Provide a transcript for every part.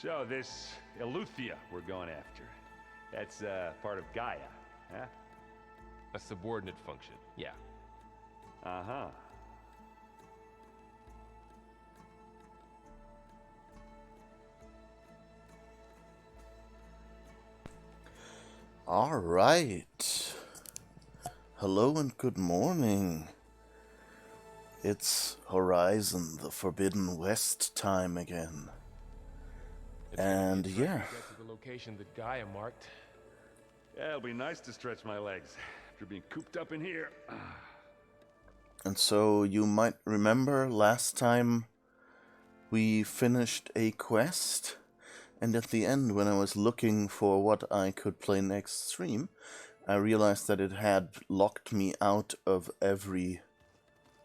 So this Eleuthia we're going after, that's part of Gaia, huh? A subordinate function, yeah. Uh-huh. All right. Hello and good morning. It's Horizon, the Forbidden West time again. And yeah. Get to the location that Gaia marked. Yeah, it'll be nice to stretch my legs after being cooped up in here. And so you might remember last time we finished a quest, and at the end when I was looking for what I could play next stream, I realized that it had locked me out of every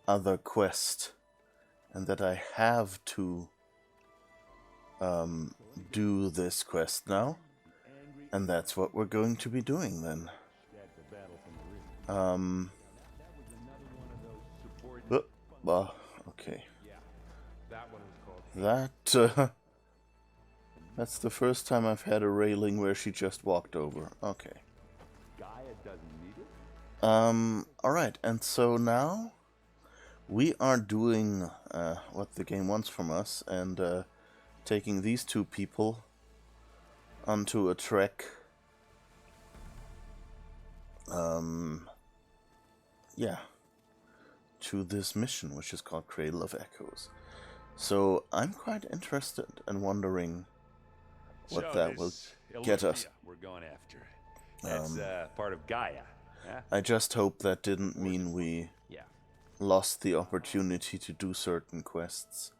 other quest, and that I have to do this quest now, and that's what we're going to be doing then. Okay. That one was called. That's the first time I've had a railing where she just walked over. Okay. Gaia doesn't need it? Alright, and so now we are doing what the game wants from us, and taking these two people onto a trek. To this mission, which is called Cradle of Echoes. So I'm quite interested and wondering what that will get us. We're going after. That's part of Gaia. Huh? I just hope that didn't mean we lost the opportunity to do certain quests.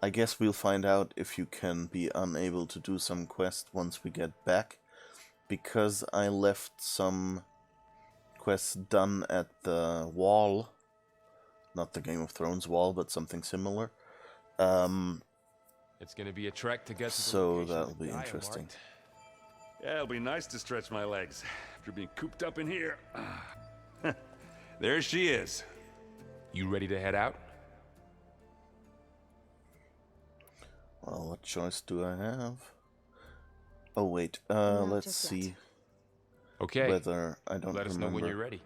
I guess we'll find out if you can be unable to do some quest once we get back, because I left some quests done at the wall, not the Game of Thrones wall, but something similar. It's gonna be a trek to get to the So location that'll that be Gaia interesting. marked. Yeah, it'll be nice to stretch my legs after being cooped up in here. There she is. You ready to head out? Well, what choice do I have? Oh wait, let's see. Okay. Whether I don't Let us know when you're ready.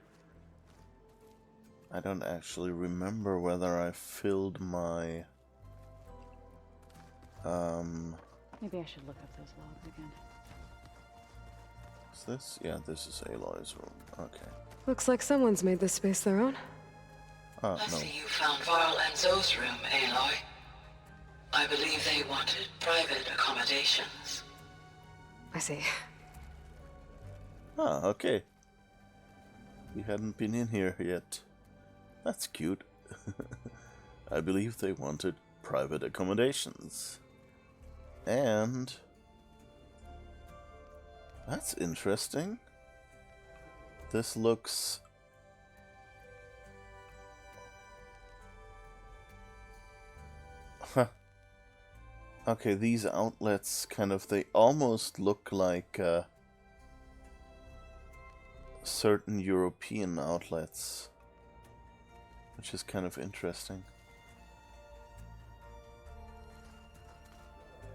I don't actually remember whether I filled my Maybe I should look up those logs again. Is this? Yeah, this is Aloy's room. Okay. Looks like someone's made this space their own. Oh, I no. see you found Varl and Zoe's room, Aloy. I believe they wanted private accommodations. I see. Ah, okay. We hadn't been in here yet. That's cute. I believe they wanted private accommodations. And that's interesting. This looks... Okay, these outlets kind of, they almost look like certain European outlets, which is kind of interesting.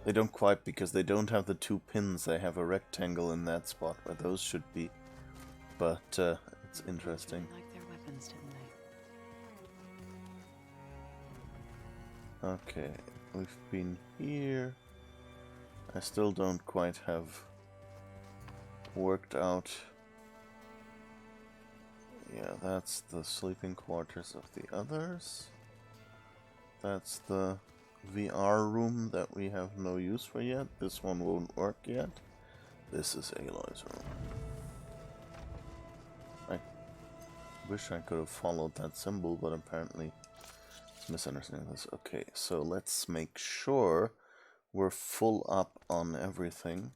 They don't quite, because they don't have the two pins. They have a rectangle in that spot where those should be, but it's interesting. They like their weapons, didn't they? Okay, we've been here. I still don't quite have worked out. Yeah, that's the sleeping quarters of the others. That's the VR room that we have no use for yet. This one won't work yet. This is Aloy's room. I wish I could have followed that symbol, but apparently it's misunderstanding this. Okay, so let's make sure we're full up on everything,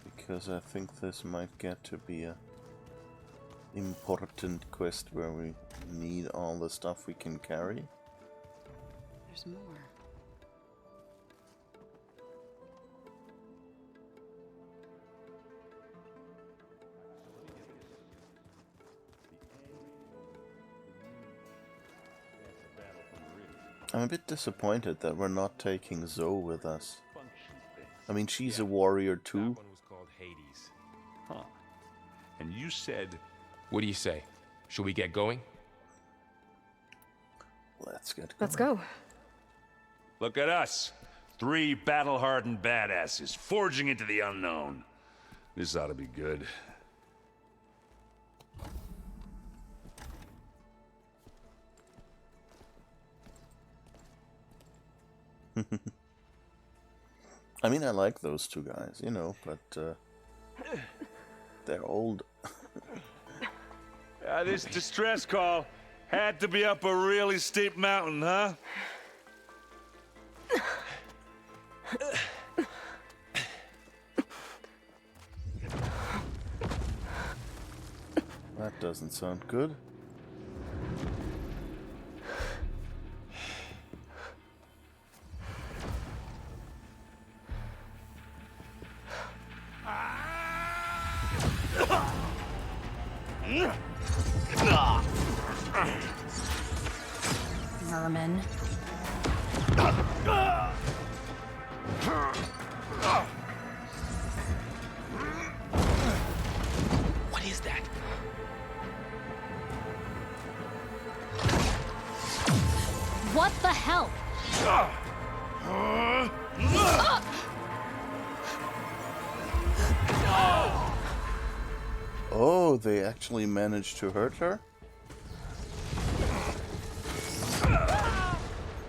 because I think this might get to be a important quest where we need all the stuff we can carry. There's more. I'm a bit disappointed that we're not taking Zoe with us. I mean, she's a warrior That too. one was called Hades. Huh. And you said... What do you say? Should we get going? Let's get going. Let's go. Look at us. 3 battle-hardened badasses forging into the unknown. This ought to be good. I mean, I like those two guys, you know, but they're old. This distress call had to be up a really steep mountain, huh? That doesn't sound good. Vermin. What is that? What the hell? Oh, they actually managed to hurt her?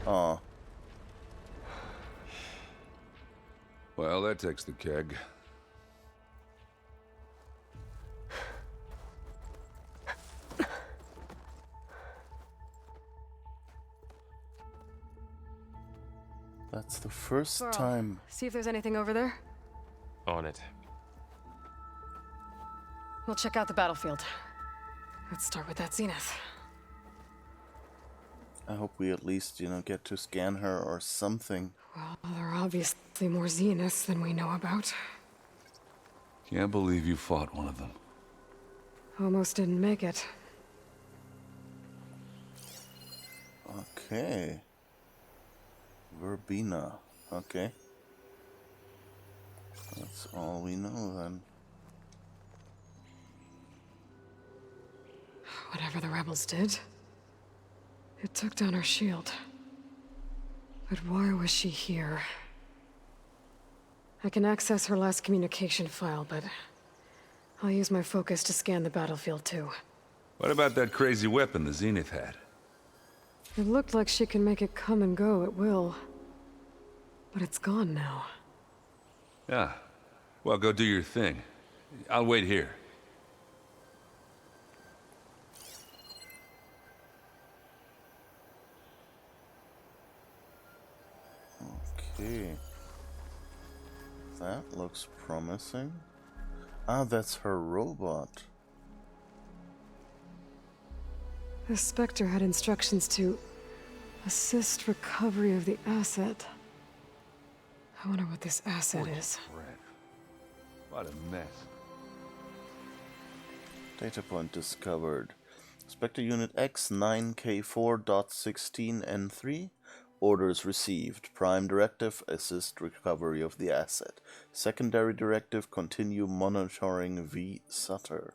Aw. Well, that takes the keg. That's the first Girl, time. See if there's anything over there. On it. We'll check out the battlefield. Let's start with that zenith. I hope we at least, you know, get to scan her or something. Well, there are obviously more zeniths than we know about. Can't believe you fought one of them. Almost didn't make it. Okay. Verbena. Okay. That's all we know then. Whatever the rebels did, it took down her shield. But why was she here? I can access her last communication file, but I'll use my focus to scan the battlefield too. What about that crazy weapon the Zenith had? It looked like she can make it come and go at will. But it's gone now. Yeah. Well, go do your thing. I'll wait here. Okay. That looks promising. Ah, that's her robot. The Spectre had instructions to assist recovery of the asset. I wonder what this asset is. Crap. What a mess. Data point discovered. Spectre Unit X9K4.16N3. Orders received. Prime Directive, assist recovery of the asset. Secondary Directive, continue monitoring V. Sutter.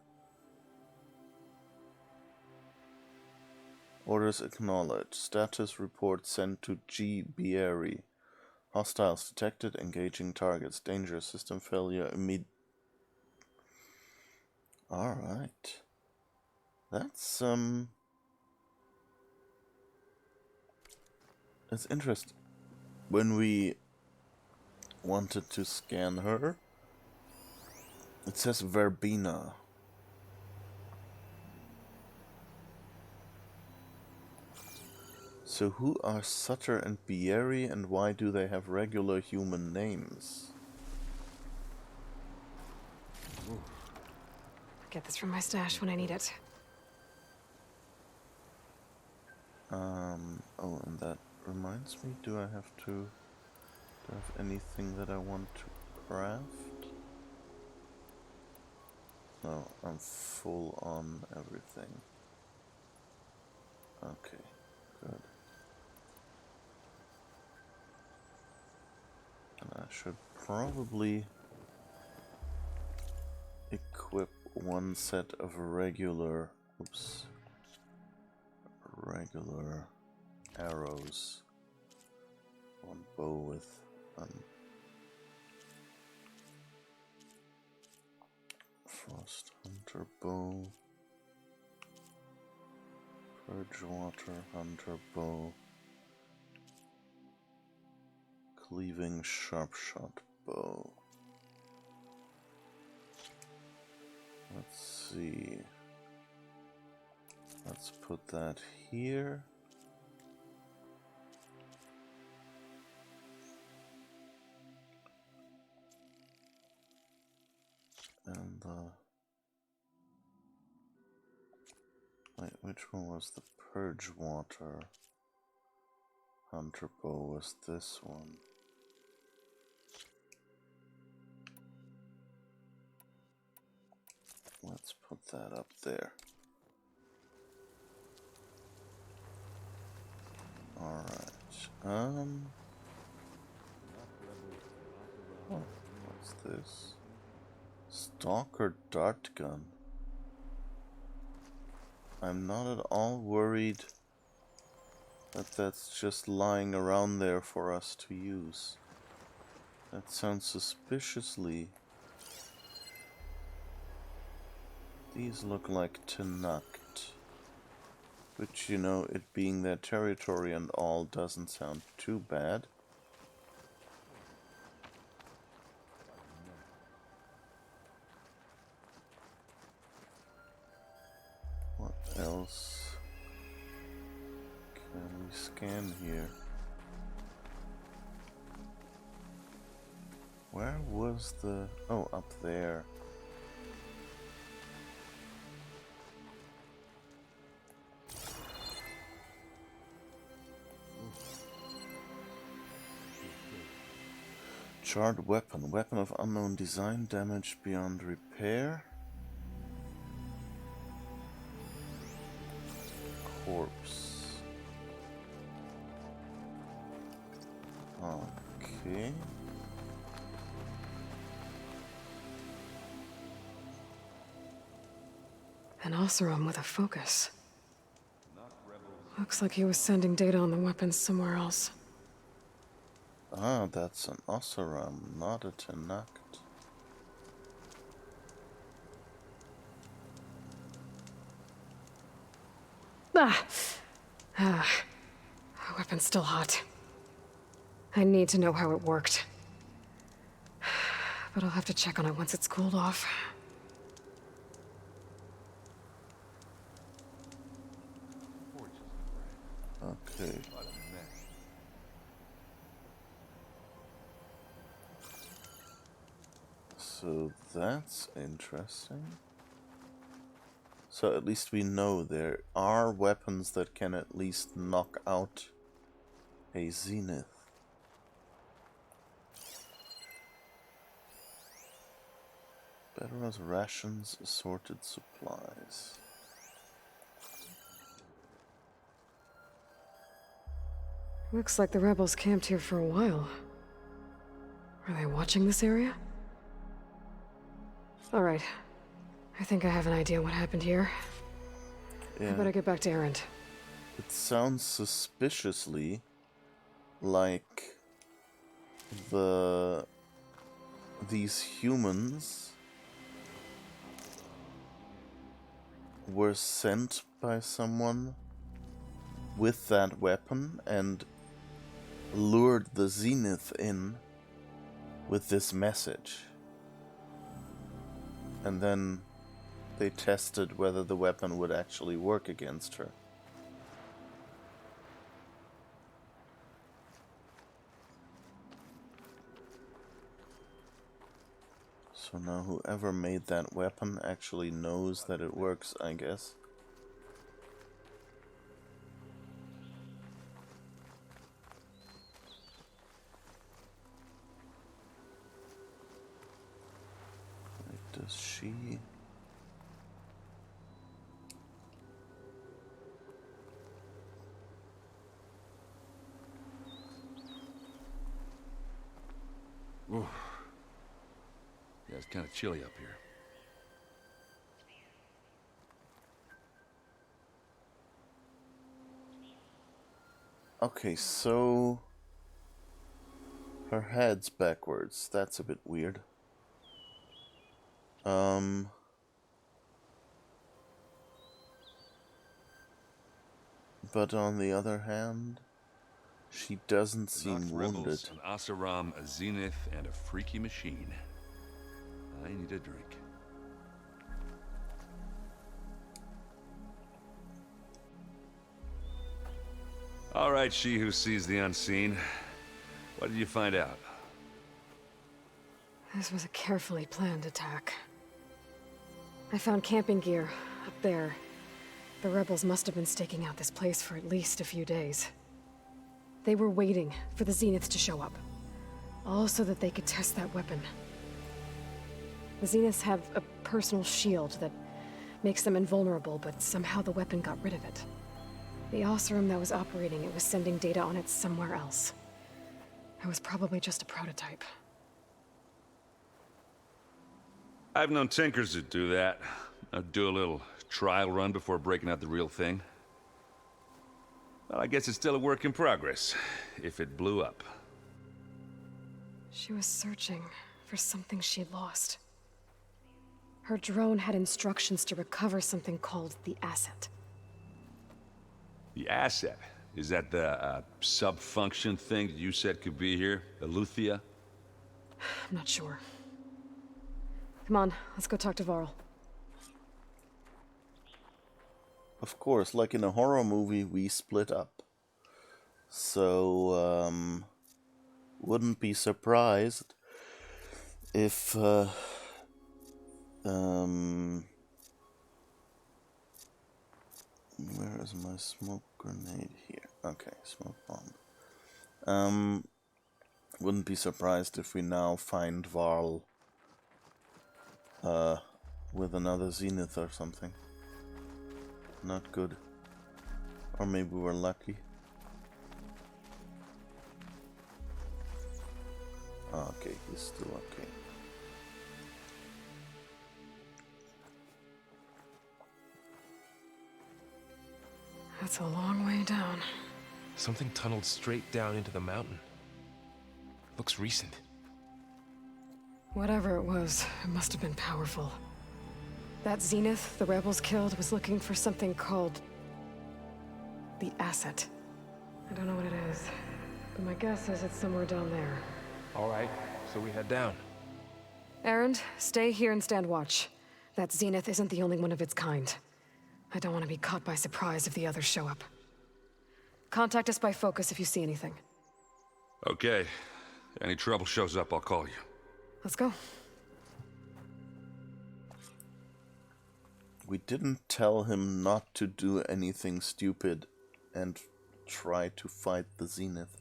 Orders acknowledged. Status report sent to G. Bieri. Hostiles detected, engaging targets. Danger, system failure, Alright. That's, It's interesting. When we wanted to scan her, it says Verbena. So who are Sutter and Bieri, and why do they have regular human names? Get this from my stash when I need it. Oh, and that reminds me, do I have anything that I want to craft? No, I'm full on everything. Okay, good. And I should probably equip one set of regular arrows. One bow with Frost Hunter bow, Purgewater Hunter bow, Cleaving Sharpshot bow. Let's see. Let's put that here. And wait, which one was the Purgewater Hunter bow? Was this one? Let's put that up there. Alright. Oh, what's this? Stalker dart gun. I'm not at all worried that that's just lying around there for us to use. That sounds suspiciously... These look like Tenakt. Which, you know, it being their territory and all doesn't sound too bad. What else can we scan here? Where was the... Oh, up there. Charred weapon. Weapon of unknown design. Damage beyond repair. Corpse. Okay. An Oseram with a focus. Looks like he was sending data on the weapons somewhere else. Ah, that's an Oseram, not a Tenakt. The weapon's still hot. I need to know how it worked. But I'll have to check on it once it's cooled off. Okay. So that's interesting. So at least we know there are weapons that can at least knock out a Zenith. Better as rations, assorted supplies. Looks like the rebels camped here for a while. Are they watching this area? Alright. I think I have an idea what happened here. Yeah. I better get back to Erend. It sounds suspiciously like these humans were sent by someone with that weapon and lured the Zenith in with this message. And then they tested whether the weapon would actually work against her. So now whoever made that weapon actually knows that it works, I guess. Does she... It's kind of chilly up here. Okay, so her head's backwards. That's a bit weird. But on the other hand, she doesn't seem wounded. Rebels, an Asaram, a Zenith, and a freaky machine. I need a drink. All right, she who sees the unseen. What did you find out? This was a carefully planned attack. I found camping gear up there. The rebels must have been staking out this place for at least a few days. They were waiting for the Zeniths to show up. All so that they could test that weapon. The Zeniths have a personal shield that makes them invulnerable, but somehow the weapon got rid of it. The Oseram that was operating it was sending data on it somewhere else. It was probably just a prototype. I've known tinkers that do that. I'd do a little trial run before breaking out the real thing. Well, I guess it's still a work in progress, if it blew up. She was searching for something she lost. Her drone had instructions to recover something called the asset. The asset? Is that the sub-function thing that you said could be here? Aletheia? I'm not sure. Come on, let's go talk to Varl. Of course, like in a horror movie, we split up. So, wouldn't be surprised if, where is my smoke grenade? Here. Okay, smoke bomb. Wouldn't be surprised if we now find Varl, with another Zenith or something. Not good. Or maybe we're lucky. Okay, he's still okay. That's a long way down. Something tunneled straight down into the mountain. Looks recent. Whatever it was, it must have been powerful. That Zenith the rebels killed was looking for something called the asset. I don't know what it is, but my guess is it's somewhere down there. All right, so we head down. Erend, stay here and stand watch. That Zenith isn't the only one of its kind. I don't want to be caught by surprise if the others show up. Contact us by focus if you see anything. Okay. Any trouble shows up, I'll call you. Let's go. We didn't tell him not to do anything stupid and try to fight the Zenith.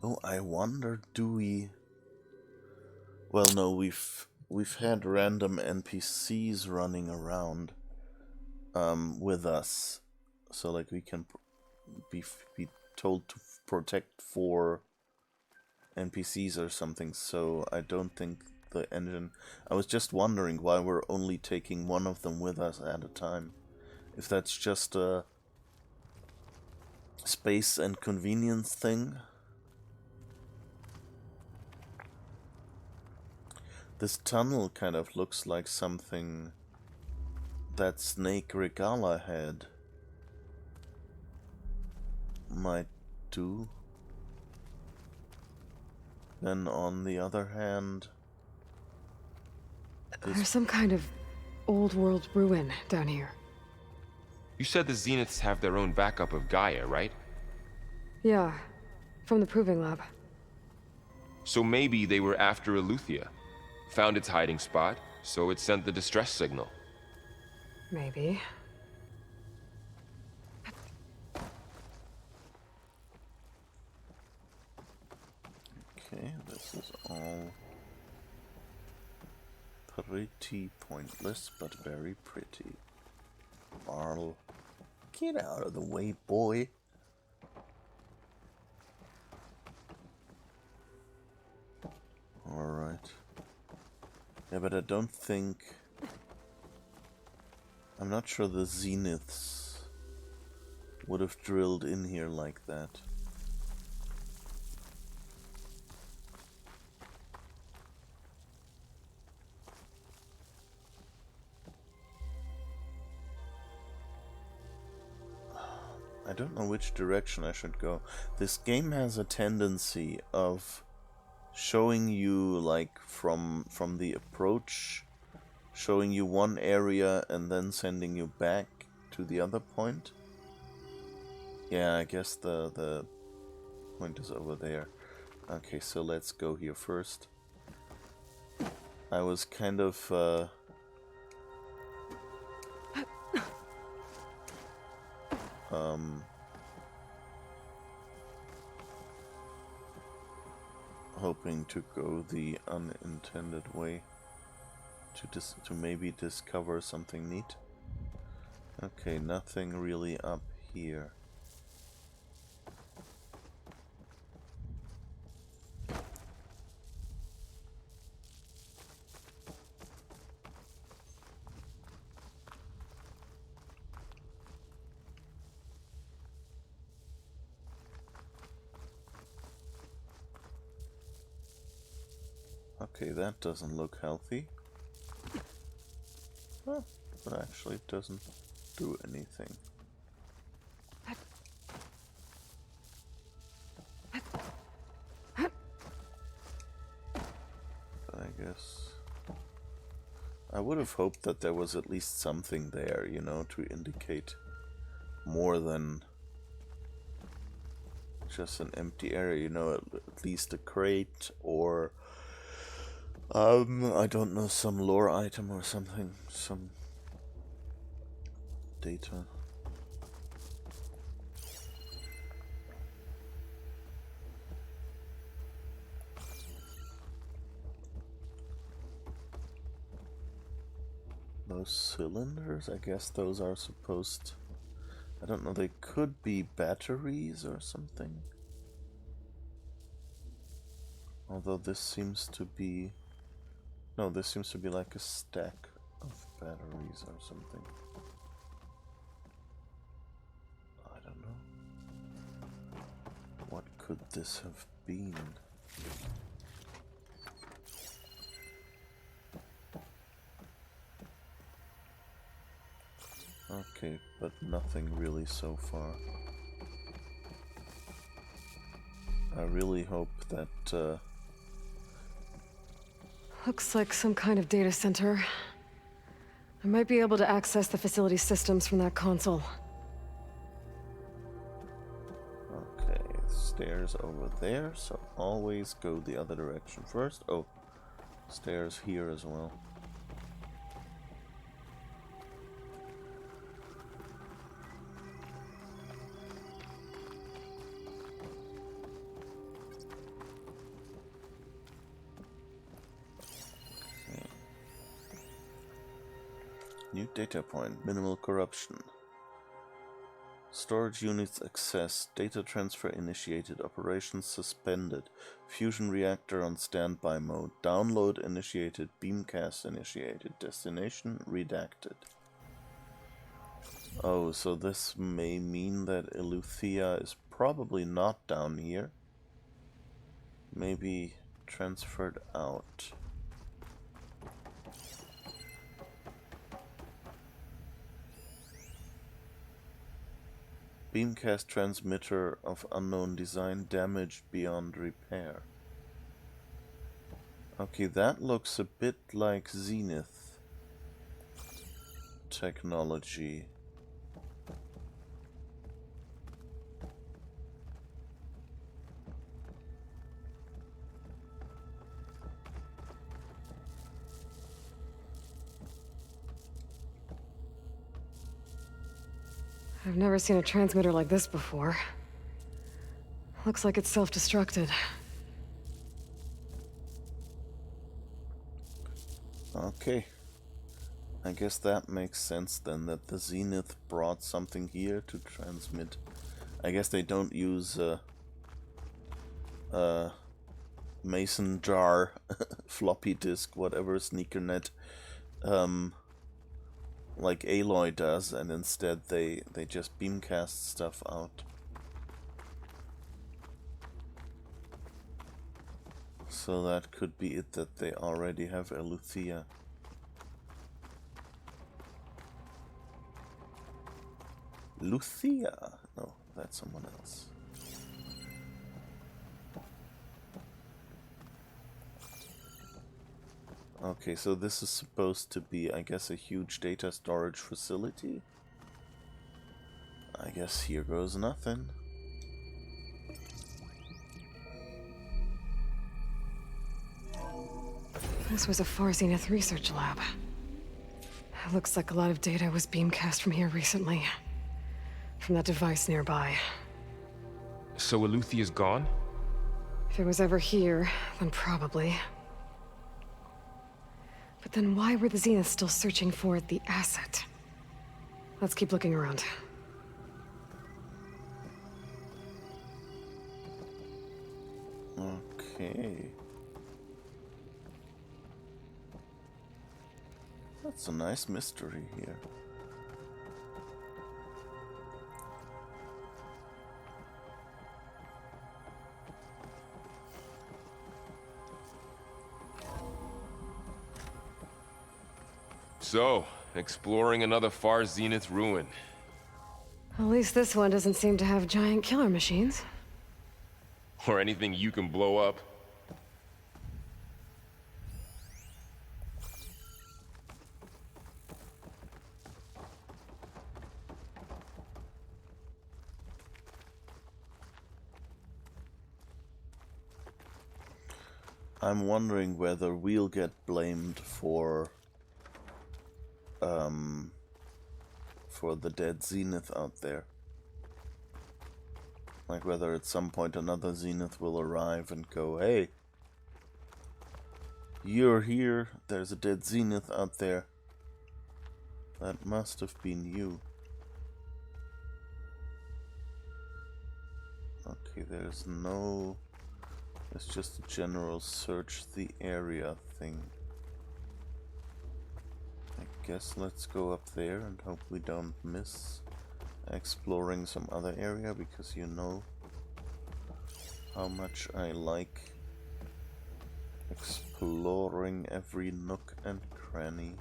Oh, I wonder, do we... Well, no, we've had random NPCs running around with us. So, like, we can be told to protect 4 NPCs or something, so I don't think the engine... I was just wondering why we're only taking one of them with us at a time. If that's just a space and convenience thing. This tunnel kind of looks like something that Snake Regala had might do. Then on the other hand, There's some kind of old world ruin down here. You said the Zeniths have their own backup of Gaia, right? Yeah, from the Proving Lab. So maybe they were after Aletheia. Found its hiding spot, so it sent the distress signal. Maybe. okay, this is all pretty pointless, but very pretty. Varl, get out of the way, boy. Alright. Yeah, but I don't think... I'm not sure the Zeniths would have drilled in here like that. I don't know which direction I should go. This game has a tendency of showing you, like, from the approach, showing you one area and then sending you back to the other point. Yeah, I guess the point is over there. Okay, so let's go here first. I was kind of hoping to go the unintended way to maybe discover something neat. Okay, nothing really up here. Okay, that doesn't look healthy. Huh, but actually it doesn't do anything. But I guess... I would have hoped that there was at least something there, you know, to indicate more than just an empty area, you know, at least a crate or... I don't know, some lore item or something, some data. Those cylinders, I guess those are supposed... I don't know, they could be batteries or something. Although this seems to be... No, this seems to be like a stack of batteries or something. I don't know. What could this have been? Okay, but nothing really so far. I really hope that... Looks like some kind of data center. I might be able to access the facility systems from that console. Okay, stairs over there, so always go the other direction first. Oh, stairs here as well. New data point, minimal corruption. Storage units accessed, data transfer initiated, operations suspended, fusion reactor on standby mode, download initiated, beamcast initiated, destination redacted. Oh, so this may mean that Eluthia is probably not down here. Maybe transferred out. Beamcast transmitter of unknown design damaged beyond repair. Okay, that looks a bit like Zenith technology. I've never seen a transmitter like this before. Looks like it's self-destructed. Okay. I guess that makes sense then, that the Zenith brought something here to transmit. I guess they don't use mason jar, floppy disk, whatever, sneakernet, like Aloy does, and instead they just beamcast stuff out. So that could be it, that they already have Eluthia. Luthia? No, that's someone else. Okay, so this is supposed to be, I guess, a huge data storage facility. I guess here goes nothing. This was a Far Zenith research lab. It looks like a lot of data was beamcast from here recently. From that device nearby. So Eluthia's gone? If it was ever here, then probably. But then why were the Zeniths still searching for the asset? Let's keep looking around. Okay. That's a nice mystery here. So, exploring another Far Zenith ruin. At least this one doesn't seem to have giant killer machines. Or anything you can blow up. I'm wondering whether we'll get blamed for the dead Zenith out there. Like whether at some point another Zenith will arrive and go, hey, you're here, there's a dead Zenith out there. That must have been you. Okay, there's just a general search the area thing. I guess let's go up there and hope we don't miss exploring some other area, because you know how much I like exploring every nook and cranny.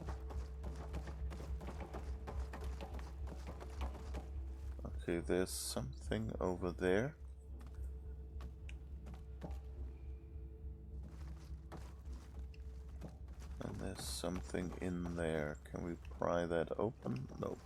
Okay, there's something over there. And there's something in there. Can we pry that open? Nope.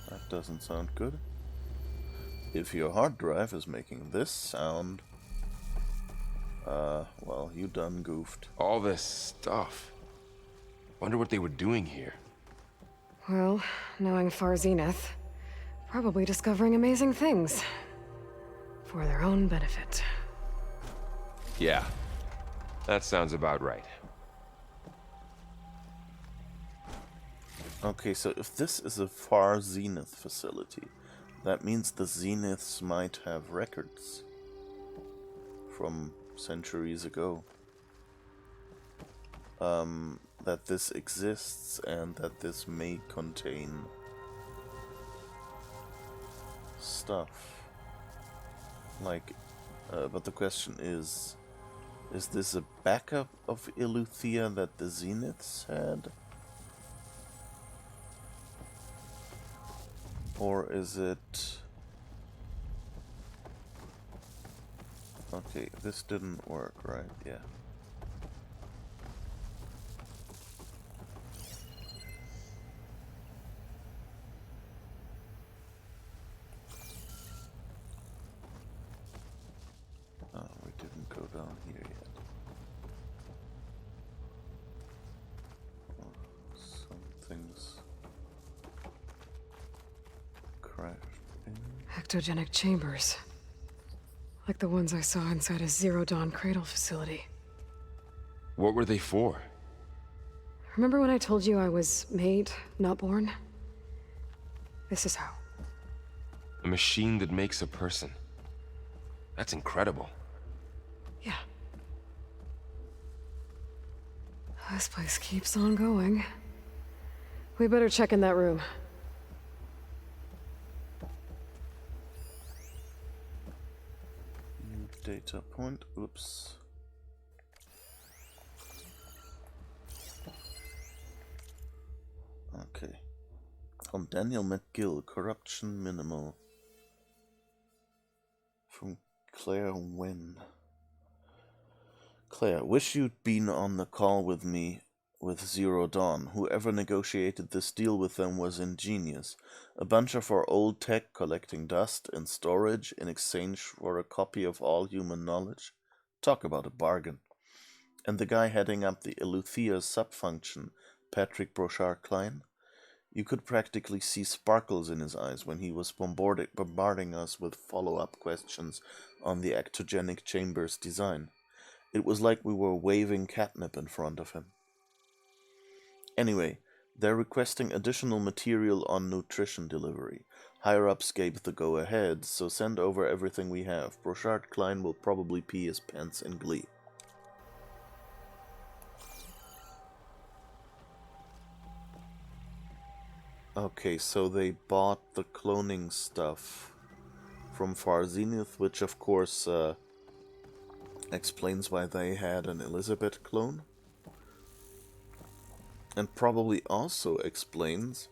That doesn't sound good. If your hard drive is making this sound, well, you done goofed. All this stuff. Wonder what they were doing here. Well, knowing Far Zenith, probably discovering amazing things. For their own benefit. Yeah, that sounds about right. Okay, so if this is a Far Zenith facility, that means the Zeniths might have records from centuries ago. That this exists and that this may contain stuff. Like, but the question is this a backup of Eluthia that the Zeniths had? Or is it... Okay, this didn't work, right? Yeah. Oh, we didn't go down here yet. Oh, something's crashed in. Ectogenic chambers. Like the ones I saw inside a Zero Dawn Cradle facility. What were they for? Remember when I told you I was made, not born? This is how. A machine that makes a person. That's incredible. Yeah. This place keeps on going. We better check in that room. New data point. Oops. Okay. From Daniel McGill, corruption minimal. From Claire Wen. Claire, wish you'd been on the call with me with Zero Dawn. Whoever negotiated this deal with them was ingenious. A bunch of our old tech collecting dust and storage in exchange for a copy of all human knowledge. Talk about a bargain. And the guy heading up the Eleuthia subfunction, Patrick Brochard-Klein, you could practically see sparkles in his eyes when he was bombarding us with follow-up questions on the ectogenic chamber's design. It was like we were waving catnip in front of him. Anyway, they're requesting additional material on nutrition delivery. Higher-ups gave the go-ahead, so send over everything we have. Brochard-Klein will probably pee his pants in glee. Okay, so they bought the cloning stuff from Far Zenith, which of course explains why they had an Elizabeth clone. And probably also explains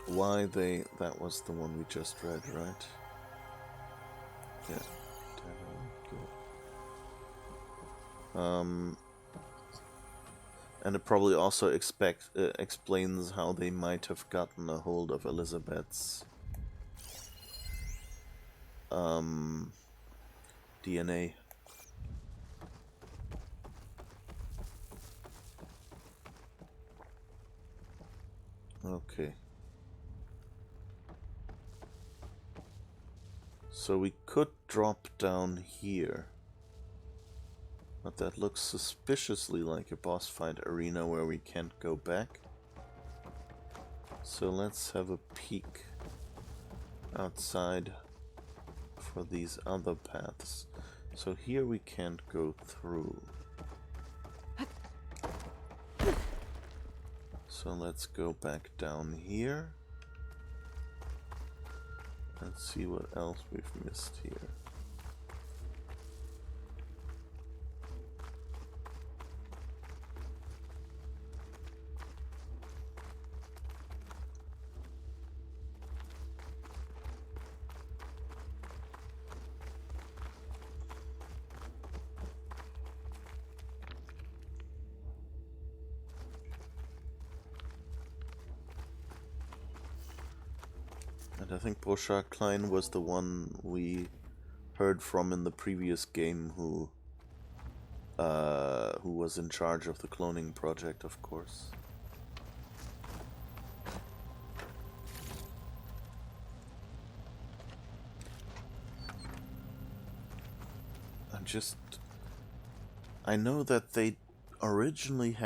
why they... That was the one we just read, right? Yeah. And it probably also explains how they might have gotten a hold of Elizabeth's DNA. Okay. So we could drop down here. But that looks suspiciously like a boss fight arena where we can't go back. So let's have a peek outside for these other paths. So here we can't go through. So let's go back down here. Let's see what else we've missed here. I think Brochard-Klein was the one we heard from in the previous game who was in charge of the cloning project, of course. I know that they originally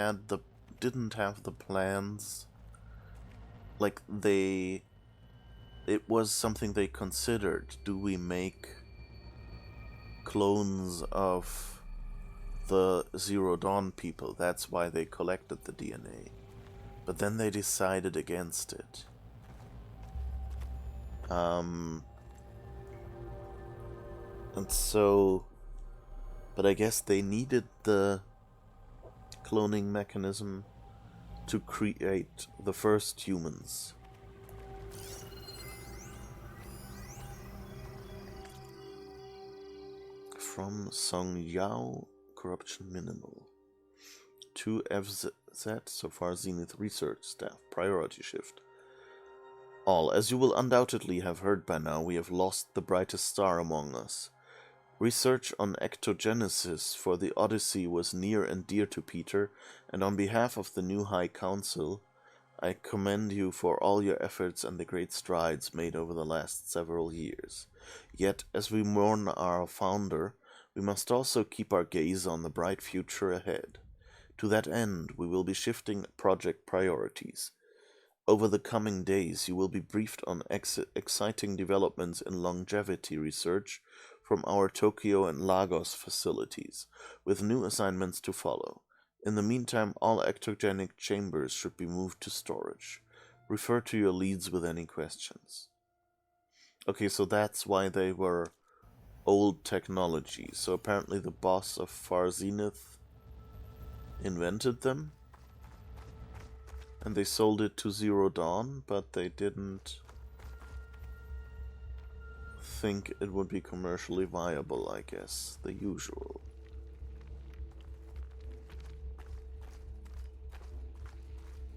didn't have the plans, like it was something they considered. Do we make clones of the Zero Dawn people? That's why they collected the DNA. But then they decided against it. And so... But I guess they needed the cloning mechanism to create the first humans. From Song Yao, corruption minimal. To FZ, so far Zenith research staff, priority shift. All, as you will undoubtedly have heard by now, we have lost the brightest star among us. Research on ectogenesis for the Odyssey was near and dear to Peter, and on behalf of the new High Council, I commend you for all your efforts and the great strides made over the last several years. Yet, as we mourn our founder, we must also keep our gaze on the bright future ahead. To that end, we will be shifting project priorities. Over the coming days, you will be briefed on exciting developments in longevity research from our Tokyo and Lagos facilities, with new assignments to follow. In the meantime, all ectogenic chambers should be moved to storage. Refer to your leads with any questions. Okay, so that's why they were old technology. So apparently the boss of Far Zenith invented them. And they sold it to Zero Dawn, but they didn't think it would be commercially viable, I guess. The usual.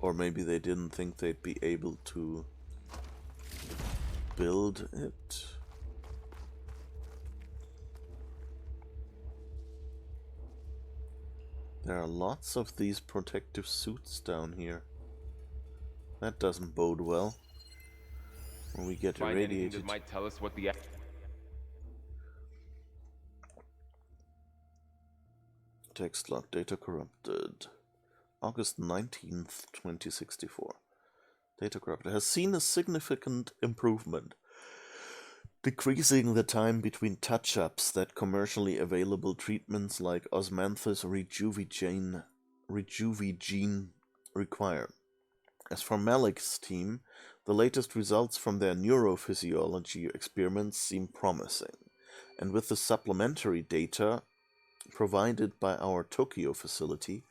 Or maybe they didn't think they'd be able to build it. There are lots of these protective suits down here. That doesn't bode well. When we get Find anything irradiated. that might tell us what the... Text log, data corrupted. August 19th, 2064. Data corrupted has seen a significant improvement, decreasing the time between touch-ups that commercially available treatments like osmanthus Rejuvigene require. As for Malik's team, the latest results from their neurophysiology experiments seem promising, and with the supplementary data provided by our Tokyo facility,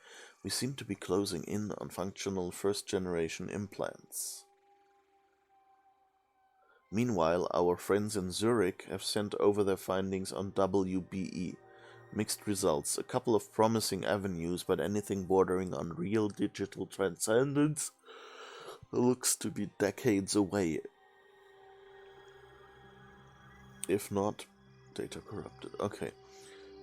we seem to be closing in on functional first-generation implants. Meanwhile, our friends in Zurich have sent over their findings on WBE. Mixed results, a couple of promising avenues, but anything bordering on real digital transcendence looks to be decades away. If not, data corrupted. Okay.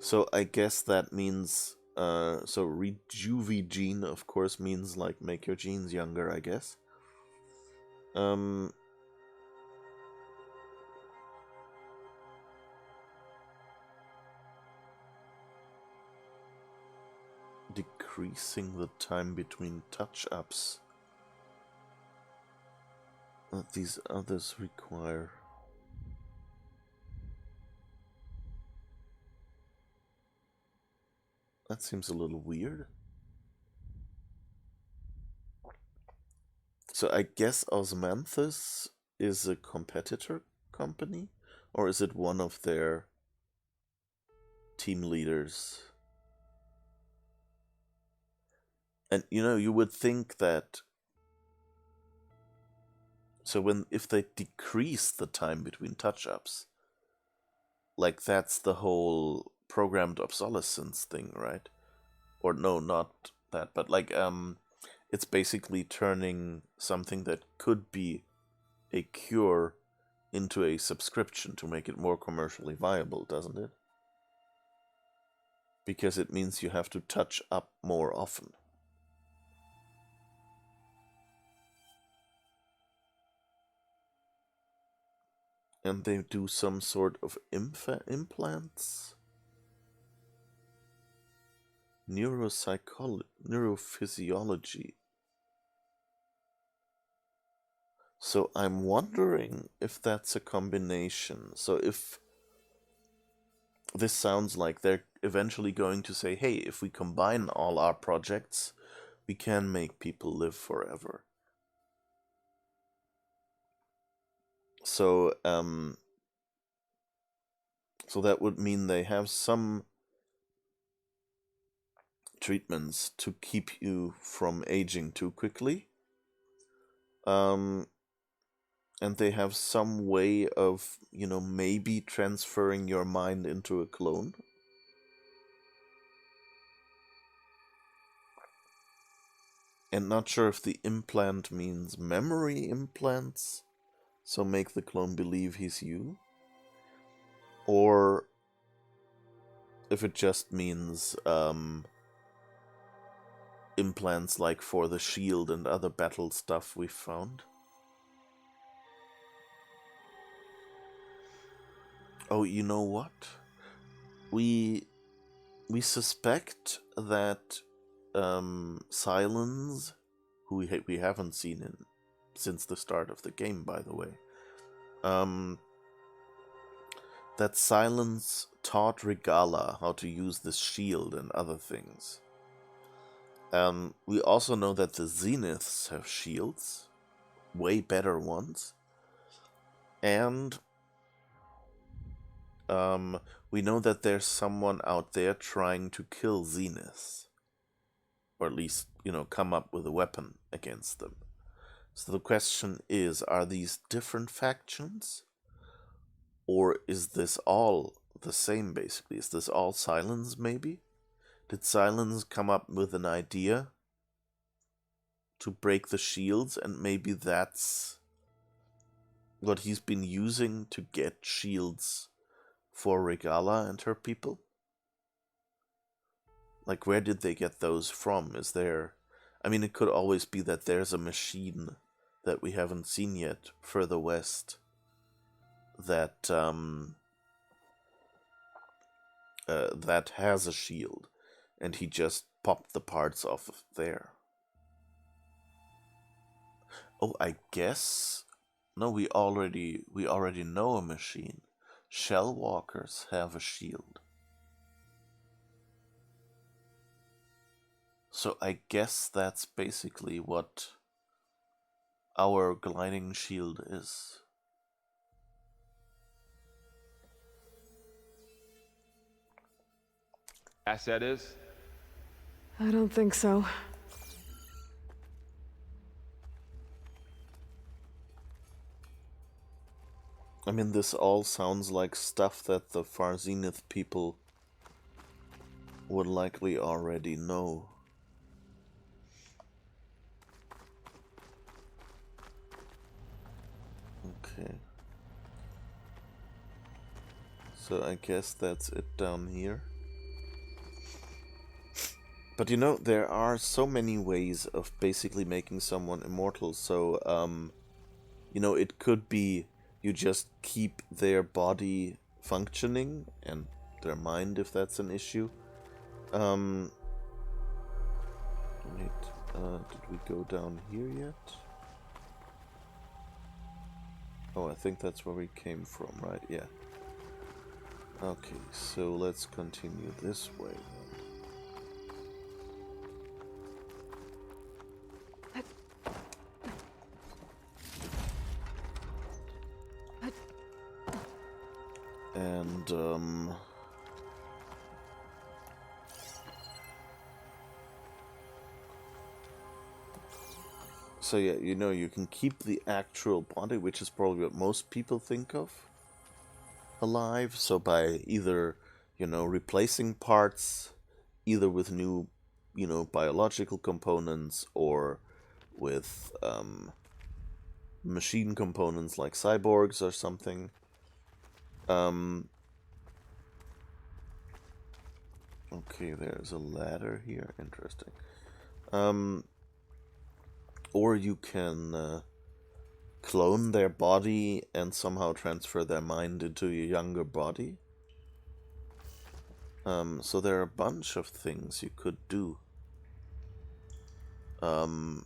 So I guess that means, so Rejuvigene, of course, means like make your genes younger, I guess. Decreasing the time between touch-ups that these others require. That seems a little weird. So I guess Osmanthus is a competitor company? Or is it one of their team leaders? And you know, you would think that... So if they decrease the time between touch-ups, like that's the whole programmed obsolescence thing, right? Or no, not that, but like it's basically turning something that could be a cure into a subscription to make it more commercially viable, doesn't it? Because it means you have to touch up more often. And they do some sort of implants? Neurophysiology. So I'm wondering if that's a combination. So if this sounds like they're eventually going to say, hey, if we combine all our projects, we can make people live forever. So, so that would mean they have some treatments to keep you from aging too quickly. And they have some way of, you know, maybe transferring your mind into a clone. And not sure if the implant means memory implants, so make the clone believe he's you. Or if it just means implants like for the shield and other battle stuff we found. Oh, you know what? We suspect that Silence, who we haven't seen since the start of the game, by the way, that Silence taught Regala how to use this shield and other things. We also know that the Zeniths have shields, way better ones, and we know that there's someone out there trying to kill Zeniths, or at least, come up with a weapon against them. So the question is, are these different factions? Or is this all the same, basically? Is this all Silence, maybe? Did Silence come up with an idea to break the shields, and maybe that's what he's been using to get shields for Regala and her people? Like, where did they get those from? Is there... I mean, it could always be that there's a machine that we haven't seen yet further west that that has a shield, and he just popped the parts off of there. Oh, I guess... No, we already know a machine. Shell walkers have a shield. So I guess that's basically what our gliding shield is. Asset is? I don't think so. I mean, this all sounds like stuff that the Far Zenith people would likely already know. Okay. So I guess that's it down here. But there are so many ways of basically making someone immortal. So, it could be you just keep their body functioning and their mind, if that's an issue. Wait, did we go down here yet? Oh, I think that's where we came from, right? Yeah. Okay, so let's continue this way then. And, so yeah, you can keep the actual body, which is probably what most people think of, alive. So by either, replacing parts, either with new, biological components, or with machine components like cyborgs or something. Okay, there's a ladder here. Interesting. Or you can clone their body and somehow transfer their mind into your younger body. So there are a bunch of things you could do. And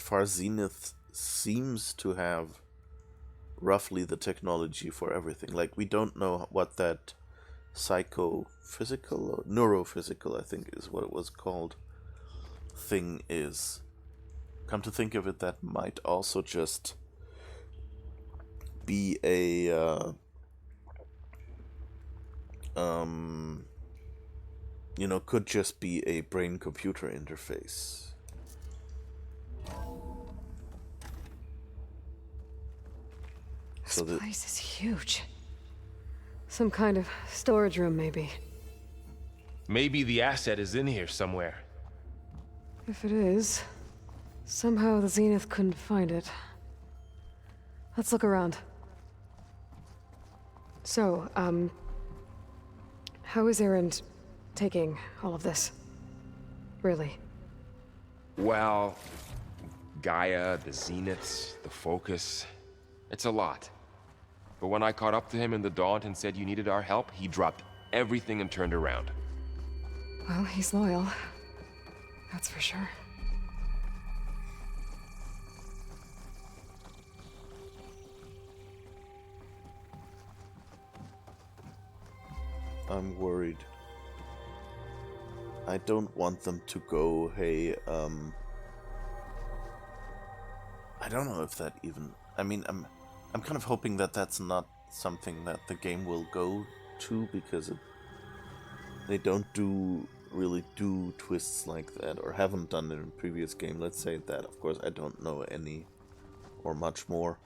Far Zenith seems to have roughly the technology for everything. Like, we don't know what that psychophysical or neurophysical, I think is what it was called, thing is. Come to think of it, that might also just be a could just be a brain-computer interface. This place is huge. Some kind of storage room, maybe. Maybe the asset is in here somewhere. If it is, somehow the Zenith couldn't find it. Let's look around. So, how is Erend taking all of this? Really? Well, Gaia, the Zeniths, the Focus. It's a lot. But when I caught up to him in the Daunt and said you needed our help, he dropped everything and turned around. Well, he's loyal. That's for sure. I'm worried. I don't want them to go, hey, I don't know if that even... I mean, I'm kind of hoping that that's not something that the game will go to, because they don't really do twists like that, or haven't done it in previous game. Let's say that. Of course, I don't know any or much more.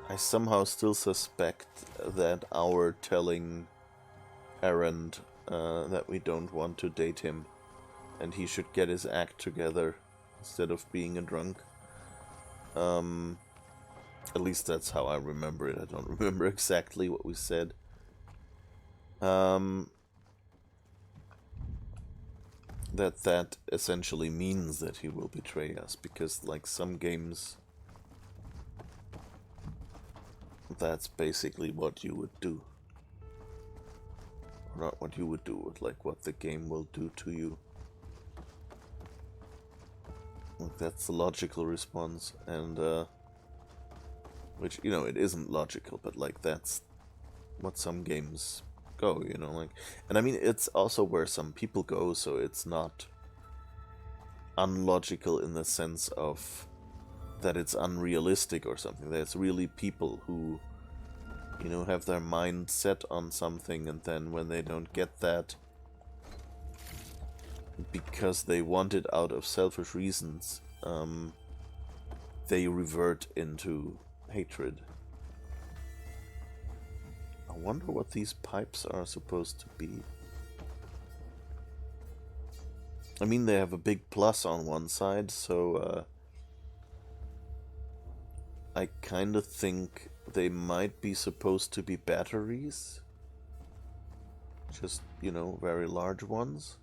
I somehow still suspect that our telling Erend that we don't want to date him and he should get his act together instead of being a drunk. At least that's how I remember it. I don't remember exactly what we said. That essentially means that he will betray us, because like some games, that's basically what you would do. Or not what you would do, but like what the game will do to you. Like, that's the logical response, and which, you know, it isn't logical, but like that's what some games go, you know, like, and I mean, it's also where some people go, so it's not unlogical in the sense of that it's unrealistic or something. There's really people who, you know, have their mind set on something, and then when they don't get that because they want it out of selfish reasons, they revert into hatred. I wonder what these pipes are supposed to be. I mean, they have a big plus on one side, so I kind of think they might be supposed to be batteries. Just, you know, very large ones.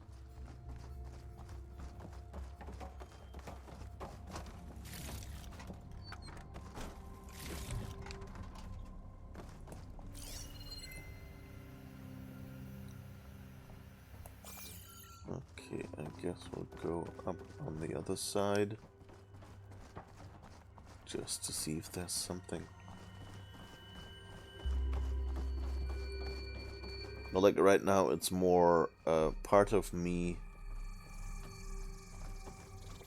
Okay, I guess we'll go up on the other side. Just to see if there's something. But like right now, it's more part of me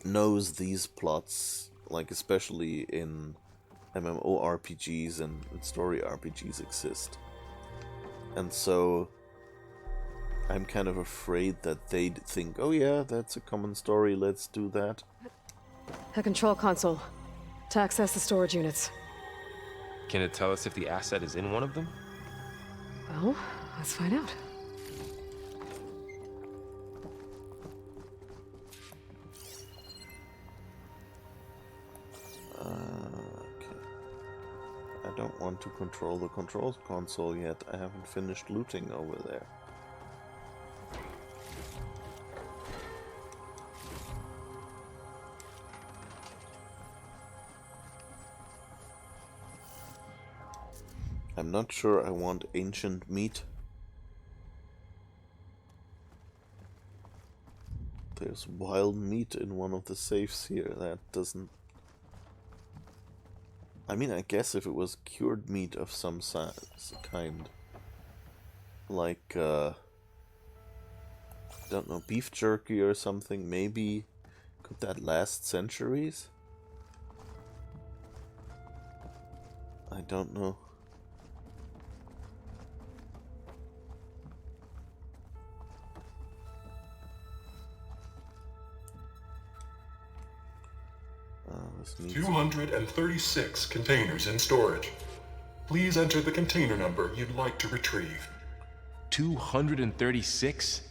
knows these plots, like especially in MMORPGs and story RPGs exist. And so I'm kind of afraid that they'd think, oh yeah, that's a common story, let's do that. A control console. To access the storage units. Can it tell us if the asset is in one of them? Well, let's find out. Okay. I don't want to control the controls console yet. I haven't finished looting over there. I'm not sure I want ancient meat. There's wild meat in one of the safes here. That doesn't... I mean, I guess if it was cured meat of some kind. Like, don't know, beef jerky or something, maybe. Could that last centuries? I don't know. This needs 236 containers in storage. Please enter the container number you'd like to retrieve. 236?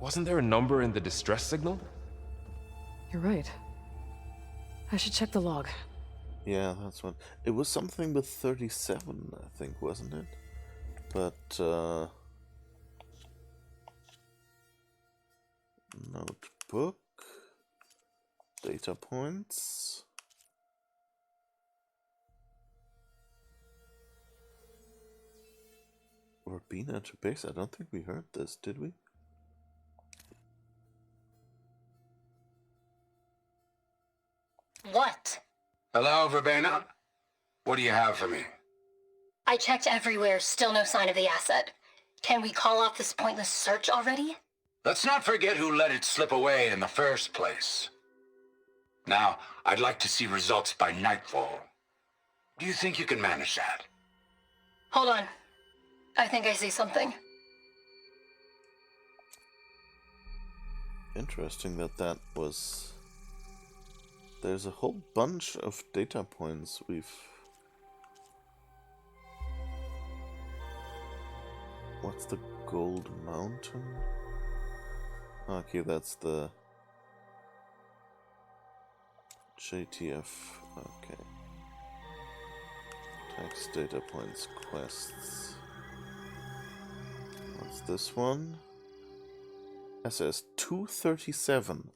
Wasn't there a number in the distress signal? You're right. I should check the log. Yeah, that's one. It was something with 37, I think, wasn't it? But, Notebook. Data points. Verbena to base. I don't think we heard this, did we? What? Hello, Verbena? What do you have for me? I checked everywhere, still no sign of the asset. Can we call off this pointless search already? Let's not forget who let it slip away in the first place. Now, I'd like to see results by nightfall. Do you think you can manage that? Hold on. I think I see something. Interesting that was... There's a whole bunch of data points we've... What's the Gold Mountain? Okay, that's the... JTF. Okay. Text data points, quests. What's this one? SS 237.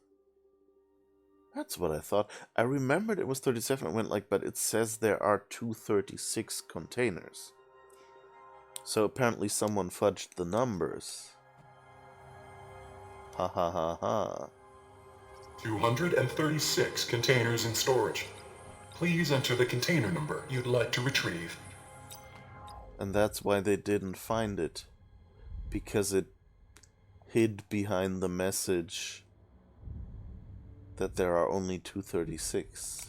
That's what I thought. I remembered it was 37. I went like, but it says there are 236 containers. So apparently someone fudged the numbers. Ha ha ha ha. 236 containers in storage. Please enter the container number you'd like to retrieve. And that's why they didn't find it. Because it hid behind the message that there are only 236.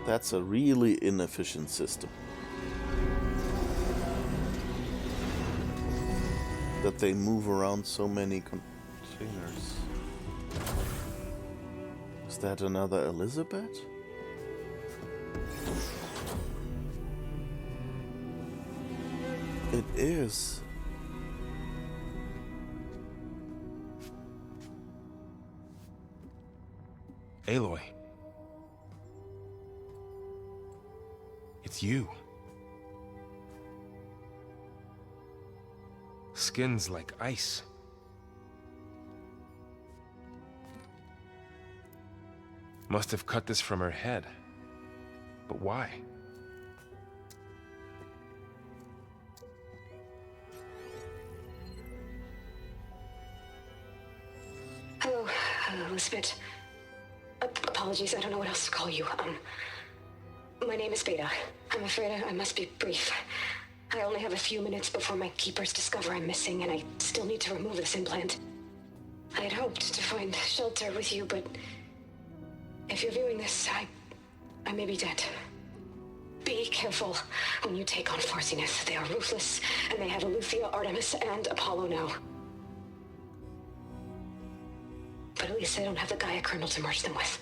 That's a really inefficient system. That they move around so many containers. Is that another Elizabeth? It is. Aloy. It's you. Skin's like ice. Must have cut this from her head. But why? Hello, Elizabeth. Apologies, I don't know what else to call you. My name is Beta. I'm afraid I must be brief. I only have a few minutes before my keepers discover I'm missing, and I still need to remove this implant. I had hoped to find shelter with you, but if you're viewing this, I may be dead. Be careful when you take on Farsiness. They are ruthless, and they have Aletheia, Artemis, and Apollo now. But at least they don't have the Gaia kernel to merge them with.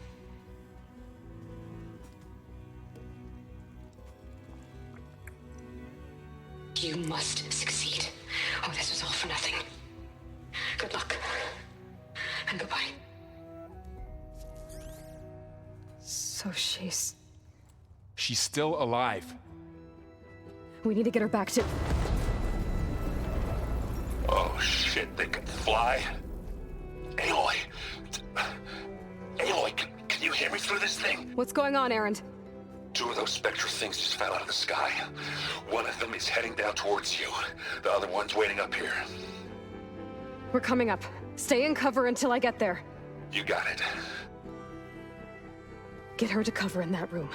You must succeed. Oh, this was all for nothing. Good luck. And goodbye. So she's still alive. We need to get her back to... Oh shit, they can fly? Aloy! Aloy, can you hear me through this thing? What's going on, Erend? Two of those spectral things just fell out of the sky. One of them is heading down towards you. The other one's waiting up here. We're coming up. Stay in cover until I get there. You got it. Get her to cover in that room.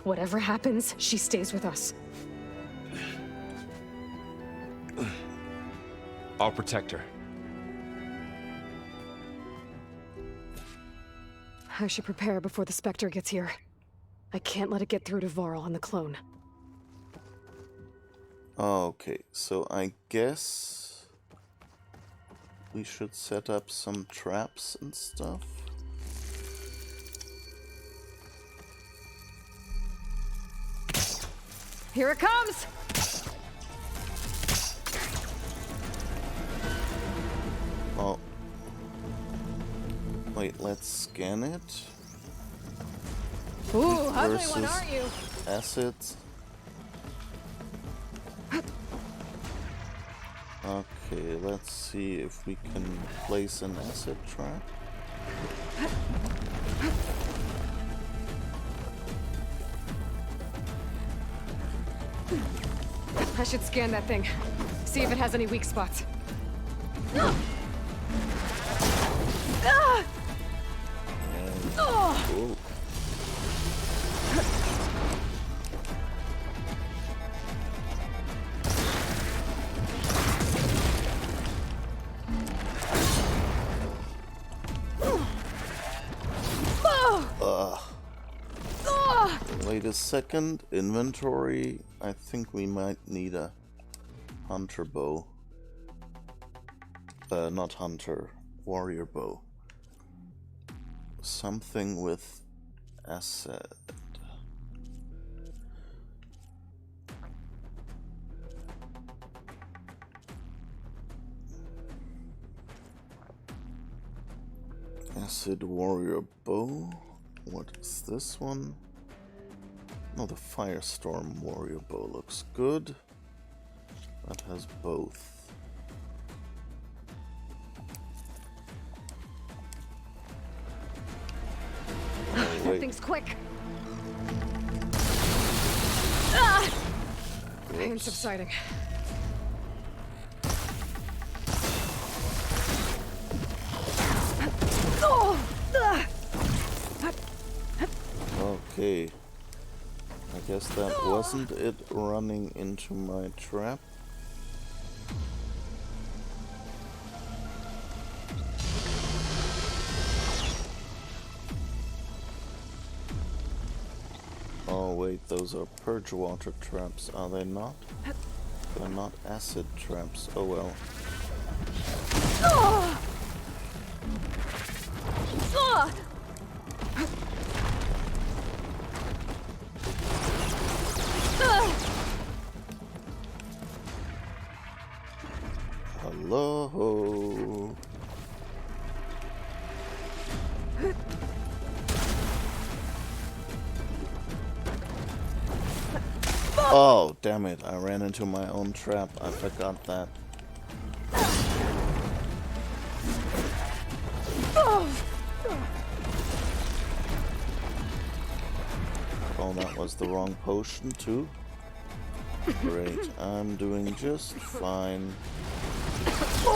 Whatever happens, she stays with us. I'll protect her. I should prepare before the Spectre gets here. I can't let it get through to Varl and the clone. Okay, so I guess we should set up some traps and stuff. Here it comes! Oh, Wait, let's scan it. Ooh, ugly one, Versus aren't you? Acids. Okay, let's see if we can place an acid trap. I should scan that thing. See if it has any weak spots. Oh. Wait a second. Inventory. I think we might need a hunter bow. Not hunter. Warrior bow. Something with acid. Acid warrior bow. What is this one? Oh, the firestorm warrior bow looks good. That has both. That thing's quick. Pain subsiding. Okay. I guess that wasn't it running into my trap. Oh wait, those are purge water traps, are they not? They're not acid traps, oh well. Hello. Oh, damn it. I ran into my own trap. I forgot that. Oh, that was the wrong potion too. Great, I'm doing just fine. I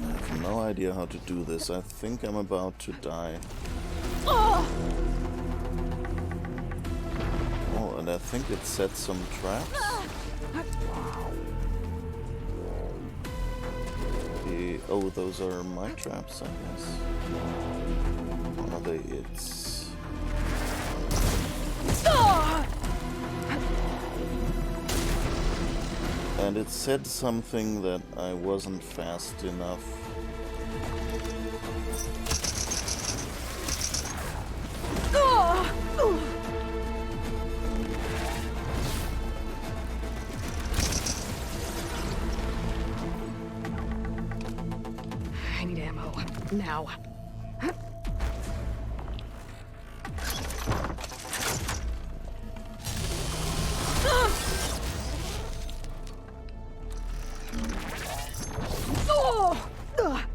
have no idea how to do this. I think I'm about to die. Oh, and I think it set some traps. Oh, those are my traps, I guess. Or are they its? And it said something that I wasn't fast enough. I need ammo. Now.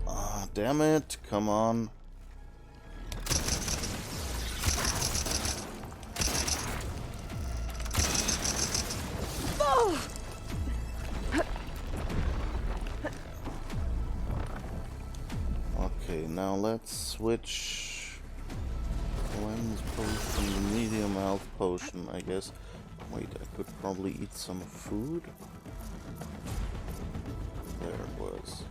Ah, damn it. Come on. Okay, now let's switch cleanse potion to medium health potion, I guess. Wait, I could probably eat some food. There it was.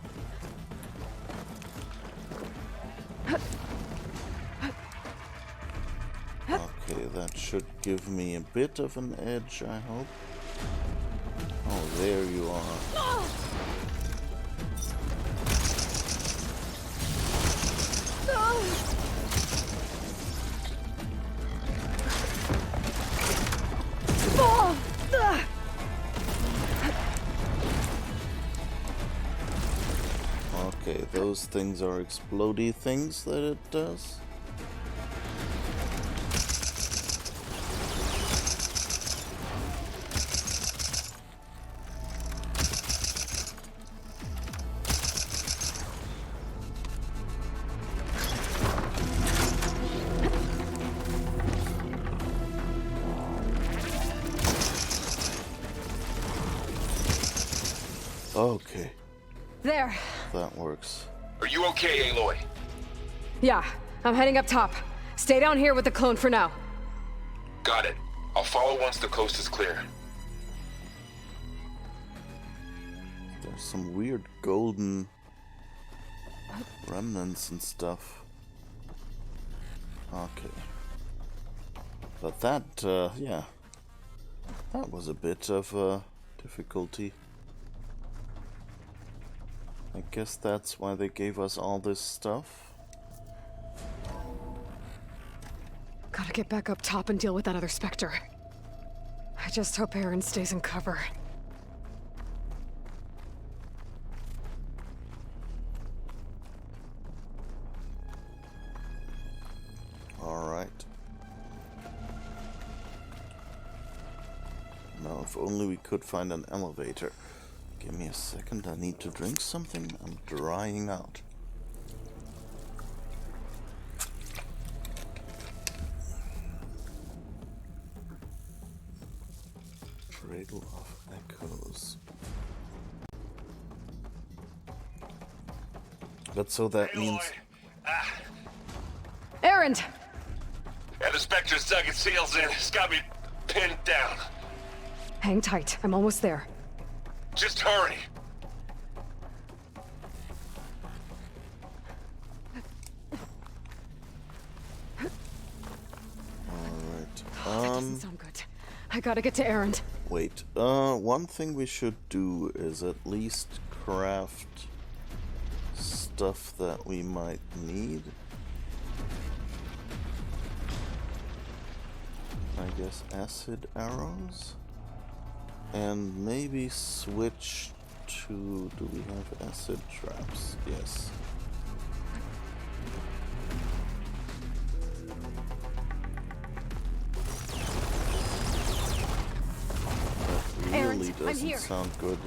Okay, that should give me a bit of an edge, I hope. Oh, there you are. those things are explodey things that it does. Okay, There. that works. Are you okay, Aloy? Yeah, I'm heading up top. Stay down here with the clone for now. Got it. I'll follow once the coast is clear. There's some weird golden remnants and stuff. Okay. But that, yeah. That was a bit of a difficulty. I guess that's why they gave us all this stuff. Gotta get back up top and deal with that other Spectre. I just hope Aaron stays in cover. Alright. Now, if only we could find an elevator. Give me a second, I need to drink something. I'm drying out. Cradle of Echoes. But so that means... Aaron! Yeah, the Spectre's dug its heels in. It's got me pinned down. Hang tight, I'm almost there. Just hurry. Alright, That doesn't sound good. I gotta get to Aaron. wait, one thing we should do is at least craft stuff that we might need. I guess acid arrows? And maybe switch to... do we have acid traps? Yes. That Aaron, really I'm doesn't here. sound good.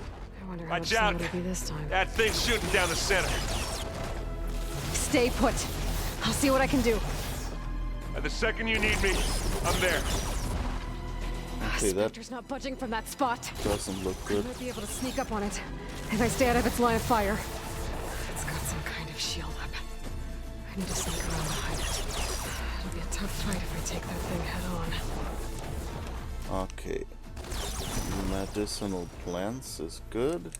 I wonder how much Watch out! it'll be this time. That thing's shooting down the center. Stay put. I'll see what I can do. And the second you need me, I'm there. Okay, that Spectre's not budging from that spot. doesn't look I good. might be able to sneak up on it if I stay out of its line of fire. It's got some kind of shield up. I need to sneak around behind it. It'll be a tough fight if I take that thing head on. Okay. Medicinal plants is good.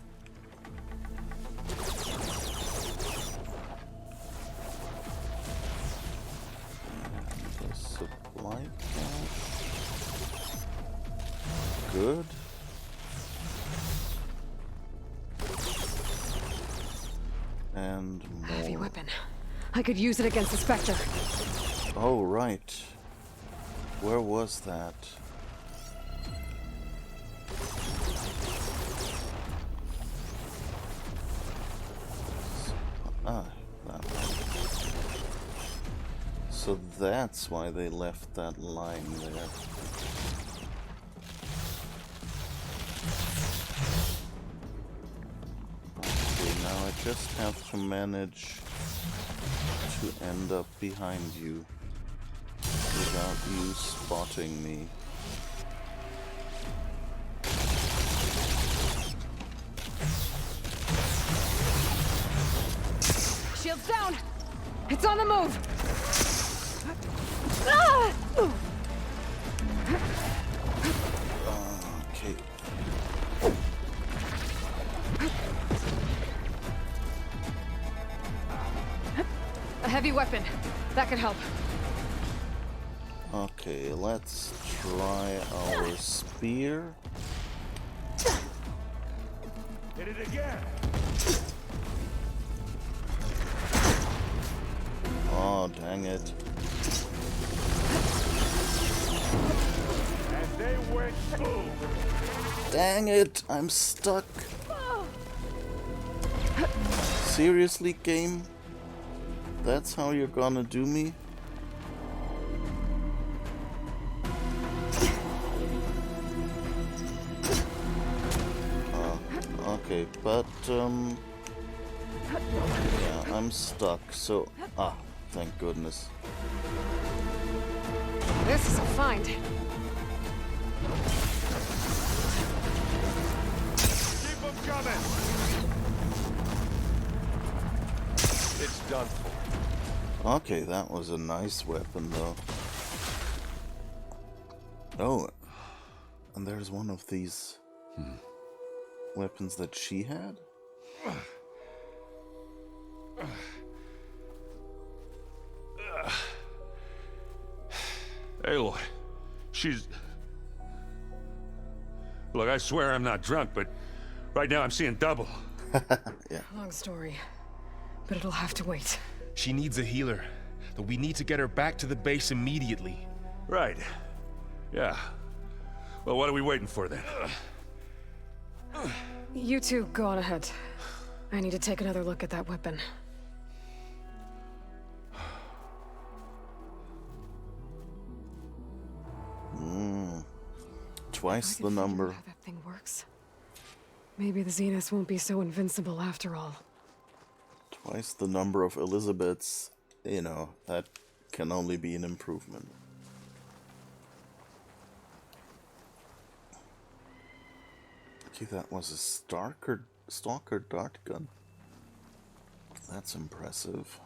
And the supply cache. Good. And A heavy more. weapon. I could use it against the Spectre. Oh, right. Where was that? Ah, that one. So that's why they left that line there. Okay, now I just have to manage to end up behind you without you spotting me. Shield's down! It's on the move! Ah! Okay. A heavy weapon. That could help. Okay, let's try our spear. Hit it again. Oh, dang it. And they went boom. Dang it, I'm stuck. Seriously, game? That's how you're gonna do me? Okay, but, yeah, I'm stuck, so... Ah, thank goodness. This is a find. Keep them coming! It's done for. Okay, that was a nice weapon, though. Oh, and there's one of these weapons that she had? Aloy, she's... Look, I swear I'm not drunk, but right now I'm seeing double. Yeah. Long story, but it'll have to wait. She needs a healer, but we need to get her back to the base immediately. Right. Yeah. Well, what are we waiting for then? You two go on ahead. I need to take another look at that weapon. Twice the number. How that thing works. Maybe the Zeniths won't be so invincible after all. Twice the number of Elizabeths. You know, that can only be an improvement. Okay, that was a stalker dart gun. That's impressive.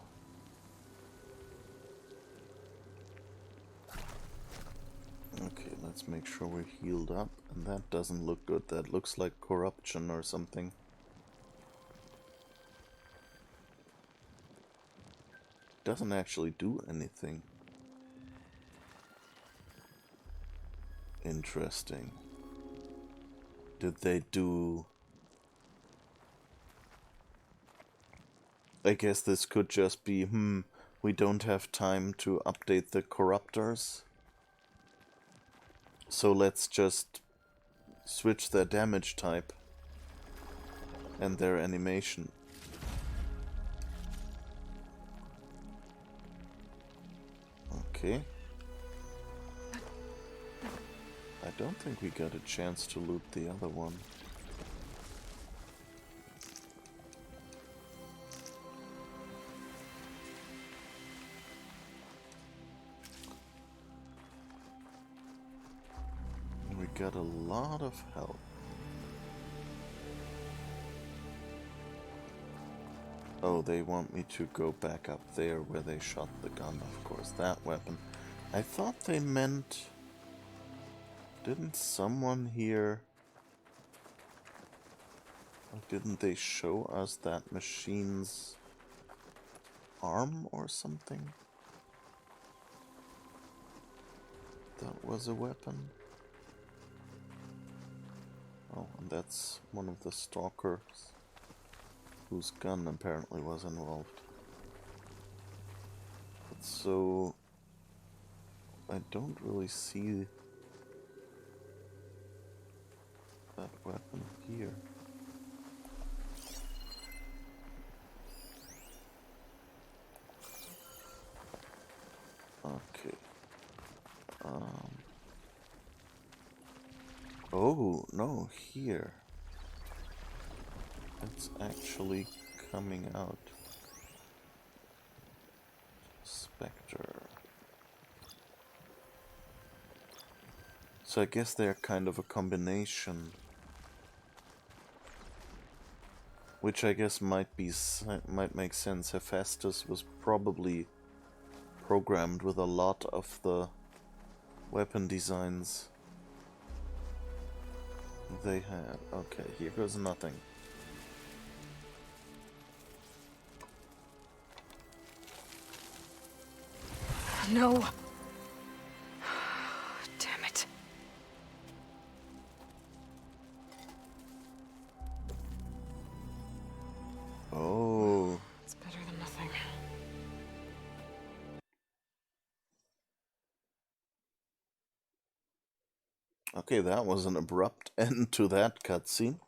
Okay, let's make sure we're healed up. And that doesn't look good. That looks like corruption or something. Doesn't actually do anything. Interesting. Did they do... I guess this could just be, we don't have time to update the corruptors. So let's just switch their damage type and their animation. Okay. I don't think we got a chance to loot the other one. We got a lot of help. Oh, they want me to go back up there where they shot the gun, of course. That weapon. I thought they meant... Didn't someone here... Or didn't they show us that machine's arm or something? That was a weapon. Oh, and that's one of the stalkers whose gun apparently was involved. But so... I don't really see that weapon here. Okay. Oh, no, here. It's actually coming out. Spectre. So I guess they're kind of a combination. Which I guess might make sense. Hephaestus was probably programmed with a lot of the weapon designs they had. Okay, here goes nothing. No. Damn it. Oh. It's better than nothing. Okay, that was an abrupt end to that cutscene.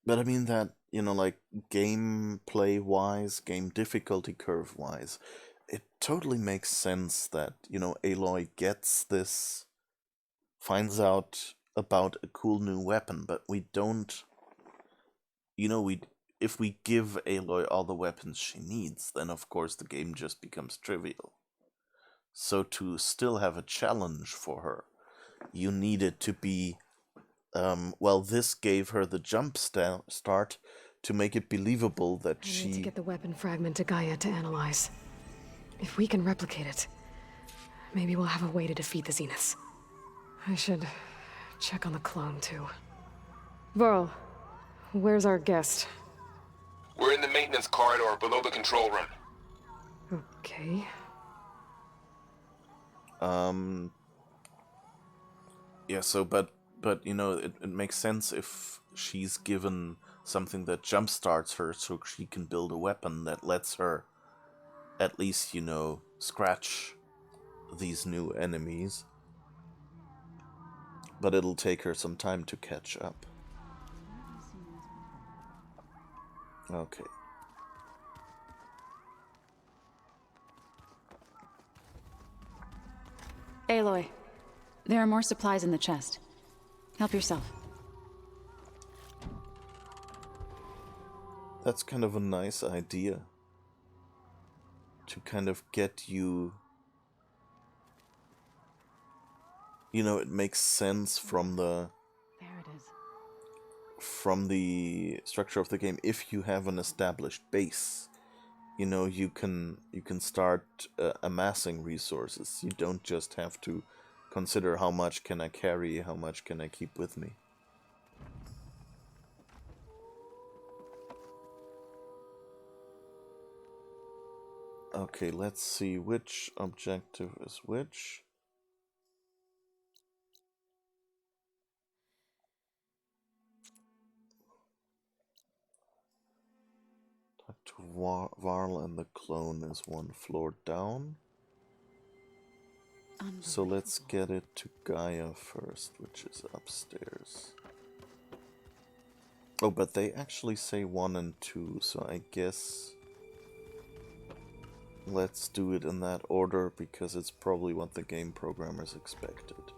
But I mean that, like gameplay-wise, game difficulty curve-wise, it totally makes sense that, Aloy gets this, finds out about a cool new weapon, but we don't, if we give Aloy all the weapons she needs, then of course the game just becomes trivial. So to still have a challenge for her, you need it to be, this gave her the jump start to make it believable that I need to get the weapon fragment to Gaia to analyze. If we can replicate it, maybe we'll have a way to defeat the Zeniths. I should check on the clone, too. Varl, where's our guest? We're in the maintenance corridor below the control room. Okay. Yeah, so, but it makes sense if she's given something that jumpstarts her so she can build a weapon that lets her at least, scratch these new enemies. But it'll take her some time to catch up. Okay. Aloy, there are more supplies in the chest. Help yourself. That's kind of a nice idea. To kind of get you... it makes sense from the... There it is. From the structure of the game. If you have an established base, you can start amassing resources. You don't just have to consider how much can I carry, how much can I keep with me. Okay, let's see which objective is which. Talk to Varl and the clone is one floor down. So let's get it to Gaia first, which is upstairs. Oh, but they actually say 1 and 2, so I guess... let's do it in that order, because it's probably what the game programmers expected.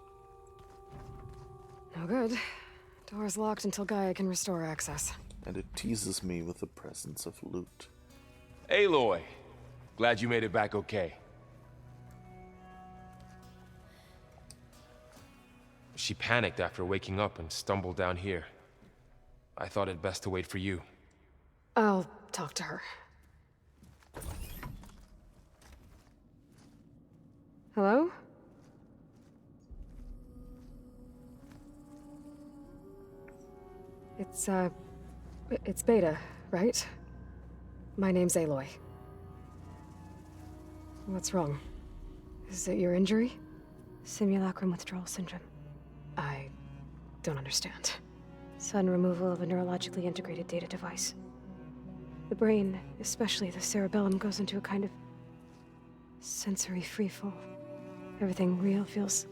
No good. Door's locked until Gaia can restore access. And it teases me with the presence of loot. Aloy, glad you made it back okay. She panicked after waking up and stumbled down here. I thought it best to wait for you. I'll talk to her. Hello? It's Beta, right? My name's Aloy. What's wrong? Is it your injury? Simulacrum withdrawal syndrome. I don't understand. Sudden removal of a neurologically integrated data device. The brain, especially the cerebellum, goes into a kind of sensory freefall. Everything real feels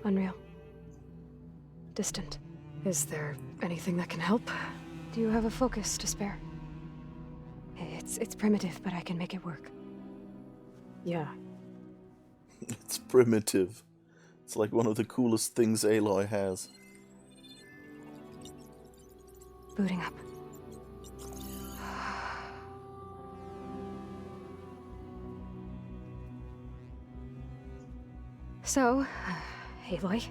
unreal. Distant. Is there anything that can help? Do you have a focus to spare? It's primitive, but I can make it work. Yeah. It's primitive. It's like one of the coolest things Aloy has. Booting up. So, Aloy,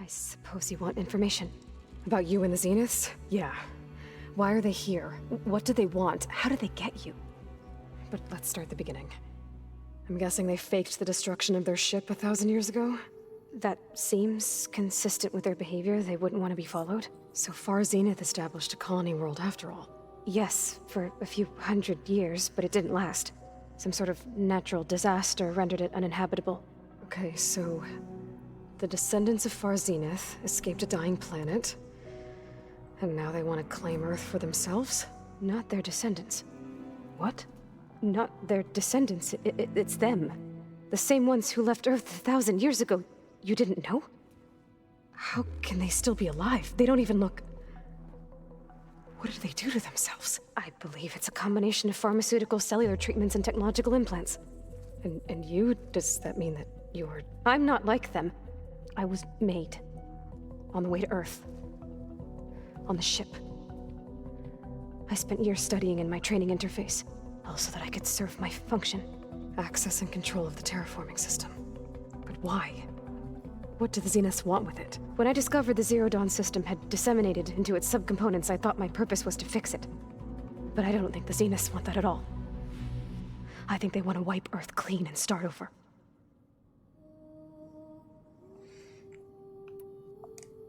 I suppose you want information. About you and the Zeniths? Yeah. Why are they here? What do they want? How did they get you? But let's start at the beginning. I'm guessing they faked the destruction of their ship 1,000 years ago? That seems consistent with their behavior. They wouldn't want to be followed. So far, Zenith established a colony world after all. Yes, for a few hundred years, but it didn't last. Some sort of natural disaster rendered it uninhabitable. Okay, so... the descendants of Far Zenith escaped a dying planet, and now they want to claim Earth for themselves? Not their descendants. What? Not their descendants. It's them. The same ones who left Earth 1,000 years ago. You didn't know? How can they still be alive? They don't even look... What did they do to themselves? I believe it's a combination of pharmaceutical, cellular treatments, and technological implants. And you? Does that mean that you're... I'm not like them. I was made. On the way to Earth. On the ship. I spent years studying in my training interface, all so that I could serve my function. Access and control of the terraforming system. But why? What do the Zeniths want with it? When I discovered the Zero Dawn system had disseminated into its subcomponents, I thought my purpose was to fix it. But I don't think the Zeniths want that at all. I think they want to wipe Earth clean and start over.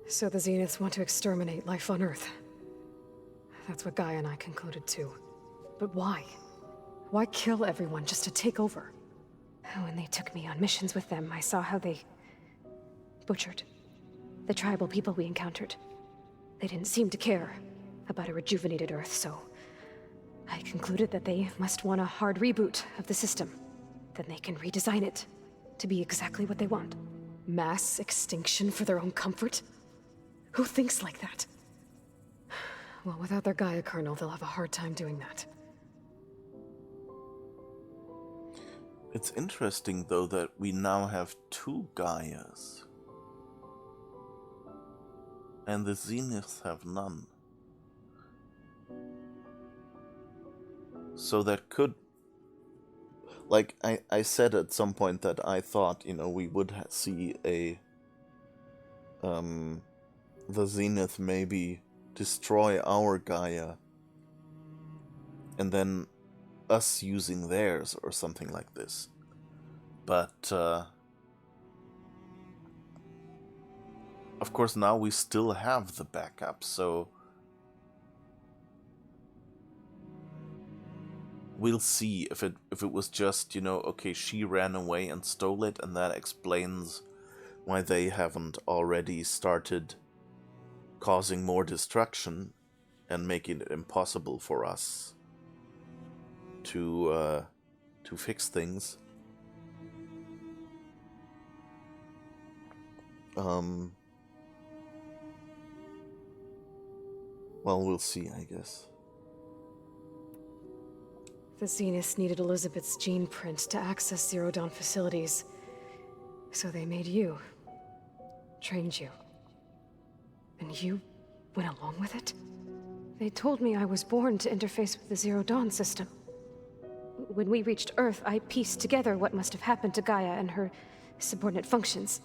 So the Zeniths want to exterminate life on Earth. That's what Gaia and I concluded too. But why? Why kill everyone just to take over? When they took me on missions with them, I saw how they butchered the tribal people we encountered. They didn't seem to care about a rejuvenated Earth, so I concluded that they must want a hard reboot of the system. Then they can redesign it to be exactly what they want. Mass extinction for their own comfort? Who thinks like that? Well, without their Gaia kernel, they'll have a hard time doing that. It's interesting, though, that we now have 2 Gaias. And the Zeniths have none. So that could... Like, I said at some point that I thought, you know, we would see a... the Zenith maybe destroy our Gaia. And then us using theirs or something like this. But, of course, now we still have the backup, so we'll see if it was just, you know, okay, she ran away and stole it, and that explains why they haven't already started causing more destruction and making it impossible for us to fix things. Well, we'll see, I guess. The Zeniths needed Elizabeth's gene print to access Zero Dawn facilities. So they made you. Trained you. And you went along with it? They told me I was born to interface with the Zero Dawn system. When we reached Earth, I pieced together what must have happened to Gaia and her subordinate functions.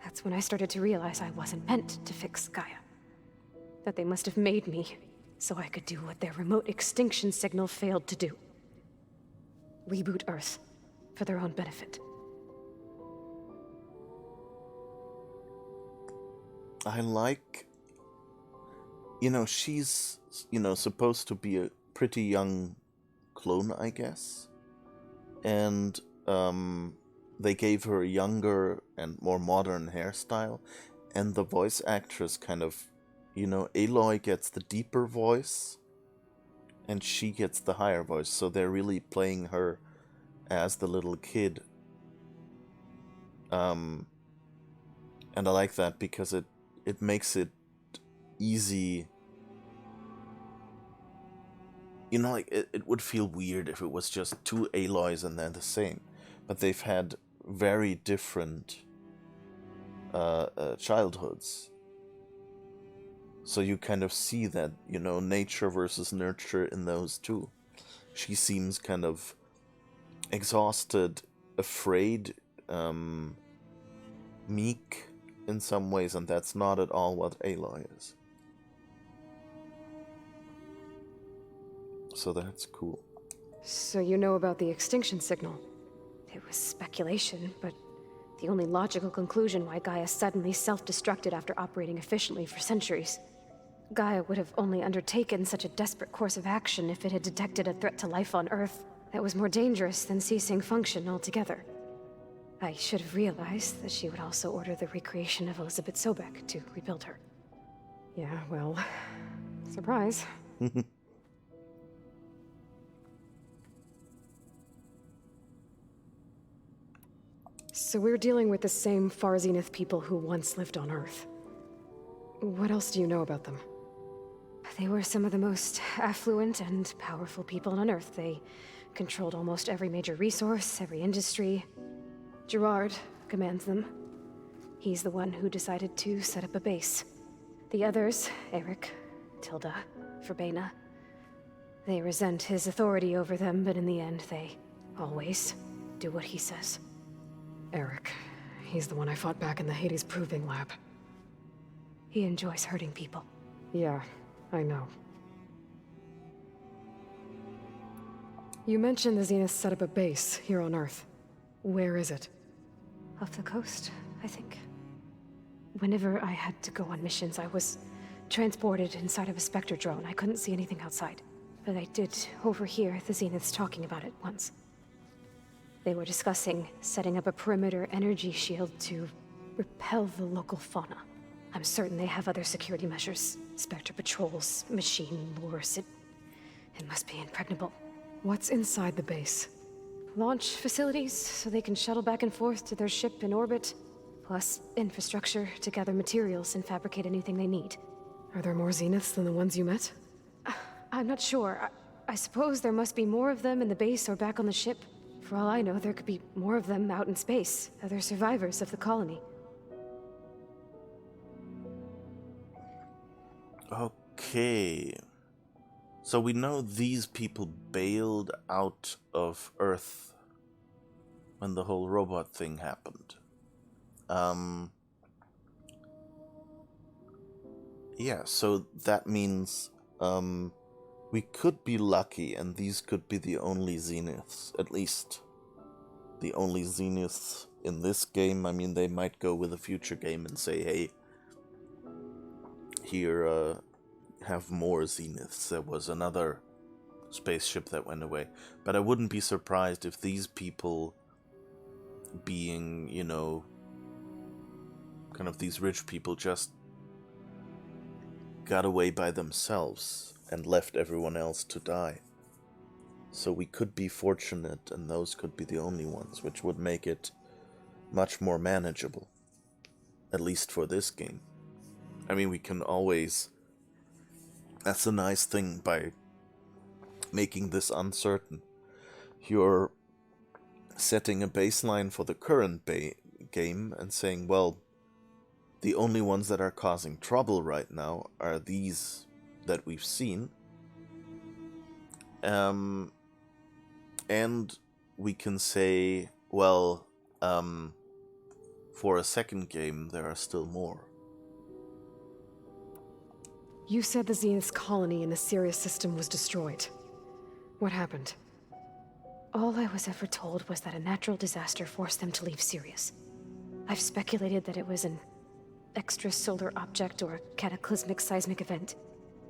That's when I started to realize I wasn't meant to fix Gaia. That they must have made me so I could do what their remote extinction signal failed to do. Reboot Earth for their own benefit. I like... You know, she's, you know, supposed to be a pretty young clone, I guess. And, they gave her a younger and more modern hairstyle. And the voice actress kind of... You know, Aloy gets the deeper voice, and she gets the higher voice, so they're really playing her as the little kid. And I like that because it makes it easy. You know, like, it would feel weird if it was just 2 Aloys and they're the same. But they've had very different childhoods. So you kind of see that, you know, nature versus nurture in those two. She seems kind of exhausted, afraid, meek in some ways, and that's not at all what Aloy is. So that's cool. So you know about the extinction signal? It was speculation, but the only logical conclusion why Gaia suddenly self-destructed after operating efficiently for centuries. Gaia would have only undertaken such a desperate course of action if it had detected a threat to life on Earth that was more dangerous than ceasing function altogether. I should have realized that she would also order the recreation of Elizabeth Sobek to rebuild her. Yeah, well, surprise. So we're dealing with the same Far Zenith people who once lived on Earth. What else do you know about them? They were some of the most affluent and powerful people on Earth. They controlled almost every major resource, every industry. Gerard commands them. He's the one who decided to set up a base. The others, Eric, Tilda, Verbena, they resent his authority over them, but in the end, they always do what he says. Eric. He's the one I fought back in the Hades Proving Lab. He enjoys hurting people. Yeah, I know. You mentioned the Zeniths set up a base here on Earth. Where is it? Off the coast, I think. Whenever I had to go on missions, I was transported inside of a Spectre drone. I couldn't see anything outside. But I did overhear the Zeniths talking about it once. They were discussing setting up a perimeter energy shield to repel the local fauna. I'm certain they have other security measures. Spectre patrols, machine wars. It must be impregnable. What's inside the base? Launch facilities, so they can shuttle back and forth to their ship in orbit. Plus, infrastructure to gather materials and fabricate anything they need. Are there more Zeniths than the ones you met? I'm not sure. I suppose there must be more of them in the base or back on the ship. For all I know, there could be more of them out in space, other survivors of the colony. Okay. So we know these people bailed out of Earth when the whole robot thing happened. Yeah, so that means we could be lucky and these could be the only Zeniths, at least the only Zeniths in this game. I mean, they might go with a future game and say, hey, here, have more Zeniths. There was another spaceship that went away. But I wouldn't be surprised if these people, being, you know, kind of these rich people, just got away by themselves and left everyone else to die. So we could be fortunate and those could be the only ones, which would make it much more manageable. At least for this game. I mean, we can always... That's a nice thing by making this uncertain. You're setting a baseline for the current game and saying, well, the only ones that are causing trouble right now are these that we've seen. And we can say, well, for a second game, there are still more. You said the Zenith's colony in the Sirius system was destroyed. What happened? All I was ever told was that a natural disaster forced them to leave Sirius. I've speculated that it was an extrasolar object or a cataclysmic seismic event.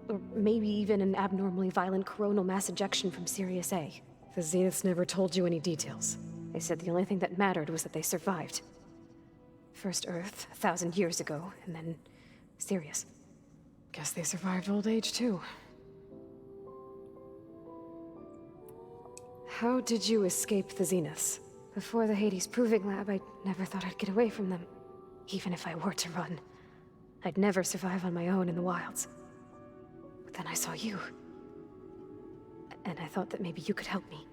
Or maybe even an abnormally violent coronal mass ejection from Sirius A. The Zeniths never told you any details. They said the only thing that mattered was that they survived. First Earth, 1,000 years ago, and then Sirius. Guess they survived old age, too. How did you escape the Zeniths? Before the Hades Proving Lab, I never thought I'd get away from them. Even if I were to run. I'd never survive on my own in the wilds. But then I saw you. And I thought that maybe you could help me.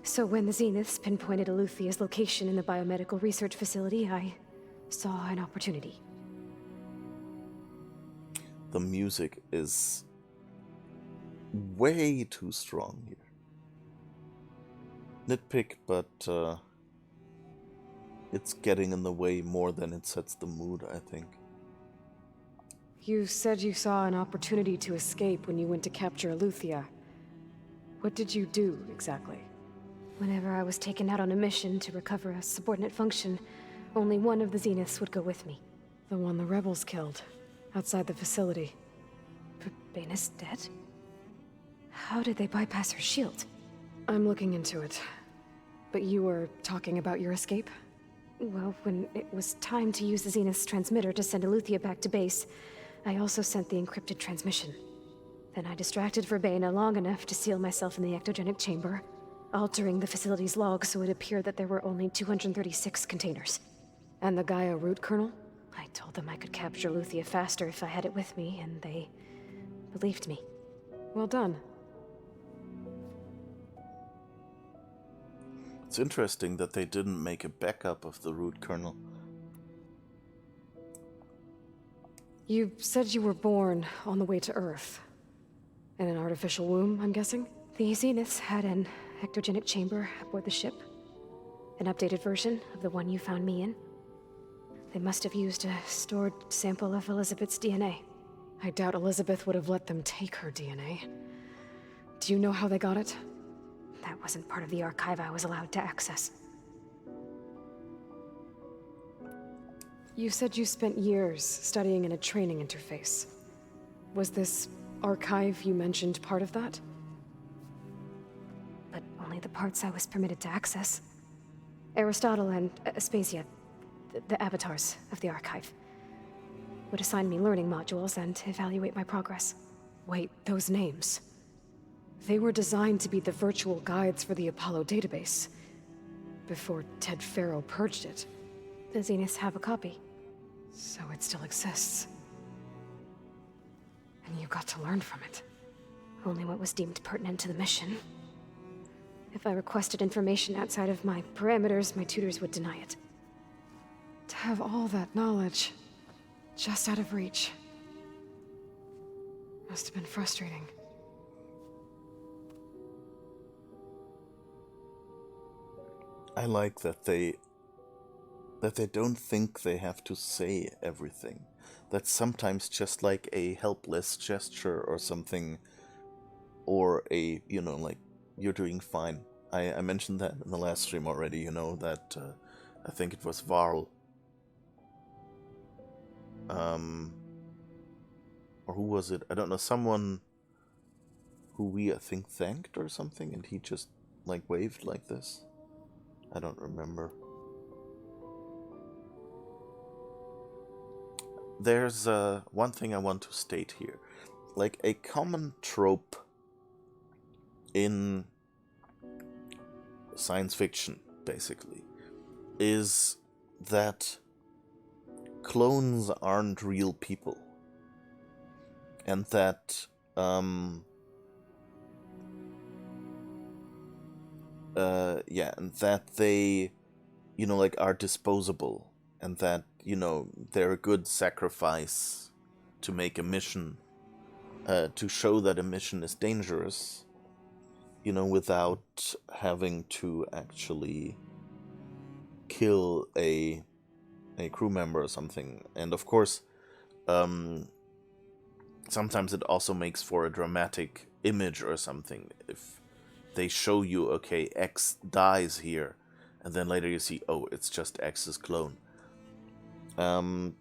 So when the Zeniths pinpointed Aluthia's location in the biomedical research facility, I saw an opportunity. The music is way too strong here. Nitpick, but it's getting in the way more than it sets the mood, I think. You said you saw an opportunity to escape when you went to capture Aluthia. What did you do, exactly? Whenever I was taken out on a mission to recover a subordinate function, only one of the Zeniths would go with me. The one the rebels killed, outside the facility. Verbena's dead? How did they bypass her shield? I'm looking into it. But you were talking about your escape? Well, when it was time to use the Zenith's transmitter to send Aluthia back to base, I also sent the encrypted transmission. Then I distracted Verbena long enough to seal myself in the ectogenic chamber, altering the facility's log so it appeared that there were only 236 containers. And the Gaia root kernel? I told them I could capture Aluthia faster if I had it with me, and they believed me. Well done. It's interesting that they didn't make a backup of the root kernel. You said you were born on the way to Earth. In an artificial womb, I'm guessing? The Zeniths had an ectogenic chamber aboard the ship. An updated version of the one you found me in. They must have used a stored sample of Elizabeth's DNA. I doubt Elizabeth would have let them take her DNA. Do you know how they got it? That wasn't part of the archive I was allowed to access. You said you spent years studying in a training interface. Was this archive you mentioned part of that? But only the parts I was permitted to access. Aristotle and Aspasia, the avatars of the archive, would assign me learning modules and evaluate my progress. Wait, those names. They were designed to be the virtual guides for the Apollo database, before Ted Faro purged it. The Zeniths have a copy. So it still exists. And you got to learn from it. Only what was deemed pertinent to the mission. If I requested information outside of my parameters, my tutors would deny it. To have all that knowledge, just out of reach. Must have been frustrating. I like that they don't think they have to say everything. That's sometimes just like a helpless gesture or something, or a, you know, like, you're doing fine. I mentioned that in the last stream already, you know, that I think it was Varl. Or who was it? I don't know, someone who we, I think, thanked or something, and he just, like, waved like this. I don't remember. There's one thing I want to state here. Like, a common trope in science fiction, basically, is that clones aren't real people. And that, yeah, and that they, you know, like, are disposable. And that, you know, they're a good sacrifice to make a mission, to show that a mission is dangerous, you know, without having to actually kill a crew member or something. And of course, sometimes it also makes for a dramatic image or something. If they show you, okay, X dies here, and then later you see, oh, it's just X's clone. And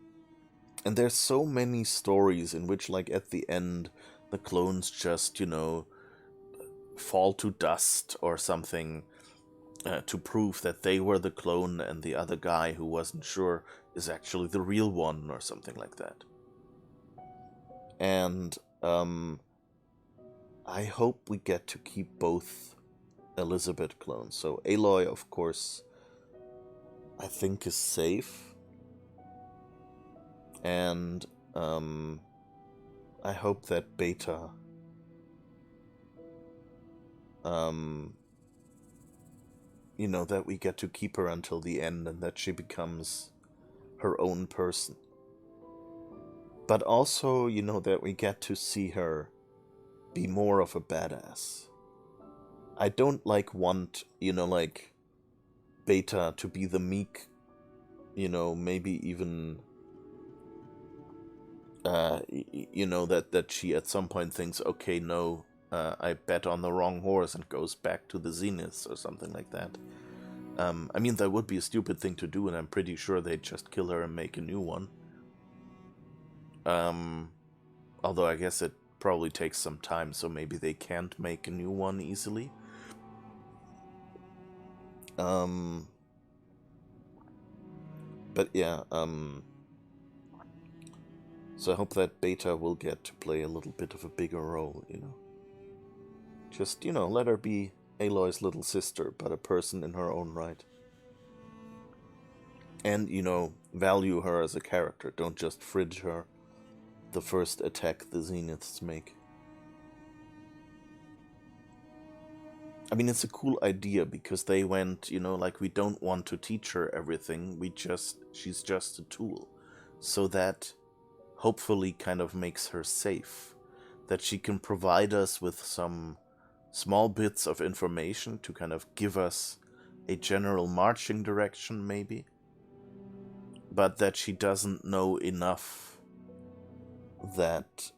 there's so many stories in which, like, at the end, the clones just, you know, fall to dust or something, to prove that they were the clone and the other guy who wasn't sure is actually the real one or something like that. And I hope we get to keep both Elizabeth clones. So Aloy, of course, I think is safe. And I hope that Beta you know, that we get to keep her until the end and that she becomes her own person. But also, you know, that we get to see her be more of a badass. I don't want, you know, like, Beta to be the meek, you know, maybe even, you know, that she at some point thinks, okay, no, I bet on the wrong horse and goes back to the Zeniths or something like that. I mean, that would be a stupid thing to do, and I'm pretty sure they'd just kill her and make a new one. Although I guess it probably takes some time, so maybe they can't make a new one easily. But yeah, so I hope that Beta will get to play a little bit of a bigger role, you know. Just, you know, let her be Aloy's little sister, but a person in her own right. And, you know, value her as a character. Don't just fridge her the first attack the Zeniths make. I mean, it's a cool idea because they went, you know, like, we don't want to teach her everything. She's just a tool. So that hopefully kind of makes her safe. That she can provide us with some small bits of information to kind of give us a general marching direction, maybe. But that she doesn't know enough that,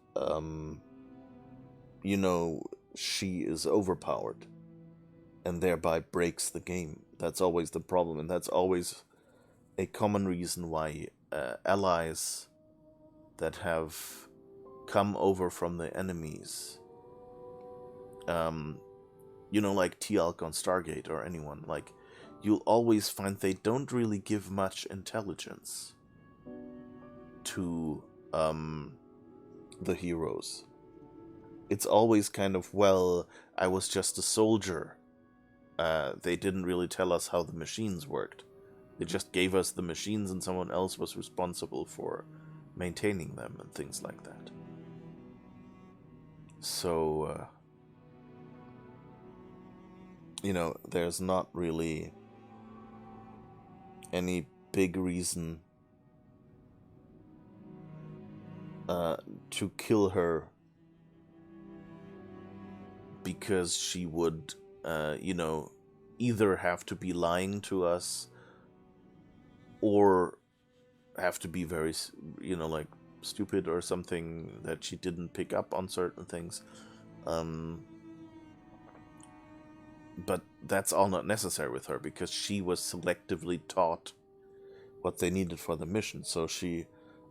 you know, she is overpowered and thereby breaks the game. That's always the problem, and that's always a common reason why allies that have come over from the enemies, you know, like T-Alk on Stargate or anyone, like, you'll always find they don't really give much intelligence to the heroes. It's always kind of, well, I was just a soldier. They didn't really tell us how the machines worked. They just gave us the machines and someone else was responsible for maintaining them and things like that. So, you know, there's not really any big reason to kill her because she would, you know, either have to be lying to us or have to be very, you know, like, stupid or something, that she didn't pick up on certain things. But that's all not necessary with her, because she was selectively taught what they needed for the mission. So she,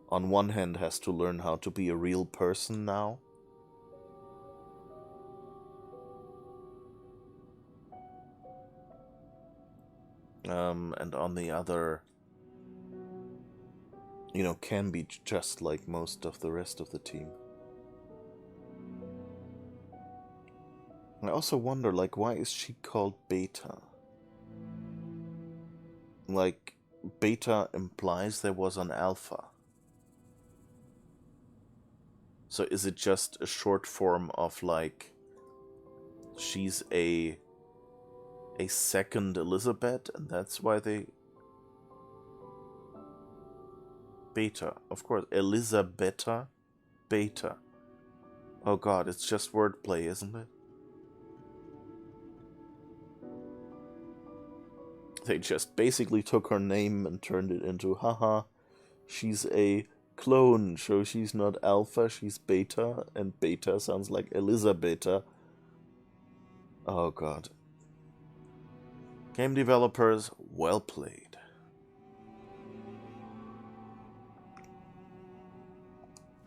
on one hand, has to learn how to be a real person now. And on the other, you know, can be just like most of the rest of the team. I also wonder, like, why is she called Beta? Like, Beta implies there was an Alpha. So is it just a short form of, like, she's a second Elizabeth, and that's why they... Beta, of course. Elizabeta, Beta. Oh god, it's just wordplay, isn't it? They just basically took her name and turned it into, haha, she's a clone, so she's not Alpha, she's Beta, and Beta sounds like Elizabeta. Oh god. Game developers, well played.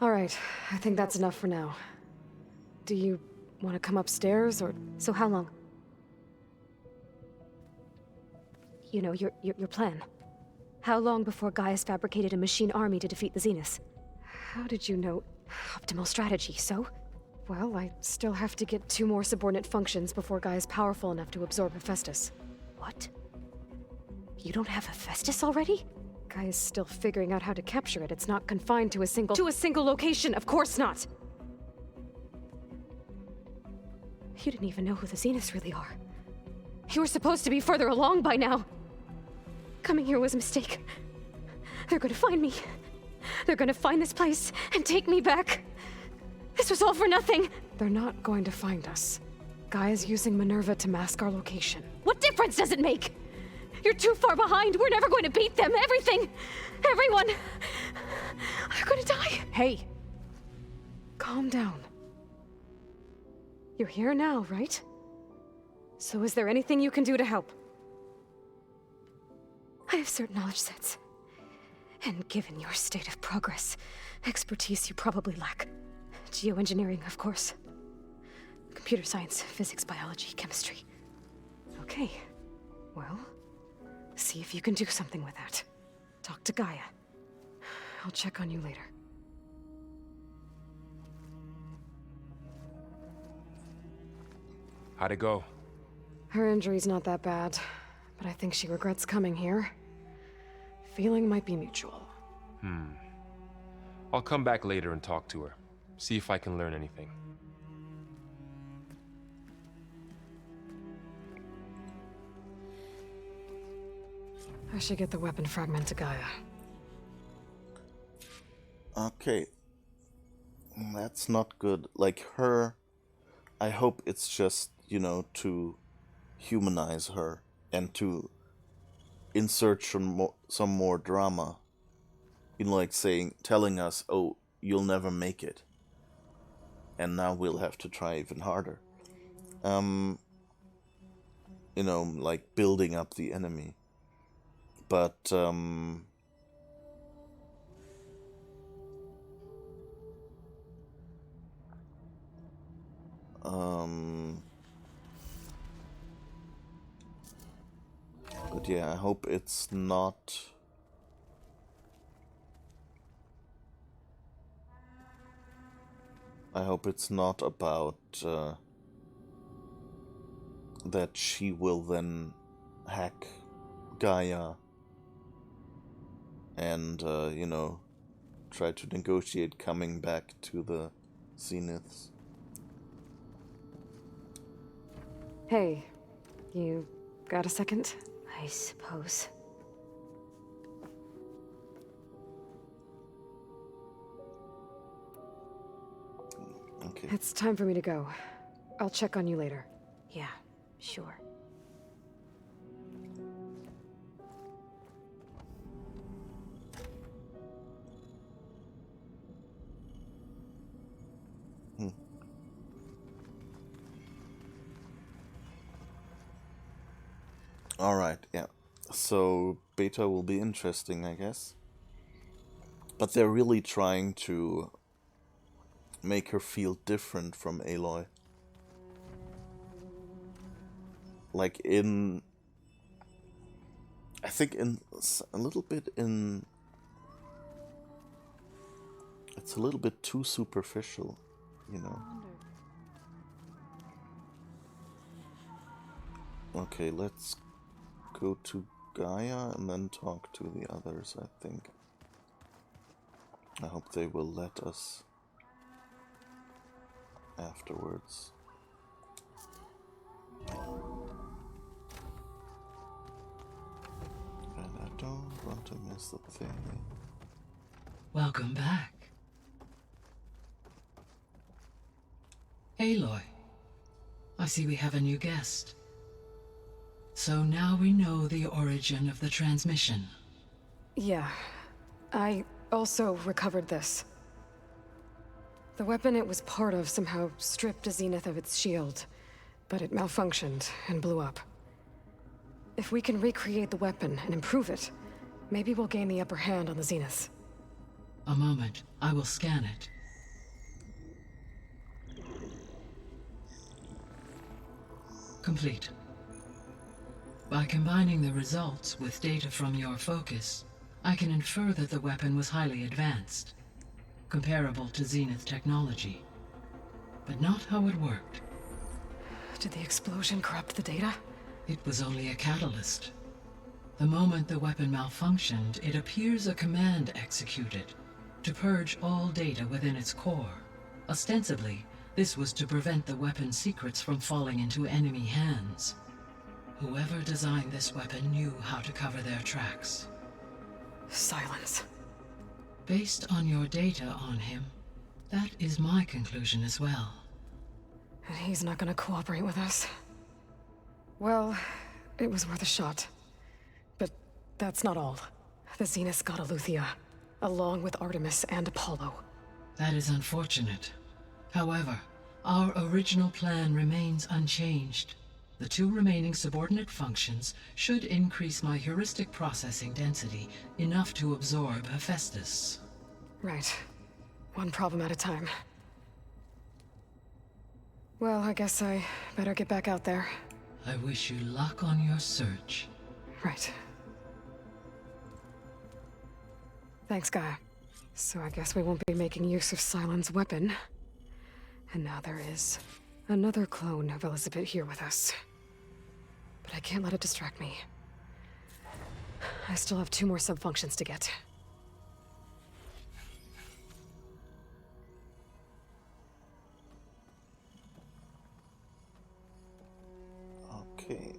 Alright, I think that's enough for now. Do you want to come upstairs, or... So how long? You know, your plan. How long before Gaia's fabricated a machine army to defeat the Zeniths? How did you know? Optimal strategy, so? Well, I still have to get 2 more subordinate functions before Gaia's powerful enough to absorb Hephaestus. What? You don't have Hephaestus already? Gaia's still figuring out how to capture it. It's not confined to a single... To a single location! Of course not! You didn't even know who the Zeniths really are. You were supposed to be further along by now! Coming here was a mistake. They're gonna find me. They're gonna find this place and take me back. This was all for nothing! They're not going to find us. Gaia's using Minerva to mask our location. What difference does it make? You're too far behind. We're never going to beat them. Everything. Everyone. They're gonna die. Hey. Calm down. You're here now, right? So is there anything you can do to help? I have certain knowledge sets. And given your state of progress, expertise you probably lack. Geoengineering, of course. Computer science, physics, biology, chemistry. Okay. Well, see if you can do something with that. Talk to Gaia. I'll check on you later. How'd it go? Her injury's not that bad, but I think she regrets coming here. Feeling might be mutual. I'll come back later and talk to her. See if I can learn anything. I should get the weapon fragment to Gaia. Okay. That's not good. Like her, I hope it's just, you know, to humanize her and to insert some more drama. You know, like telling us, oh, you'll never make it. And now we'll have to try even harder. You know, like building up the enemy. But, but yeah, I hope it's not... I hope it's not about that she will then hack Gaia and, you know, try to negotiate coming back to the Zeniths. Hey, you got a second? I suppose. Okay. It's time for me to go. I'll check on you later. Yeah, sure. Alright, yeah. So, beta will be interesting, I guess. But they're really trying to make her feel different from Aloy. Like I think a little bit it's a little bit too superficial, you know. Okay, let's go to Gaia and then talk to the others, I think. I hope they will let us afterwards. And I don't want to miss the thing. Welcome back. Aloy, I see we have a new guest. So now we know the origin of the transmission. Yeah. I also recovered this. The weapon it was part of somehow stripped a Zenith of its shield, but it malfunctioned and blew up. If we can recreate the weapon and improve it, maybe we'll gain the upper hand on the Zeniths. A moment, I will scan it. Complete. By combining the results with data from your focus, I can infer that the weapon was highly advanced, comparable to Zenith technology, but not how it worked. Did the explosion corrupt the data? It was only a catalyst. The moment the weapon malfunctioned, it appears a command executed to purge all data within its core. Ostensibly, this was to prevent the weapon's secrets from falling into enemy hands. Whoever designed this weapon knew how to cover their tracks. Silence. Based on your data on him, that is my conclusion as well. And he's not gonna cooperate with us. Well, it was worth a shot. But that's not all. The Zeniths got Aletheia, along with Artemis and Apollo. That is unfortunate. However, our original plan remains unchanged. The two remaining subordinate functions should increase my heuristic processing density enough to absorb Hephaestus. Right. One problem at a time. Well, I guess I better get back out there. I wish you luck on your search. Right. Thanks, Gaia. So I guess we won't be making use of Sylens' weapon. And now there is another clone of Elizabeth here with us. But I can't let it distract me. I still have 2 more sub-functions to get. Okay.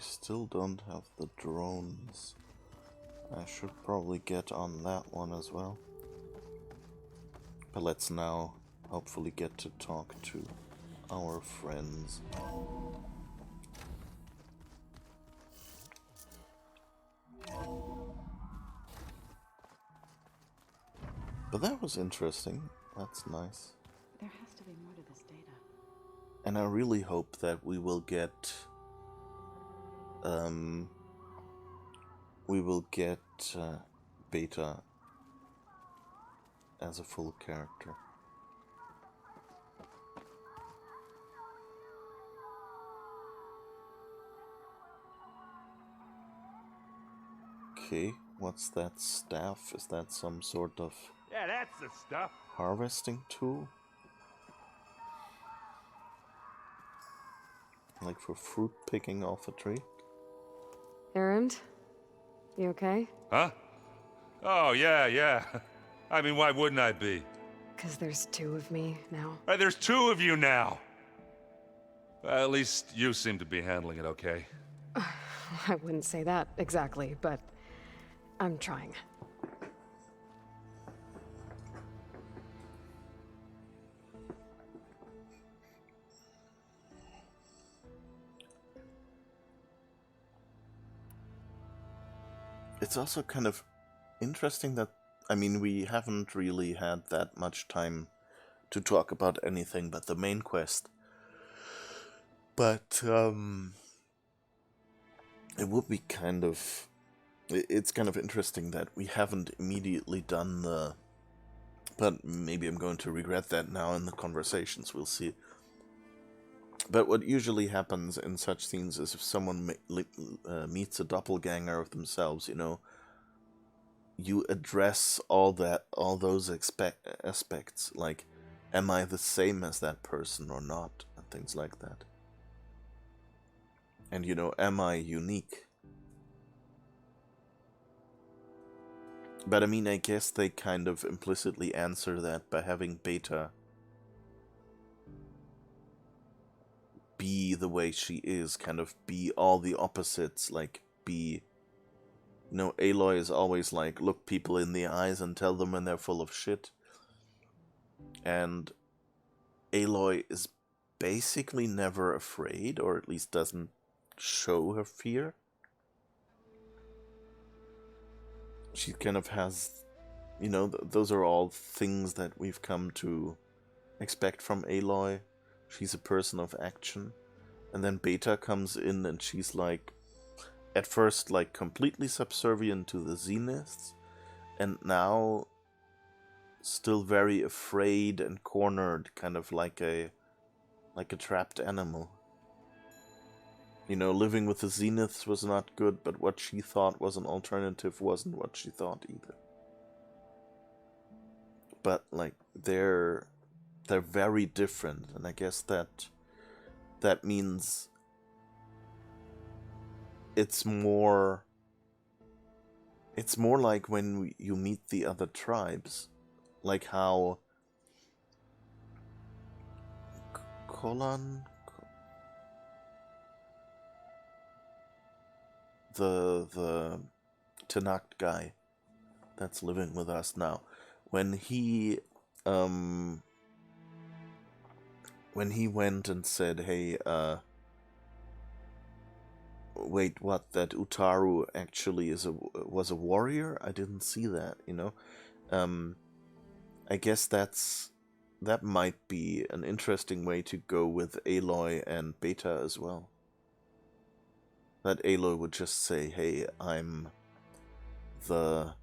still don't have the drones. I should probably get on that one as well. But let's now hopefully get to talk to our friends. But that was interesting. That's nice. There has to be more to this data. And I really hope that we will get Beta as a full character. Okay, what's that staff? Is that some sort of Yeah, that's the stuff. harvesting tool? Like for fruit picking off a tree? Errand? You okay? Huh? Oh, yeah. I mean, why wouldn't I be? Because there's two of me now. There's two of you now. At least you seem to be handling it okay. I wouldn't say that exactly, but I'm trying. It's also kind of interesting that, I mean, we haven't really had that much time to talk about anything but the main quest. But, it would be kind of... It's kind of interesting that we haven't immediately done the... But maybe I'm going to regret that now in the conversations, we'll see. But what usually happens in such scenes is if someone meets a doppelganger of themselves, you know, you address all those aspects, like, am I the same as that person or not, and things like that. And, you know, am I unique? But I mean, I guess they kind of implicitly answer that by having Beta be the way she is, kind of be all the opposites, like be... You know, Aloy is always like, look people in the eyes and tell them when they're full of shit. And Aloy is basically never afraid, or at least doesn't show her fear. She kind of has, you know, those are all things that we've come to expect from Aloy. She's a person of action. And then Beta comes in and she's like, at first like completely subservient to the Zeniths, and now still very afraid and cornered, kind of like a trapped animal. You know, living with the Zeniths was not good, but what she thought was an alternative wasn't what she thought either. But like they're very different, and I guess that means it's more like when you meet the other tribes, like how Kolan, the Tanakh guy that's living with us now, when he went and said, hey, wait, what, that Utaru actually was a warrior? I didn't see that, you know? I guess that might be an interesting way to go with Aloy and Beta as well. That Aloy would just say, hey, I'm the...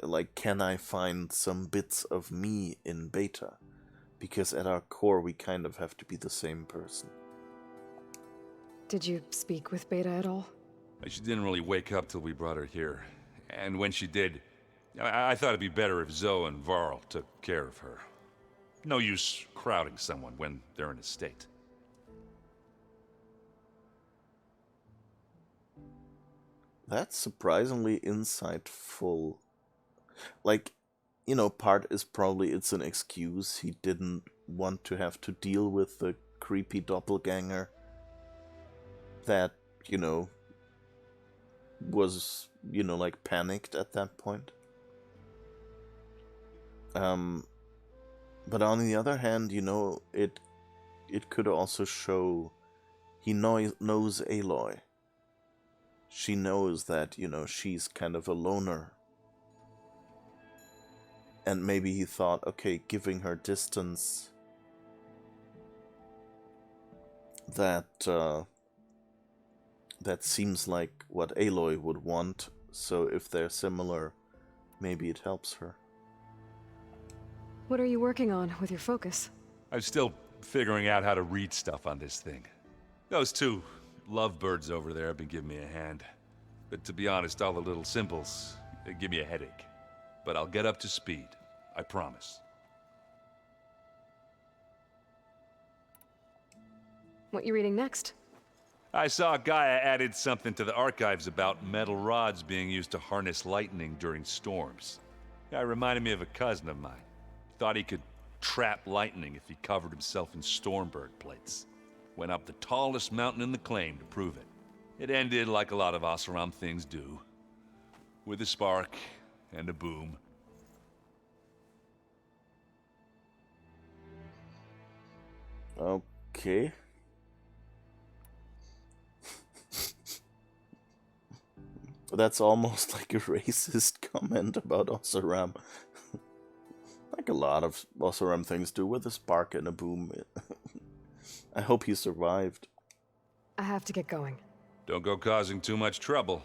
like, can I find some bits of me in Beta? Because at our core, we kind of have to be the same person. Did you speak with Beta at all? She didn't really wake up till we brought her here. And when she did, I thought it'd be better if Zoe and Varl took care of her. No use crowding someone when they're in a state. That's surprisingly insightful. Like, you know, part is probably it's an excuse. He didn't want to have to deal with the creepy doppelganger that you know, was, you know, like panicked at that point. But on the other hand, you know, it could also show he knows Aloy. She knows that, you know, she's kind of a loner. And maybe he thought, okay, giving her distance, that seems like what Aloy would want. So if they're similar, maybe it helps her. What are you working on with your focus? I'm still figuring out how to read stuff on this thing. Those two lovebirds over there have been giving me a hand. But to be honest, all the little symbols, they give me a headache. But I'll get up to speed. I promise. What you reading next? I saw Gaia added something to the archives about metal rods being used to harness lightning during storms. Guy reminded me of a cousin of mine. Thought he could trap lightning if he covered himself in Stormbird plates. Went up the tallest mountain in the claim to prove it. It ended like a lot of Oseram things do. With a spark and a boom. Okay. That's almost like a racist comment about Oseram. Like a lot of Oseram things do, with a spark and a boom. I hope he survived. I have to get going. Don't go causing too much trouble.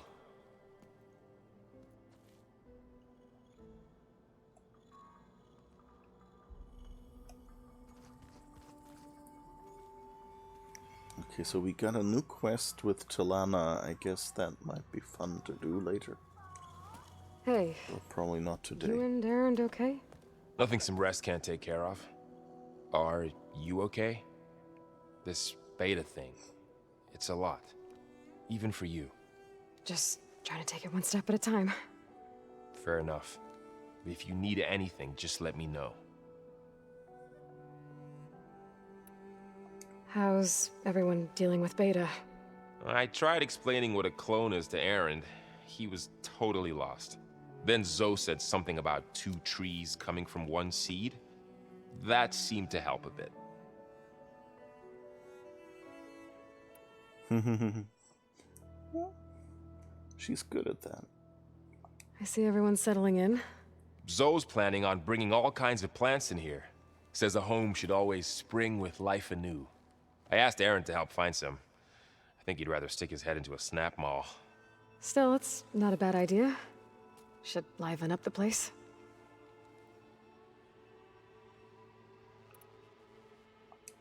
Okay, so we got a new quest with Talana. I guess that might be fun to do later. Hey. But probably not today. You and Darren okay? Nothing some rest can't take care of. Are you okay? This beta thing, it's a lot. Even for you. Just trying to take it one step at a time. Fair enough. If you need anything, just let me know. How's everyone dealing with beta? I tried explaining what a clone is to Aaron. He was totally lost. Then Zoe said something about 2 trees coming from 1 seed. That seemed to help a bit. Well, she's good at that. I see everyone settling in. Zoe's planning on bringing all kinds of plants in here. Says a home should always spring with life anew. I asked Aaron to help find some. I think he'd rather stick his head into a snap mall. Still, it's not a bad idea. Should liven up the place.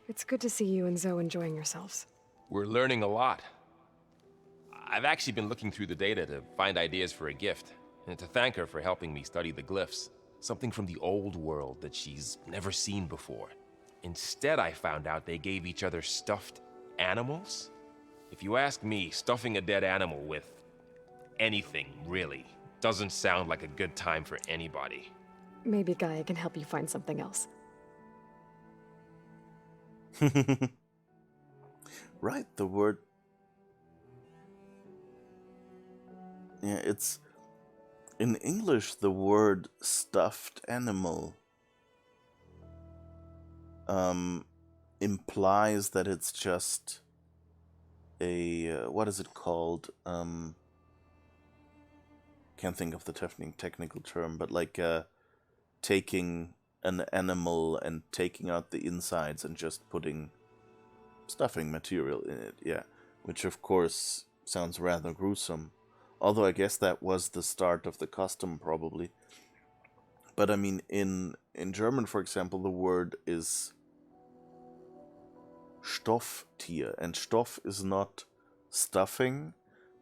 It's good to see you and Zoe enjoying yourselves. We're learning a lot. I've actually been looking through the data to find ideas for a gift, and to thank her for helping me study the glyphs. Something from the old world that she's never seen before. Instead, I found out they gave each other stuffed animals. If you ask me, stuffing a dead animal with anything, really, doesn't sound like a good time for anybody. Maybe Gaia can help you find something else. Right, the word... Yeah, it's... In English, the word stuffed animal implies that it's just a... what is it called? Can't think of the technical term, but like taking an animal and taking out the insides and just putting stuffing material in it, yeah. Which of course sounds rather gruesome. Although I guess that was the start of the custom, probably. But I mean, in German, for example, the word is Stofftier, and Stoff is not stuffing,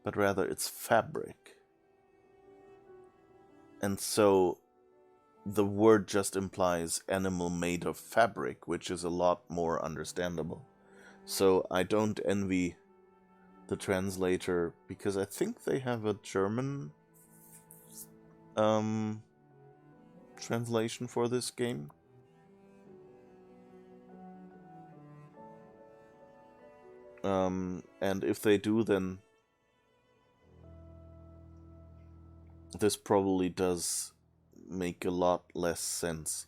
but rather it's fabric. And so the word just implies animal made of fabric, which is a lot more understandable. So I don't envy the translator, because I think they have a German translation for this game. And if they do, then this probably does make a lot less sense.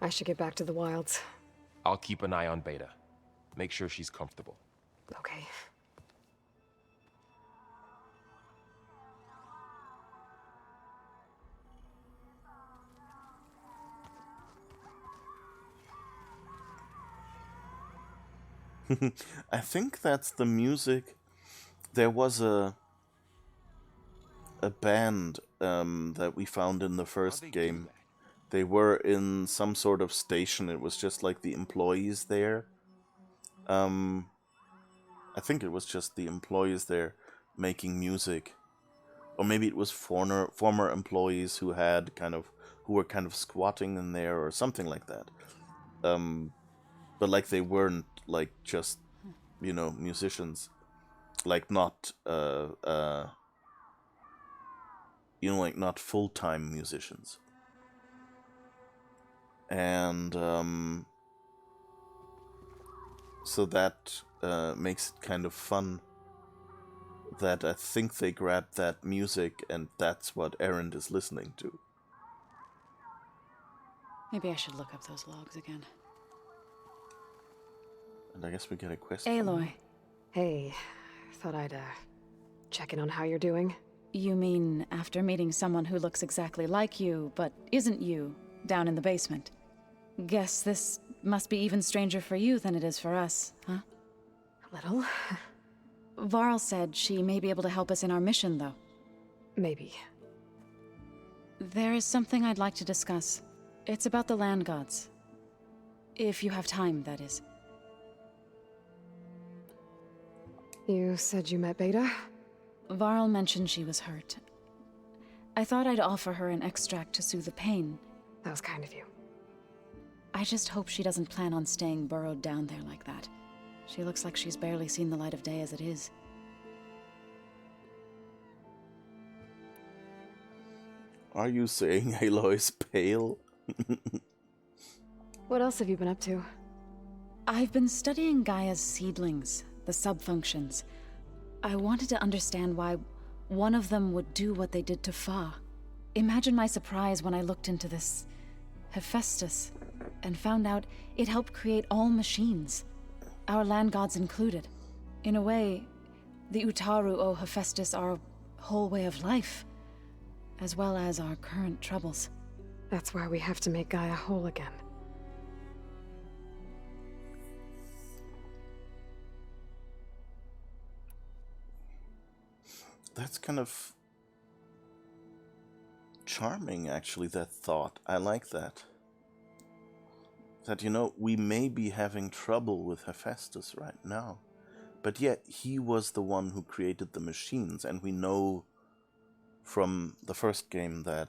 I should get back to the wilds. I'll keep an eye on Beta. Make sure she's comfortable. Okay. I think that's the music. There was a band that we found in the first game. They were in some sort of station. It was just like the employees there. I think it was just the employees there making music, or maybe it was former employees who were kind of squatting in there or something like that. But like they weren't like just, you know, musicians, like not you know, like not full-time musicians. And so that makes it kind of fun that I think they grabbed that music and that's what Erend is listening to. Maybe I should look up those logs again. And I guess we get a quest. Aloy. Hey, thought I'd check in on how you're doing. You mean after meeting someone who looks exactly like you, but isn't you, down in the basement? Guess this must be even stranger for you than it is for us, huh? A little. Varl said she may be able to help us in our mission, though. Maybe. There is something I'd like to discuss. It's about the land gods. If you have time, that is. You said you met Beta? Varl mentioned she was hurt. I thought I'd offer her an extract to soothe the pain. That was kind of you. I just hope she doesn't plan on staying burrowed down there like that. She looks like she's barely seen the light of day as it is. Are you saying Aloy's pale? What else have you been up to? I've been studying Gaia's seedlings, the subfunctions. I wanted to understand why one of them would do what they did to Fa. Imagine my surprise when I looked into this Hephaestus and found out it helped create all machines, our land gods included. In a way, the Utaru owe Hephaestus our whole way of life, as well as our current troubles. That's why we have to make Gaia whole again. That's kind of charming, actually, that thought. I like that. That, you know, we may be having trouble with Hephaestus right now, but yet he was the one who created the machines, and we know from the first game that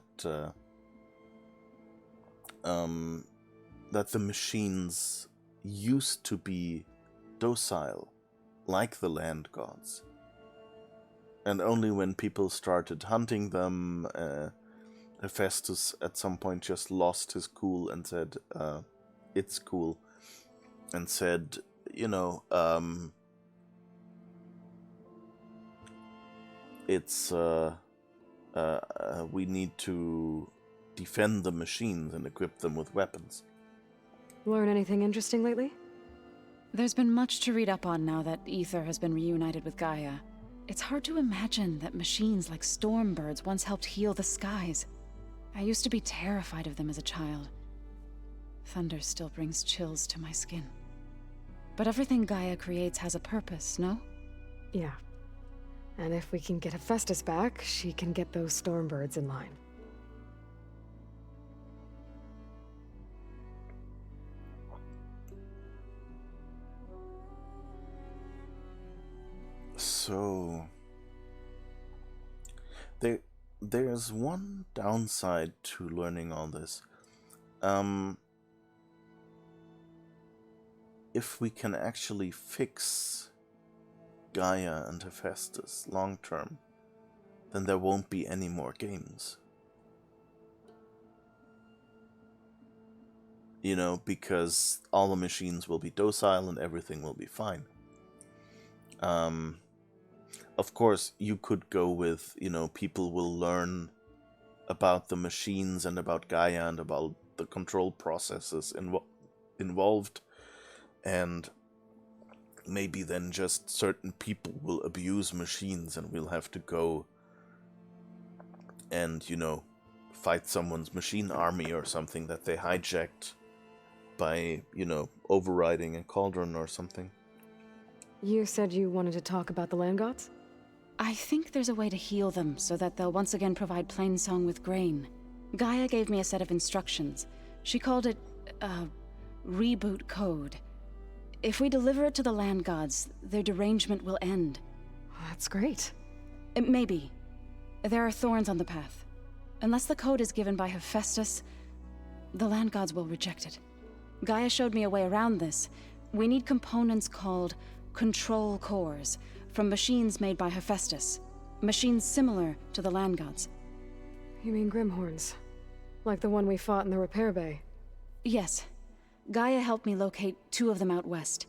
that the machines used to be docile, like the land gods. And only when people started hunting them, Hephaestus at some point just lost his cool and said, it's cool, and said, you know, it's, we need to defend the machines and equip them with weapons. Learn anything interesting lately? There's been much to read up on now that Ether has been reunited with Gaia. It's hard to imagine that machines like stormbirds once helped heal the skies. I used to be terrified of them as a child. Thunder still brings chills to my skin. But everything Gaia creates has a purpose, no? Yeah. And if we can get Hephaestus back, she can get those stormbirds in line. So there's one downside to learning all this. If we can actually fix Gaia and Hephaestus long term, then there won't be any more games. You know, because all the machines will be docile and everything will be fine. of course, you could go with, people will learn about the machines and about Gaia and about the control processes involved, and maybe then just certain people will abuse machines and we'll have to go and, fight someone's machine army or something that they hijacked by, overriding a cauldron or something. You said you wanted to talk about the land gods? I think there's a way to heal them so that they'll once again provide Plainsong with grain. Gaia gave me a set of instructions. She called it, reboot code. If we deliver it to the land gods, their derangement will end. That's great. Maybe. There are thorns on the path. Unless the code is given by Hephaestus, the land gods will reject it. Gaia showed me a way around this. We need components called control cores from machines made by Hephaestus. Machines similar to the land gods. You mean Grimhorns? Like the one we fought in the repair bay? Yes. Gaia helped me locate 2 of them out west.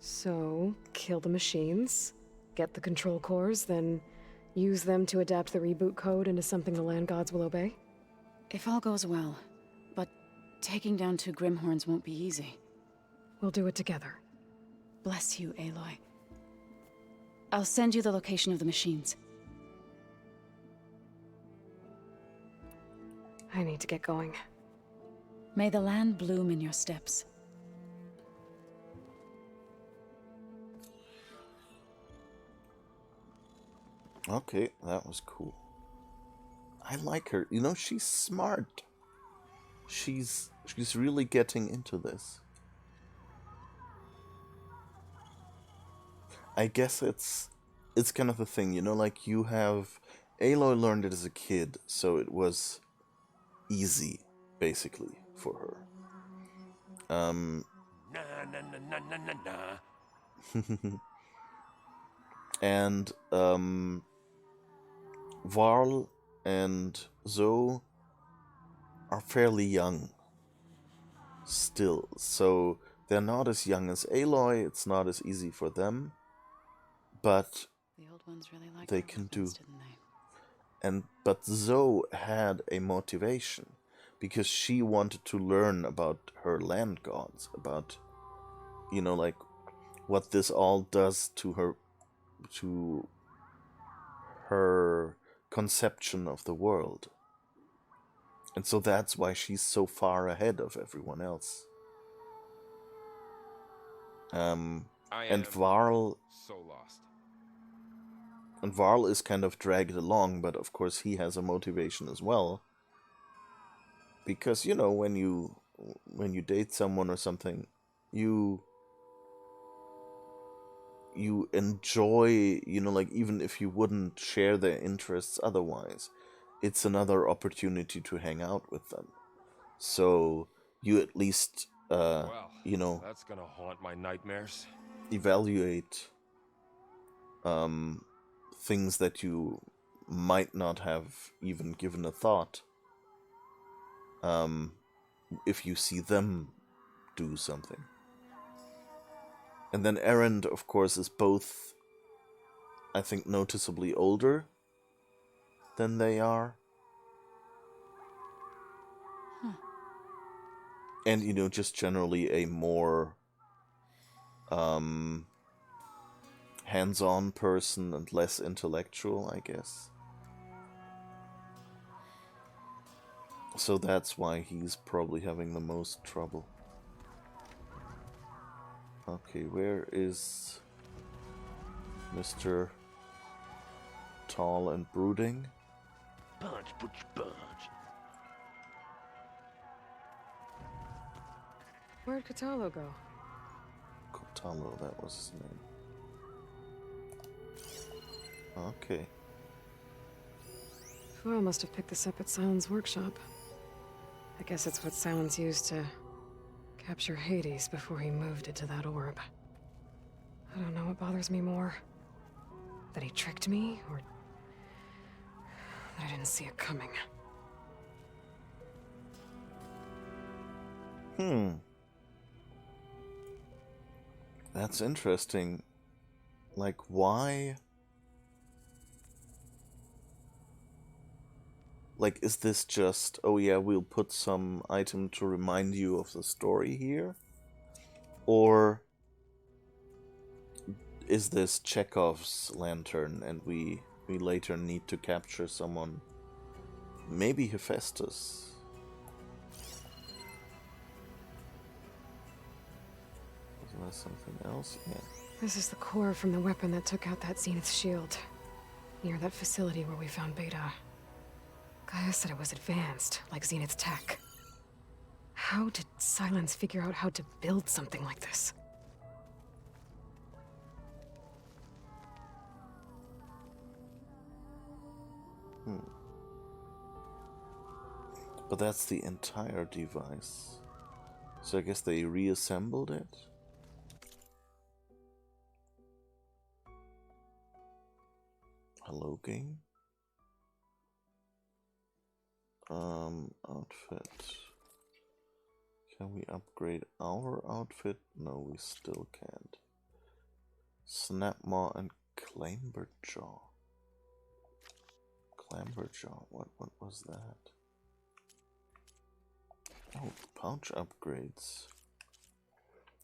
So, kill the machines, get the control cores, then use them to adapt the reboot code into something the land gods will obey? If all goes well. But taking down 2 Grimhorns won't be easy. We'll do it together. Bless you, Aloy. I'll send you the location of the machines. I need to get going. May the land bloom in your steps. Okay, that was cool. I like her. She's smart. She's really getting into this. I guess it's kind of the thing, like you have... Aloy learned it as a kid, so it was easy, basically, for her. And, Varl and Zoe are fairly young still, so they're not as young as Aloy, it's not as easy for them, but The old ones really liked they our can weapons, do. didn't they? But Zoe had a motivation, because she wanted to learn about her land gods, about, like, what this all does to her conception of the world. And so that's why she's so far ahead of everyone else. And Varl... so lost. And Varl is kind of dragged along, but of course he has a motivation as well. Because, when you date someone or something, you enjoy, like, even if you wouldn't share their interests otherwise, it's another opportunity to hang out with them. So you at least, that's gonna haunt my nightmares. Evaluate things that you might not have even given a thought, if you see them do something. And then Erend, of course, is both, I think, noticeably older than they are. And, just generally a more hands-on person and less intellectual, I guess. So that's why he's probably having the most trouble. Okay, where is Mr. Tall and Brooding? Punch, punch. Where'd Catalo go? Cotalo, that was his name. Okay. Foyle must have picked this up at Silence Workshop. I guess it's what Silence used to capture Hades before he moved it to that orb. I don't know what bothers me more. That he tricked me, or that I didn't see it coming. That's interesting. Like, why like, is this just, oh yeah, we'll put some item to remind you of the story here? Or is this Chekhov's lantern and we later need to capture someone? Maybe Hephaestus. Isn't there something else? Yeah. This is the core from the weapon that took out that Zenith shield. Near that facility where we found Beta. Gaia said it was advanced, like Zenith's tech. How did Silence figure out how to build something like this? But that's the entire device. So I guess they reassembled it? Hello, game? Outfit. Can we upgrade our outfit? No, we still can't. Snapmaw and Clamberjaw. Clamberjaw, what was that? Oh, pouch upgrades.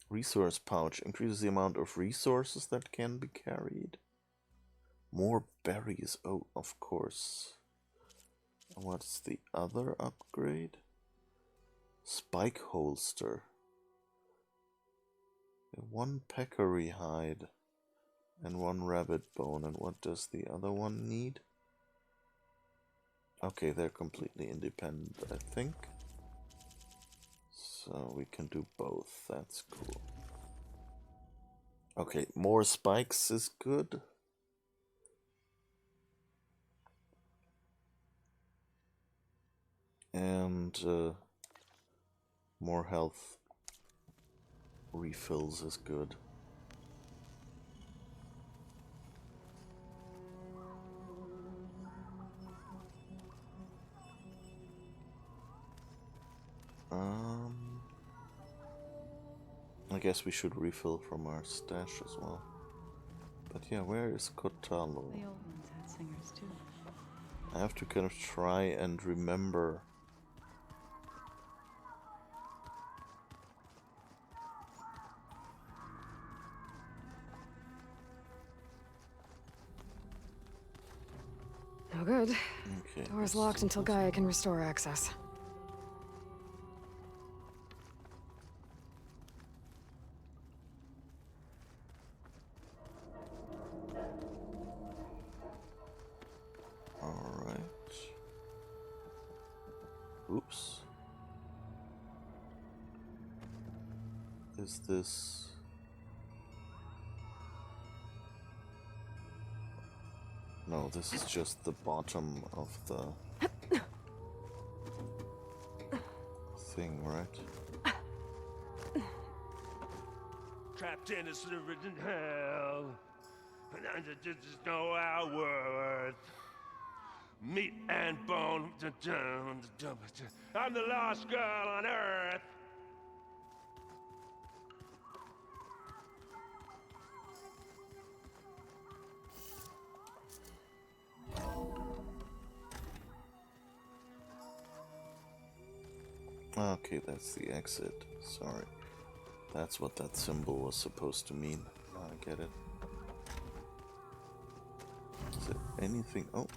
Resource pouch increases the amount of resources that can be carried. More berries, oh, of course. What's the other upgrade? Spike holster. One peccary hide and one rabbit bone. And what does the other one need? Okay, they're completely independent, I think. So we can do both. That's cool. Okay, more spikes is good. And more health refills is good. I guess we should refill from our stash as well. But yeah, where is Kotalo? The old ones had singers too. I have to kind of try and remember. No good. Okay. Door's locked until Gaia can restore access. Alright. Oops. Is this... No, this is just the bottom of the thing, right? Trapped in a certain hell, and under just no our worth. Meat and bone, I'm the lost girl on earth. Okay, that's the exit. Sorry. That's what that symbol was supposed to mean. Now I get it. Is there anything? Oh.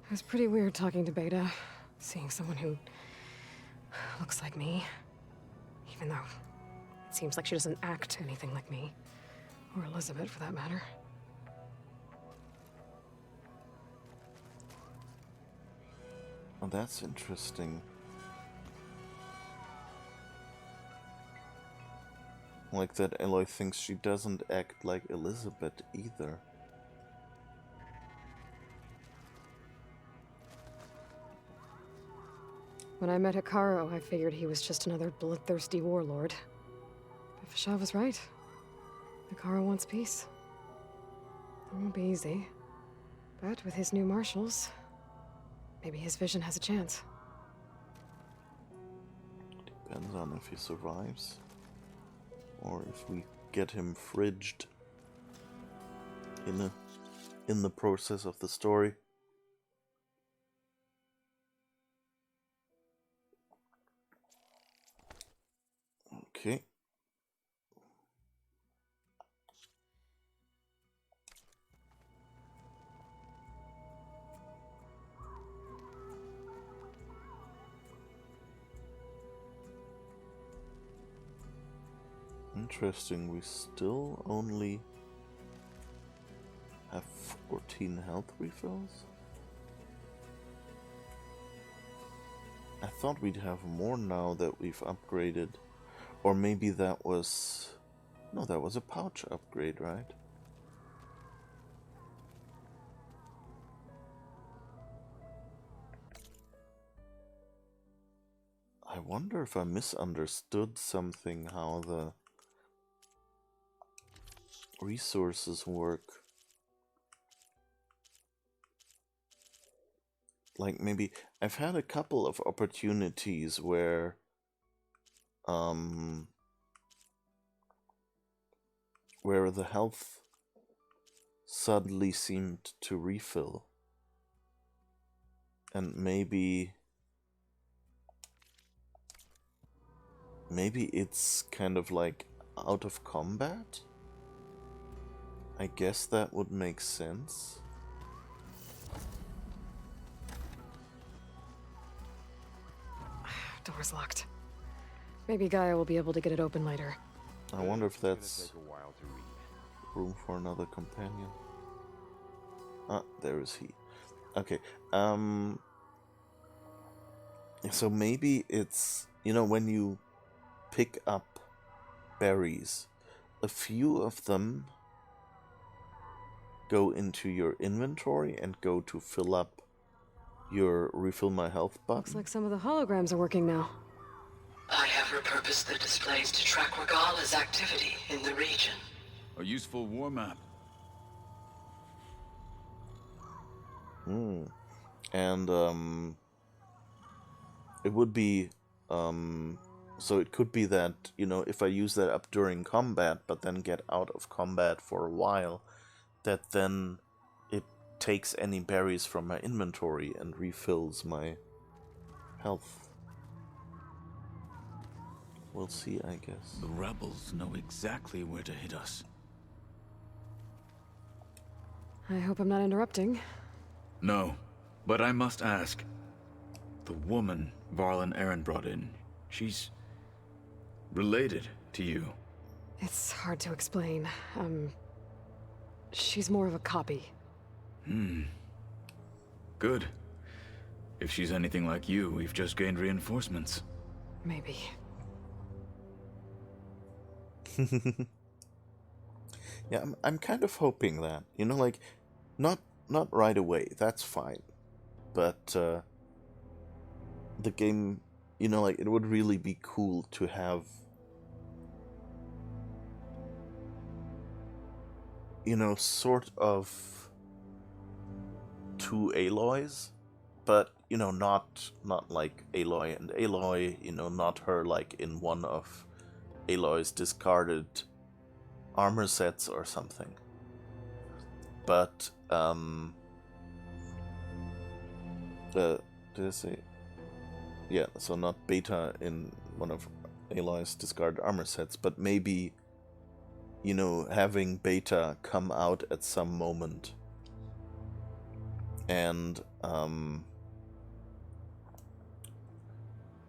It was pretty weird talking to Beta, seeing someone who looks like me. Even though it seems like she doesn't act anything like me. Or Elizabeth, for that matter. Oh, that's interesting. Like that Aloy thinks she doesn't act like Elizabeth either. When I met Hikaru, I figured he was just another bloodthirsty warlord. But Fashav was right. Hikaru wants peace. It won't be easy. But with his new marshals, maybe his vision has a chance. Depends on if he survives. Or if we get him fridged in the process of the story. Okay. Interesting, we still only have 14 health refills? I thought we'd have more now that we've upgraded. Or maybe that was... No, that was a pouch upgrade, right? I wonder if I misunderstood something, how the resources work. Like maybe I've had a couple of opportunities where where the health suddenly seemed to refill. And maybe it's kind of like out of combat? I guess that would make sense. Door's locked. Maybe Gaia will be able to get it open later. I wonder if that's room for another companion. Ah, there is he. Okay, so maybe it's, you know, when you pick up berries, a few of them go into your inventory and go to fill up your refill my health button. Looks like some of the holograms are working now. I have repurposed the displays to track Regala's activity in the region. A useful war map. And it would be so it could be that, you know, if I use that up during combat but then get out of combat for a while, that then it takes any berries from my inventory and refills my health. We'll see, I guess. The rebels know exactly where to hit us. I hope I'm not interrupting. No, but I must ask. The woman Varl and Aaron brought in, she's related to you. It's hard to explain. She's more of a copy. Good. If she's anything like you, we've just gained reinforcements. Maybe. Yeah, I'm kind of hoping that, you know, like, not right away, that's fine, but the game, you know, like, it would really be cool to have, you know, sort of two Aloys, but, you know, not like Aloy and Aloy, you know, not her like in one of Aloy's discarded armor sets or something. But, did I say? Yeah, so not Beta in one of Aloy's discarded armor sets, but maybe, you know, having Beta come out at some moment and,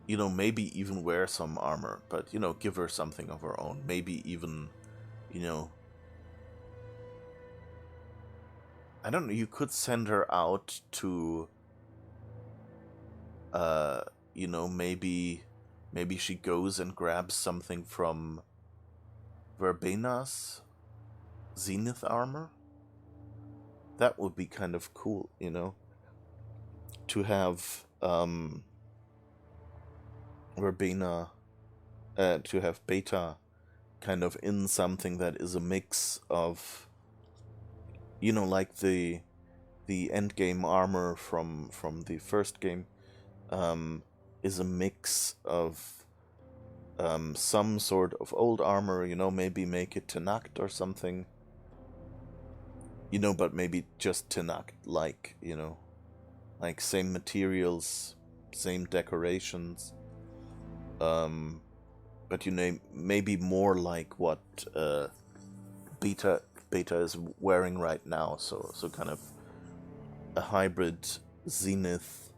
you know, maybe even wear some armor, but, you know, give her something of her own. Maybe even, you know, I don't know, you could send her out to, you know, maybe she goes and grabs something from Verbena's Zenith armor. That would be kind of cool, you know, to have Verbena, to have Beta kind of in something that is a mix of, you know, like the endgame armor from the first game, is a mix of some sort of old armor, you know, maybe make it Tenakt or something, you know, but maybe just Tenakt, like, you know, like same materials, same decorations, but you know, maybe more like what Beta is wearing right now. So kind of a hybrid Zenith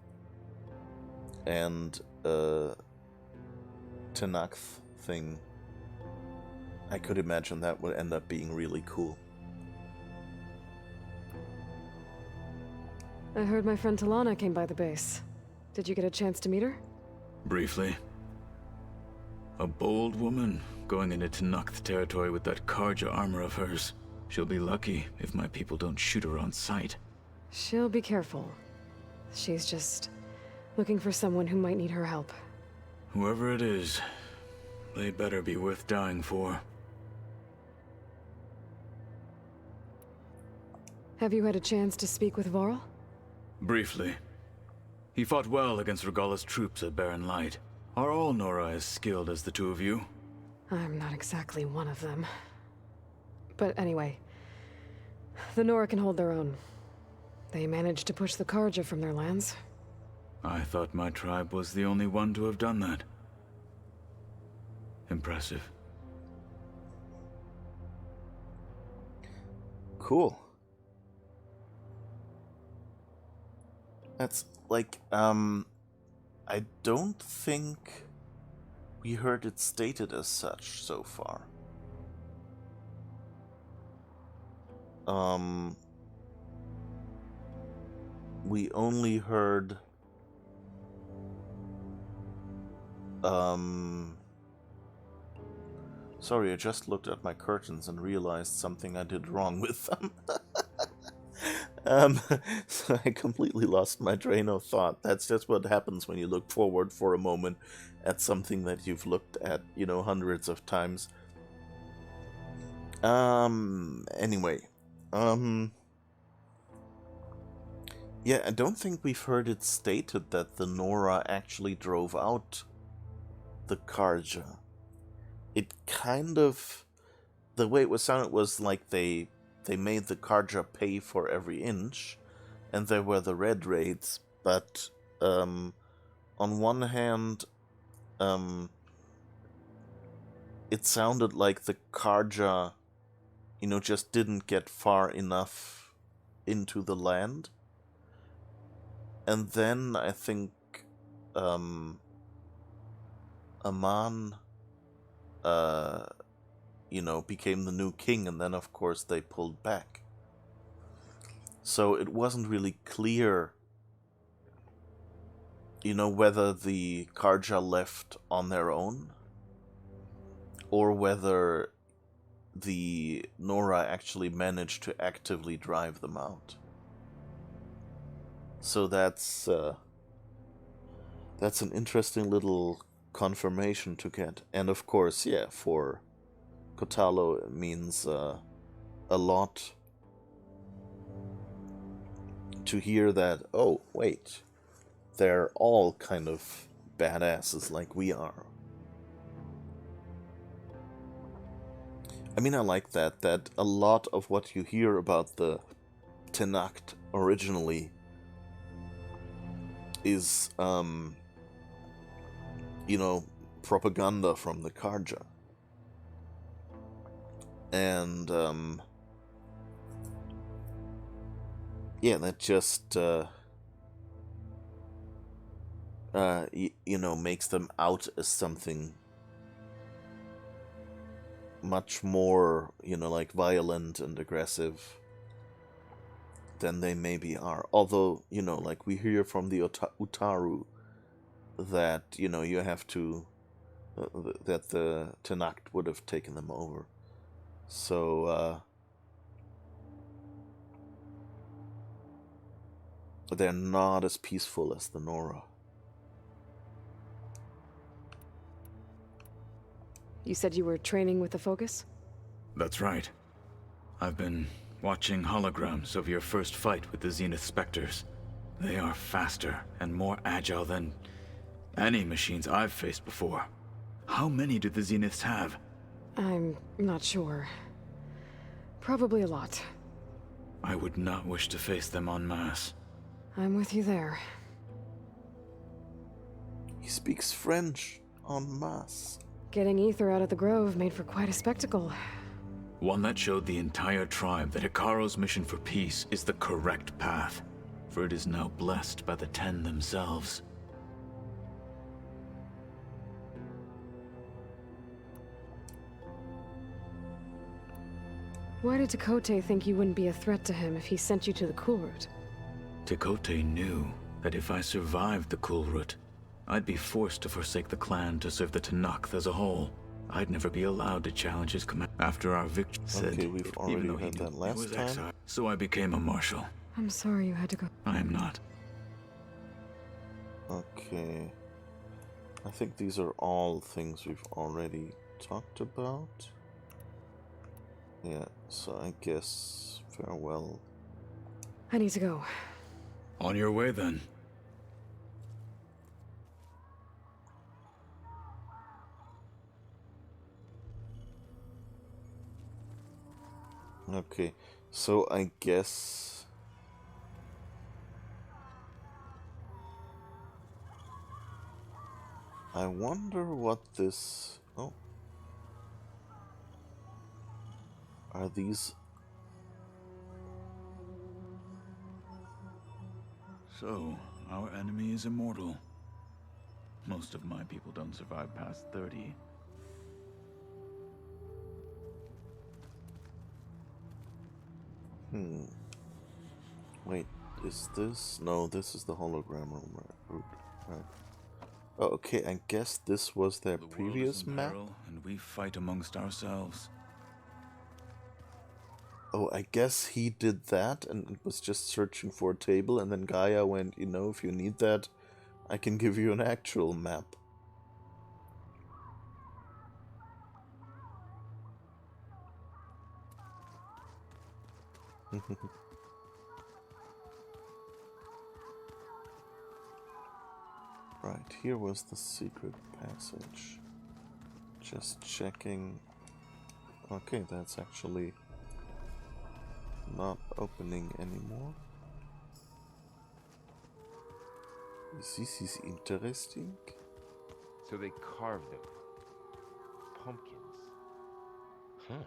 and Tenakth thing. I could imagine that would end up being really cool. I heard my friend Talana came by the base. Did you get a chance to meet her? Briefly. A bold woman going into Tenakth territory with that Karja armor of hers. She'll be lucky if my people don't shoot her on sight. She'll be careful. She's just looking for someone who might need her help. Whoever it is, they better be worth dying for. Have you had a chance to speak with Varl? Briefly. He fought well against Regalla's troops at Barren Light. Are all Nora as skilled as the two of you? I'm not exactly one of them. But anyway, the Nora can hold their own. They managed to push the Karja from their lands. I thought my tribe was the only one to have done that. Impressive. Cool. That's like, I don't think we heard it stated as such so far. We only heard, sorry, I just looked at my curtains and realized something I did wrong with them. So I completely lost my train of thought. That's just what happens when you look forward for a moment at something that you've looked at, you know, hundreds of times. Anyway. Yeah, I don't think we've heard it stated that the Nora actually drove out the Karja. It kind of... The way it was sounded was like they made the Karja pay for every inch, and there were the red raids, but on one hand, it sounded like the Karja, you know, just didn't get far enough into the land. And then I think Aman you know, became the new king, and then of course they pulled back. So it wasn't really clear, you know, whether the Karja left on their own, or whether the Nora actually managed to actively drive them out. So that's an interesting little confirmation to get. And of course, yeah, for Kotalo it means a lot to hear that, oh, wait, they're all kind of badasses like we are. I mean, I like that a lot of what you hear about the Tenakth originally is, you know, propaganda from the Karja. And, yeah, that just, you know, makes them out as something much more, you know, like violent and aggressive than they maybe are. Although, you know, like we hear from the Utaru that, you know, you have to, that the Tenakth would have taken them over. So, they're not as peaceful as the Nora. You said you were training with the Focus? That's right. I've been watching holograms of your first fight with the Zenith Spectres. They are faster and more agile than any machines I've faced before. How many do the Zeniths have? I'm not sure. Probably a lot. I would not wish to face them en masse. I'm with you there. He speaks French en masse. Getting ether out of the grove made for quite a spectacle. One that showed the entire tribe that Hikaru's mission for peace is the correct path, for it is now blessed by the Ten themselves. Why did Tekote think you wouldn't be a threat to him if he sent you to the Cool Route? Tekote knew that if I survived the Cool Route, I'd be forced to forsake the clan to serve the Tenakth as a whole. I'd never be allowed to challenge his command. After our victory, Okay, we've already heard that last time. exiled, so I became a marshal. I'm sorry you had to go. I am not. Okay. I think these are all things we've already talked about. Yeah, so I guess farewell. I need to go. On your way, then. Okay, so I guess... I wonder what this... Oh. Are these... So, our enemy is immortal. Most of my people don't survive past 30. Wait, is this... No, this is the hologram room, right? Oh, okay, I guess this was their previous map? Peril, and we fight amongst ourselves. Oh, I guess he did that and was just searching for a table, and then Gaia went, you know, if you need that, I can give you an actual map. Right, here was the secret passage. Just checking. Okay, that's actually not opening anymore. This is interesting. So they carved them. Pumpkins. Huh.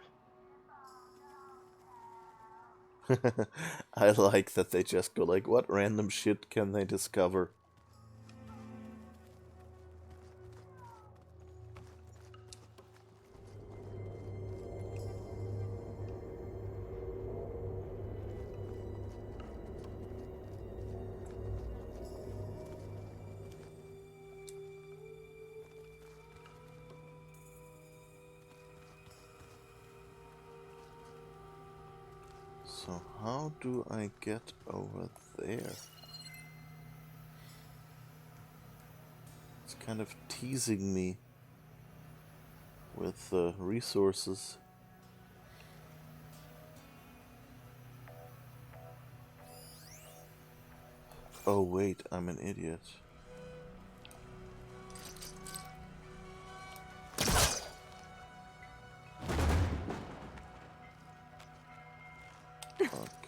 I like that they just go like, what random shit can they discover? So how do I get over there? It's kind of teasing me with resources. Oh wait, I'm an idiot.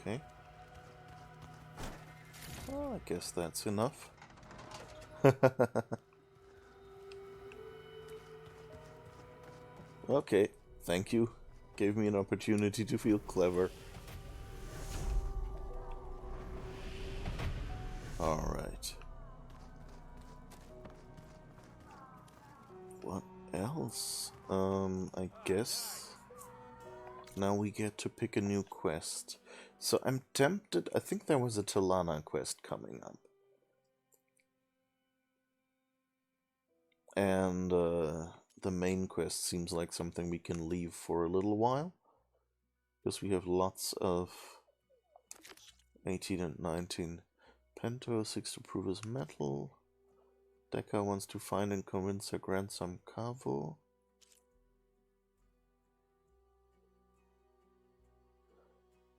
Okay. Well, I guess that's enough. Okay, thank you. Gave me an opportunity to feel clever. Alright. What else? I guess now we get to pick a new quest. So I'm tempted. I think there was a Talana quest coming up. And the main quest seems like something we can leave for a little while. Because we have lots of 18 and 19. Pento seeks to prove his mettle. Dekka wants to find and convince her grandson Kavo.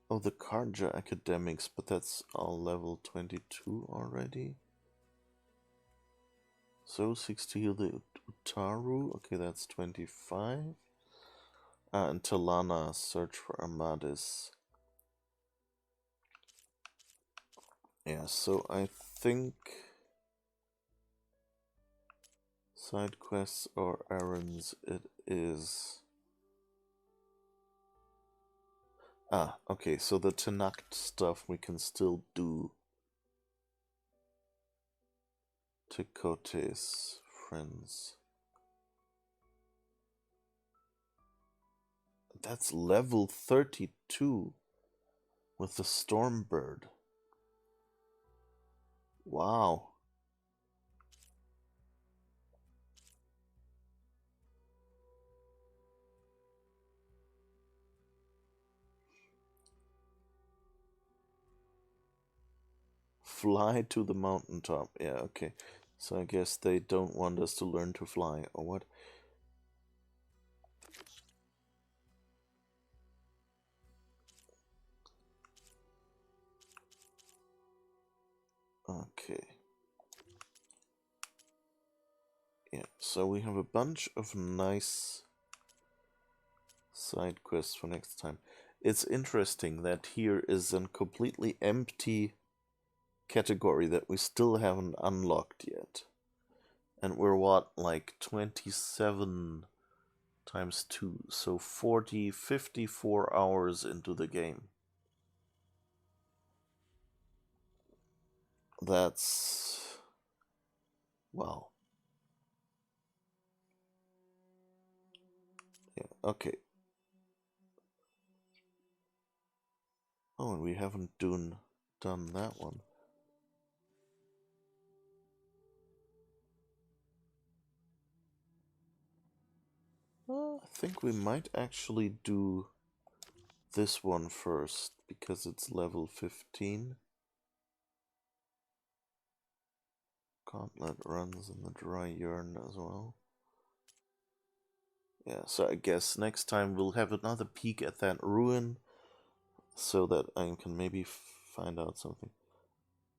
Oh, the Karja academics, but that's all level 22 already. So seeks to heal the Utaru. Okay, that's 25. And Talana, search for Amadis. Yeah, so I think Side quests or errands, it is... Ah, okay, so the Tenakt stuff we can still do. Tekote's friends. That's level 32 with the Stormbird. Wow. Fly to the mountaintop. Yeah, okay. So I guess they don't want us to learn to fly, or what? Okay. Yeah, so we have a bunch of nice side quests for next time. It's interesting that here is a completely empty category that we still haven't unlocked yet. And we're what, like 27 times 2, so 54 hours into the game. That's... wow. Yeah, okay. Oh, and we haven't done that one. I think we might actually do this one first, because it's level 15. Gauntlet runs in the dry urn as well. Yeah, so I guess next time we'll have another peek at that ruin, so that I can maybe find out something.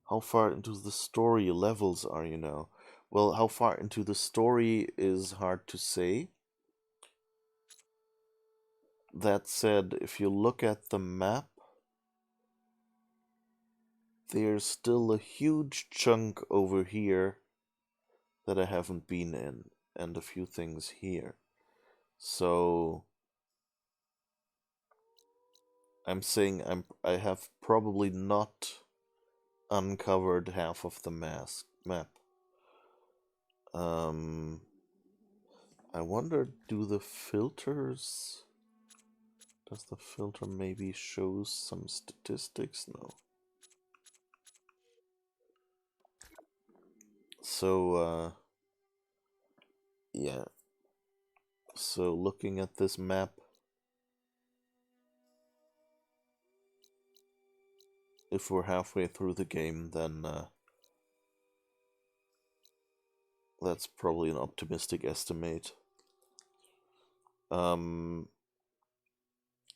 How far into the story levels are you now? Well, how far into the story is hard to say. That said, if you look at the map, there's still a huge chunk over here that I haven't been in, and a few things here. So I'm saying I have probably not uncovered half of the map. I wonder, does the filter maybe show some statistics? No. So, yeah. So looking at this map, if we're halfway through the game, then that's probably an optimistic estimate.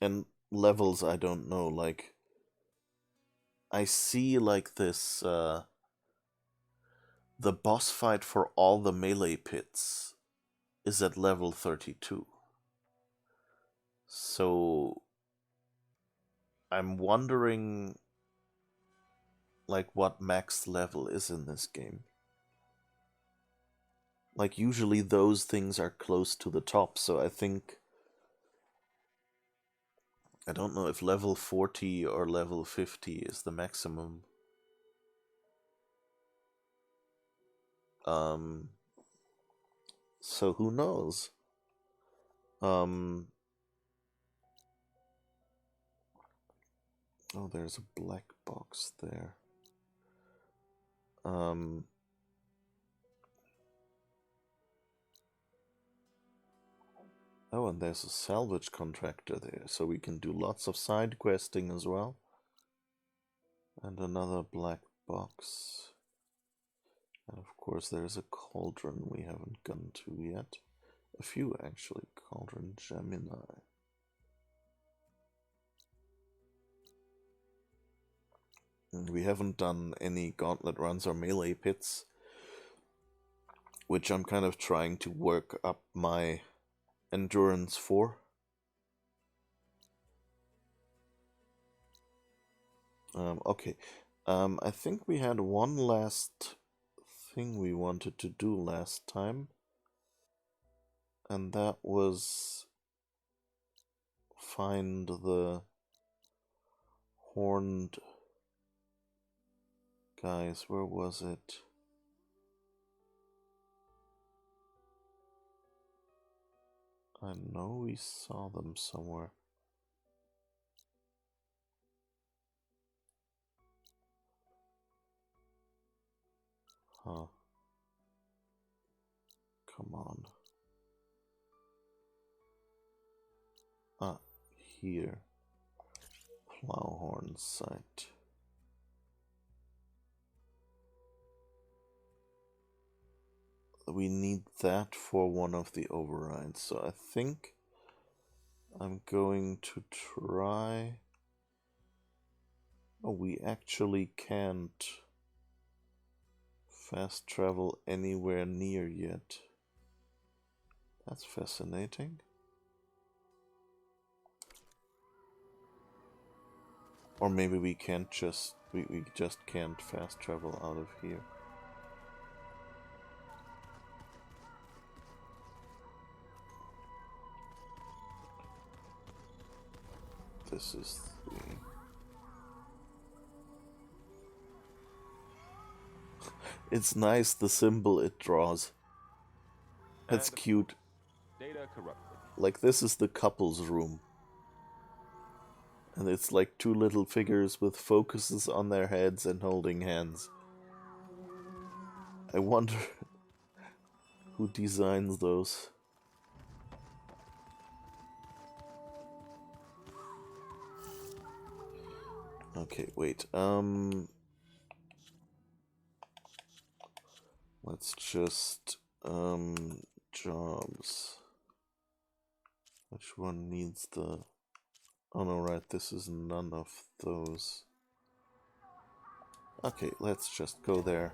And levels, I don't know, like, I see like this, the boss fight for all the melee pits is at level 32. So I'm wondering, like, what max level is in this game. Like, usually those things are close to the top, so I think... I don't know if level 40 or level 50 is the maximum. So who knows? Oh, there's a black box there. Oh, and there's a salvage contractor there, so we can do lots of side questing as well. And another black box. And of course there's a cauldron we haven't gone to yet. A few actually. Cauldron Gemini. And we haven't done any gauntlet runs or melee pits, which I'm kind of trying to work up my endurance for. Okay. I think we had one last thing we wanted to do last time. And that was find the horned guys. Where was it? I know we saw them somewhere. Huh. Come on. Ah, here. Plowhorn site. We need that for one of the overrides, so I think I'm going to try... Oh, we actually can't fast travel anywhere near yet. That's fascinating. Or maybe we can't just... we just can't fast travel out of here. This is the... It's nice, the symbol it draws. That's cute. Data corrupted. Like, this is the couple's room. And it's like two little figures with focuses on their heads and holding hands. I wonder who designs those. Okay, wait. Let's just jobs. Which one needs the... Oh no, right, this is none of those. Okay, let's just go there.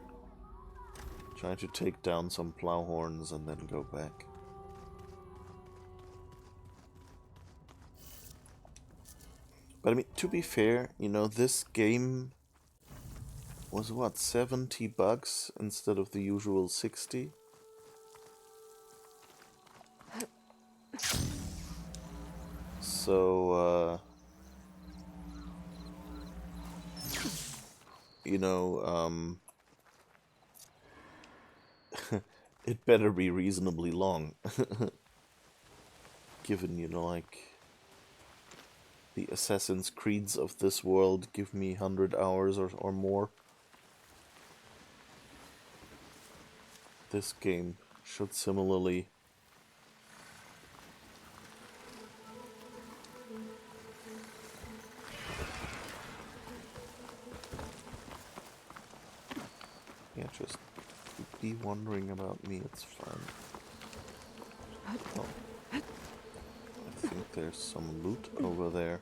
Try to take down some plowhorns and then go back. But I mean, to be fair, you know, this game was what, $70 instead of the usual 60? So, you know, it better be reasonably long. Given, you know, like, the Assassin's Creeds of this world give me 100 hours or more. This game should similarly. Yeah, just be wondering about me, it's fine. Oh. I think there's some loot over there.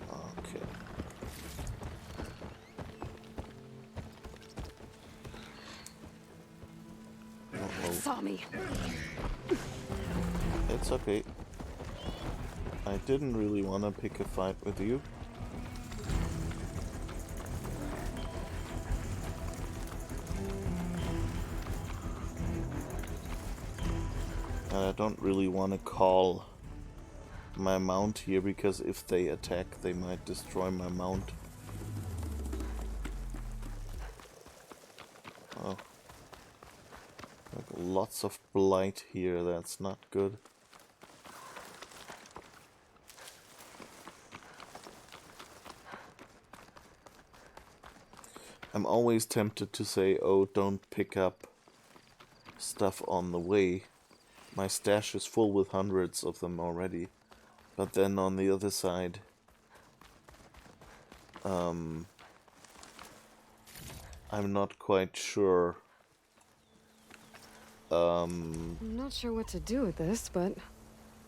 Okay. Uh-oh. Saw me. It's okay. I didn't really want to pick a fight with you. And I don't really want to call my mount here, because if they attack, they might destroy my mount. Oh. Like lots of blight here, that's not good. I'm always tempted to say, oh, don't pick up stuff on the way. My stash is full with hundreds of them already. But then on the other side, I'm not quite sure. I'm not sure what to do with this, but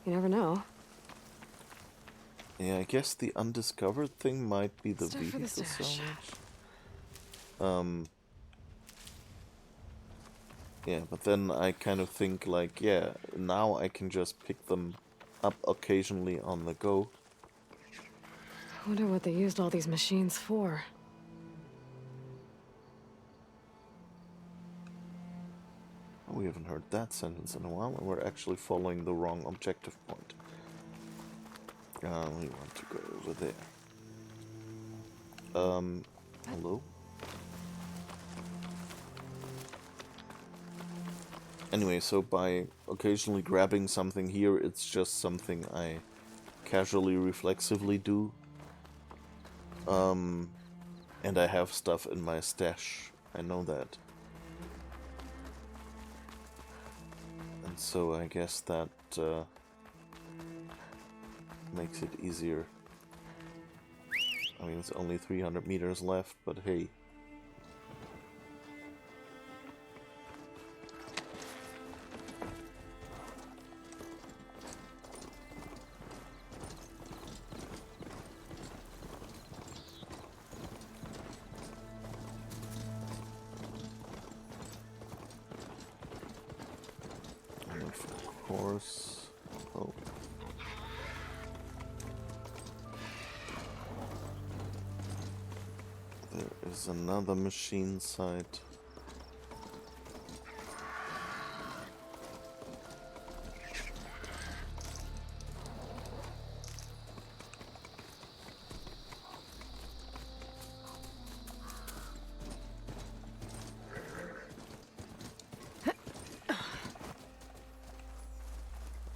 you never know. Yeah, I guess the undiscovered thing might be the Stuff for the vehicle stash. salvage. Yeah, but then I kind of think like, yeah, now I can just pick them up occasionally on the go. wonder what they used all these machines for. We haven't heard that sentence in a while, and we're actually following the wrong objective point. We want to go over there. Hello? Anyway, so by occasionally grabbing something here, it's just something I casually, reflexively do. And I have stuff in my stash. I know that. And so I guess that makes it easier. I mean, it's only 300 meters left, but hey. And of course... Oh. There is another machine site.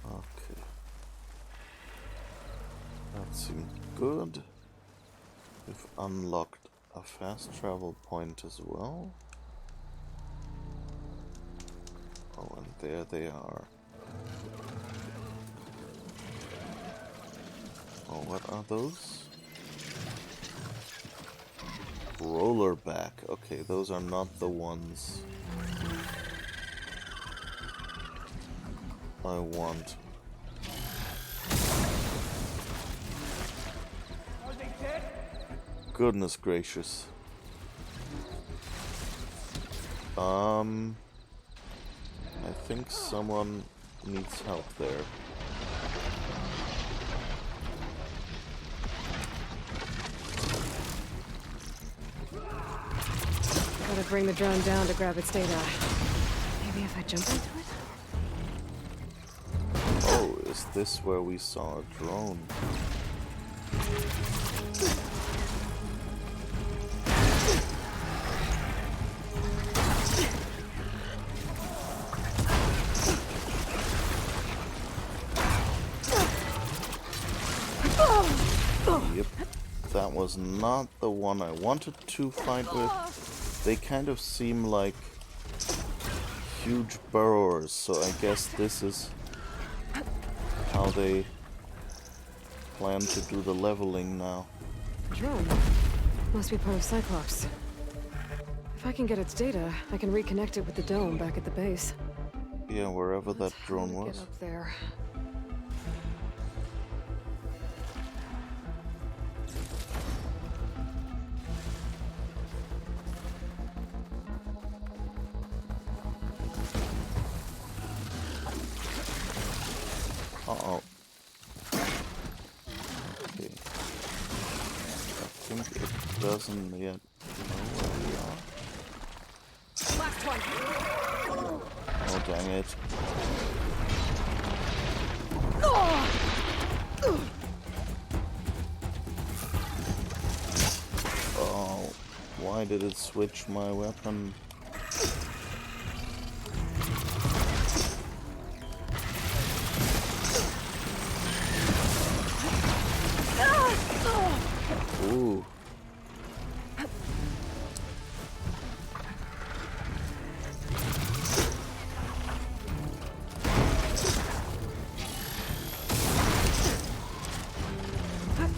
Okay. That seemed good. We've unlocked a fast travel point as well. Oh, and there they are. Oh, what are those? Rollerback. Okay, those are not the ones I want. Goodness gracious. I think someone needs help there. Gotta bring the drone down to grab its data. Maybe if I jump into it? Oh, is this where we saw a drone? Yep, that was not the one I wanted to fight with. They kind of seem like huge burrowers, so I guess this is how they plan to do the leveling now. Drone. Must be part of Cyclops. If I can get its data, I can reconnect it with the dome back at the base. Yeah, wherever that drone was. Get up there. Uh-oh. Okay. I think it doesn't yet know where we are. Last one. Oh, dang it. Oh, why did it switch my weapon? Ooh.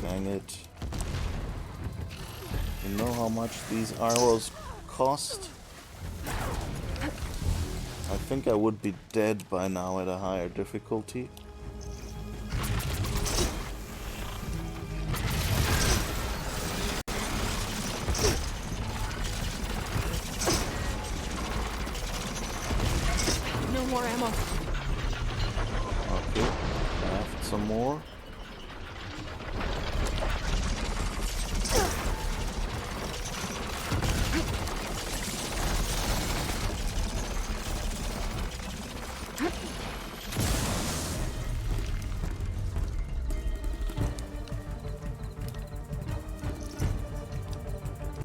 Dang it. You know how much these arrows cost? I think I would be dead by now at a higher difficulty. More ammo. Okay, craft some more.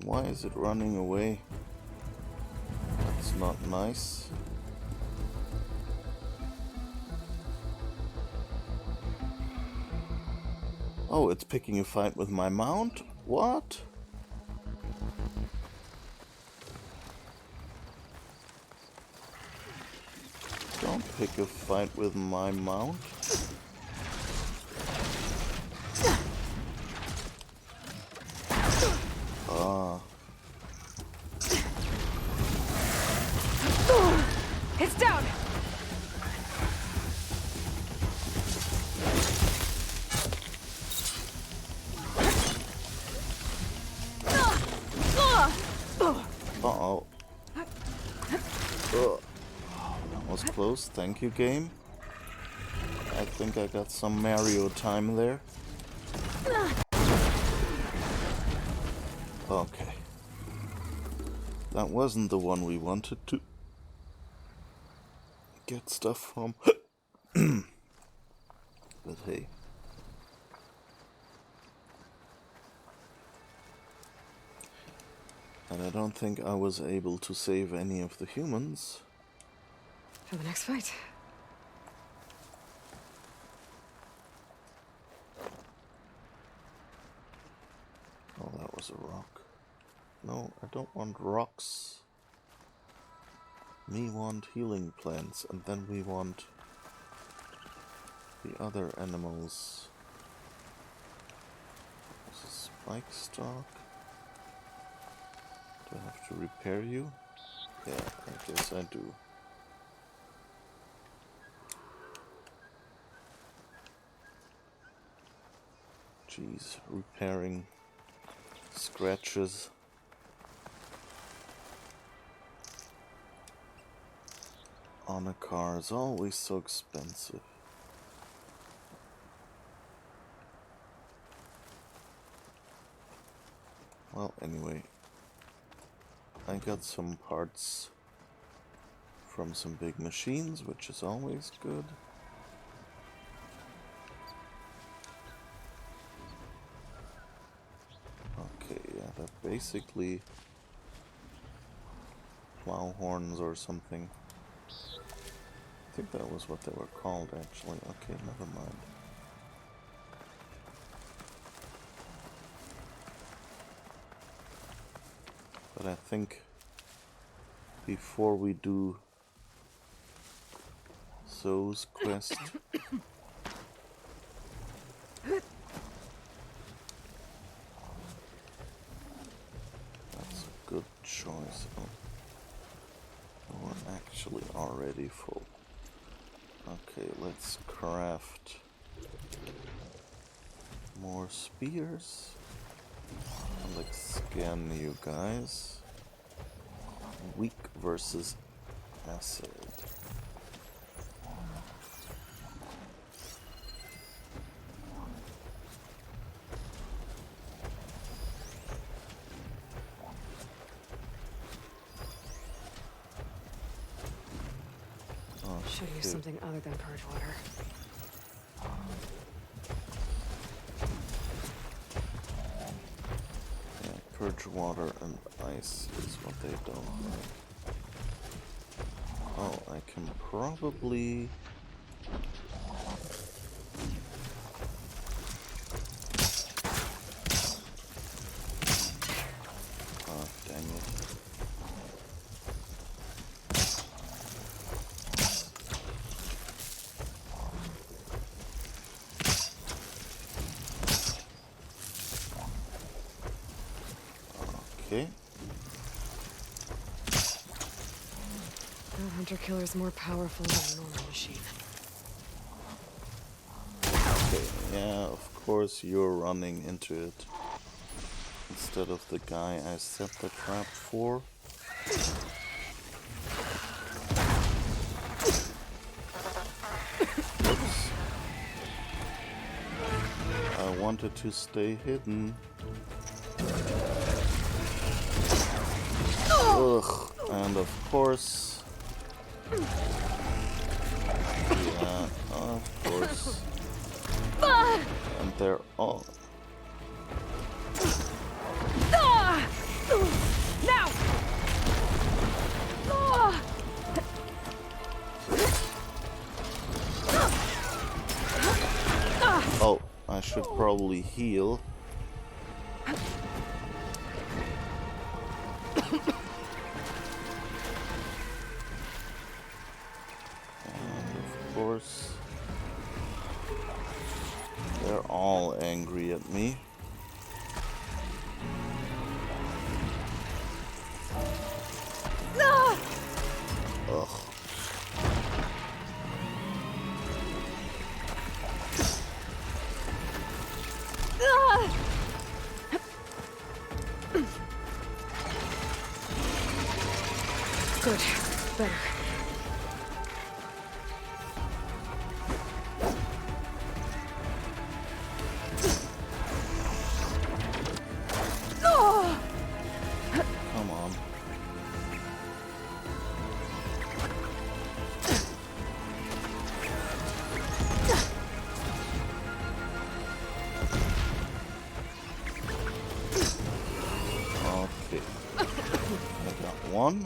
Why is it running away? That's not nice. Oh, it's picking a fight with my mount? What? Don't pick a fight with my mount. Ah. It's down! Uh-oh. That was close. Thank you, game. I think I got some Mario time there. Okay. That wasn't the one we wanted to get stuff from. But hey. And I don't think I was able to save any of the humans. For the next fight. Oh, that was a rock. No, I don't want rocks. We want healing plants, and then we want the other animals. This is spike stock. Do I have to repair you? Yeah, I guess I do. Jeez, repairing scratches. On a car is always so expensive. Well, anyway, I got some parts from some big machines, which is always good. Okay, yeah, that basically plow horns or something. I think that was what they were called, actually. Okay, never mind. But I think before we do Zoe's quest, that's a good choice. Oh, we're actually already full. Okay, let's craft more spears. Let's scan you guys. Weak versus acid. Should use something other than purge water. Yeah, purge water and ice is what they don't like. Oh, I can probably... Oh, dang it. Okay. The hunter killer is more powerful than a normal machine. Okay, yeah, of course you're running into it. Instead of the guy I set the trap for. Oops. I wanted to stay hidden. Ugh, and of course... Yeah, of course. And they're all... should probably heal. And of course, they're all angry at me. Ugh. Good. Better. Come on. Okay. I got one.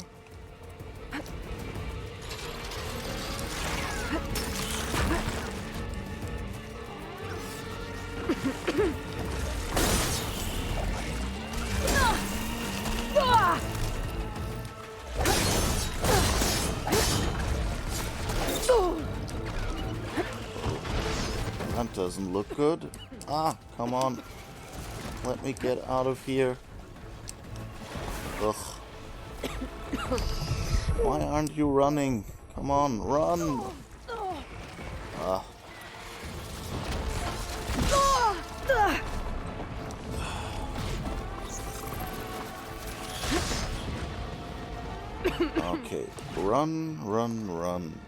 That doesn't look good. Ah, come on. Let me get out of here. Ugh. Why aren't you running? Come on, run! Ah. Okay, run, run, run.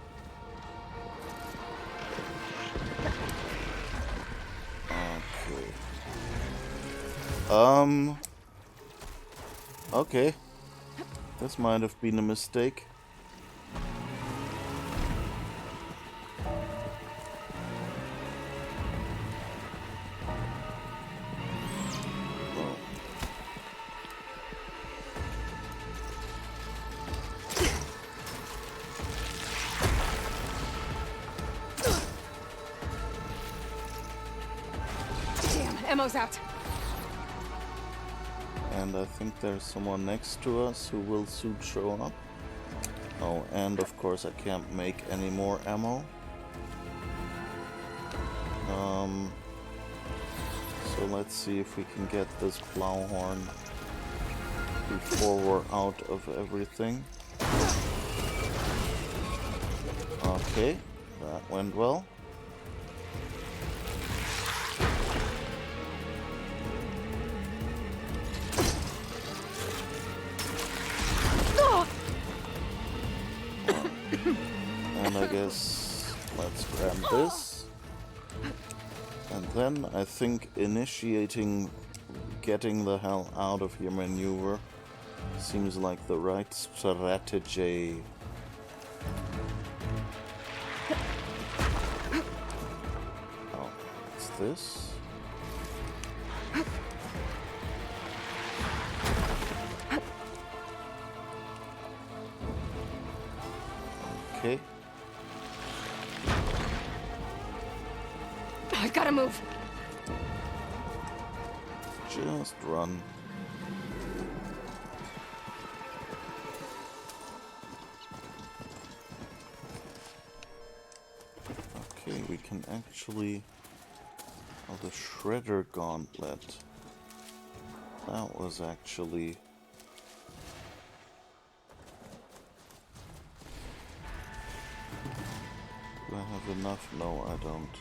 Okay. Okay. This might have been a mistake. Damn, ammo's out. And I think there's someone next to us who will soon show up. Oh, and of course I can't make any more ammo. So let's see if we can get this plowhorn before we're out of everything. Okay, that went well. And I guess let's grab this. And then I think initiating getting the hell out of here maneuver seems like the right strategy. Oh, what's this? Okay. I gotta move. Just run. Okay, we can actually... Oh, the Shredder Gauntlet. That was actually... Do I have enough? No, I don't.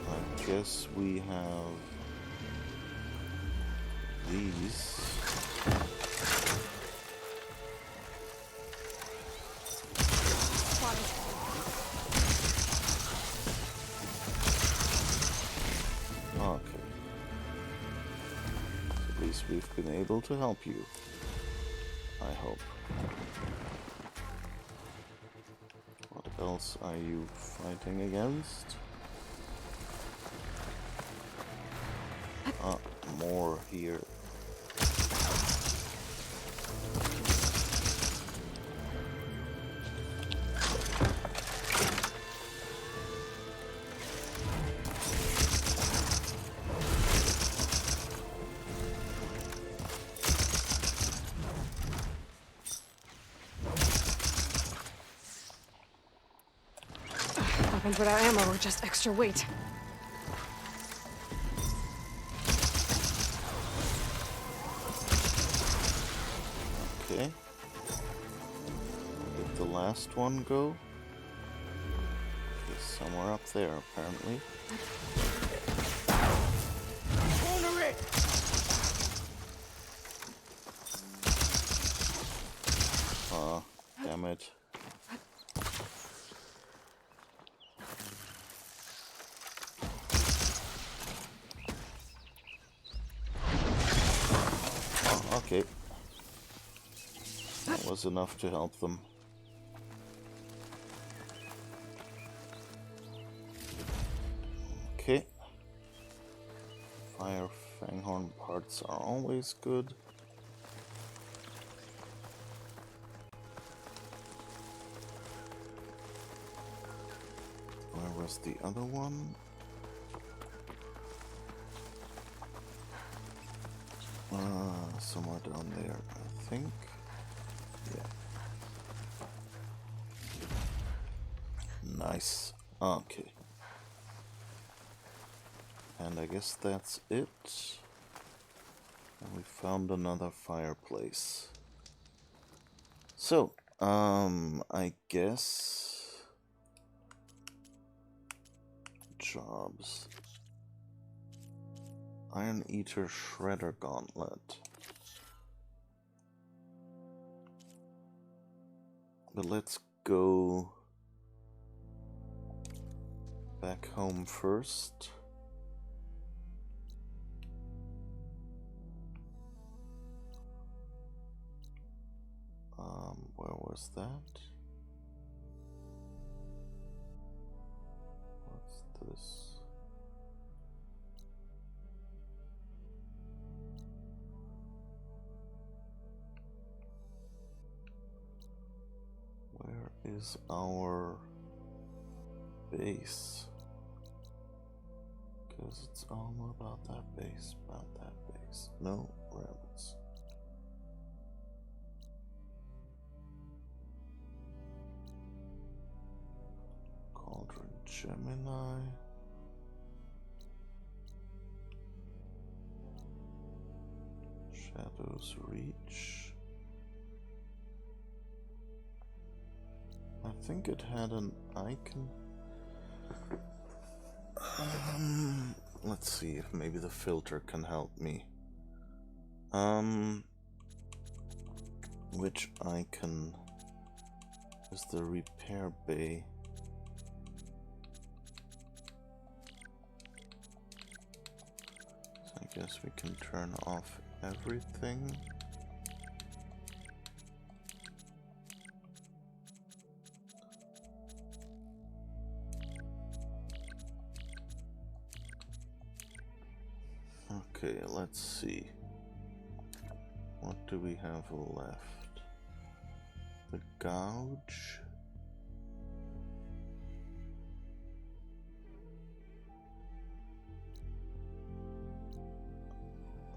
I guess we have these. Okay. At least we've been able to help you. I hope. What else are you fighting against? More here. Weapons without ammo are just extra weight. Okay. Did the last one go? It's somewhere up there, apparently. Ah, damn it. Oh, okay. That was enough to help them. Okay. Fire fanghorn parts are always good. Where was the other one? Somewhere down there, I think. Yeah. Nice. Okay. And I guess that's it. And we found another fireplace. So, I guess jobs. Iron Eater Shredder Gauntlet. But let's go back home first. Where was that? What's this? Where is our base? Because it's all about that base, No rabbits. Cauldron Gemini. Shadows Reach. I think it had an icon. Let's see if maybe the filter can help me. Which icon is the repair bay? So I guess we can turn off everything. Okay, let's see. What do we have left? The gouge.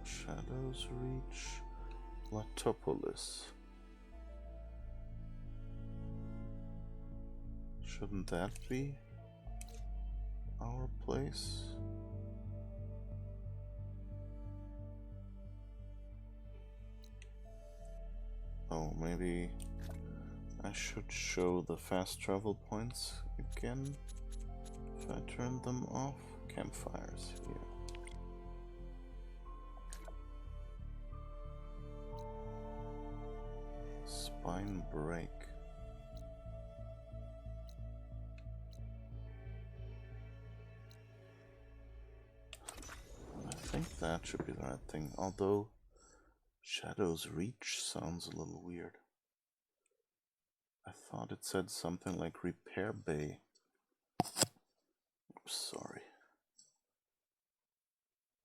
Shadows Reach. Latopolis. Shouldn't that be our place? Oh, maybe I should show the fast travel points again if I turn them off. Campfires here. Spine break. I think that should be the right thing, although Shadows Reach sounds a little weird. I thought it said something like Repair Bay. Oops, sorry.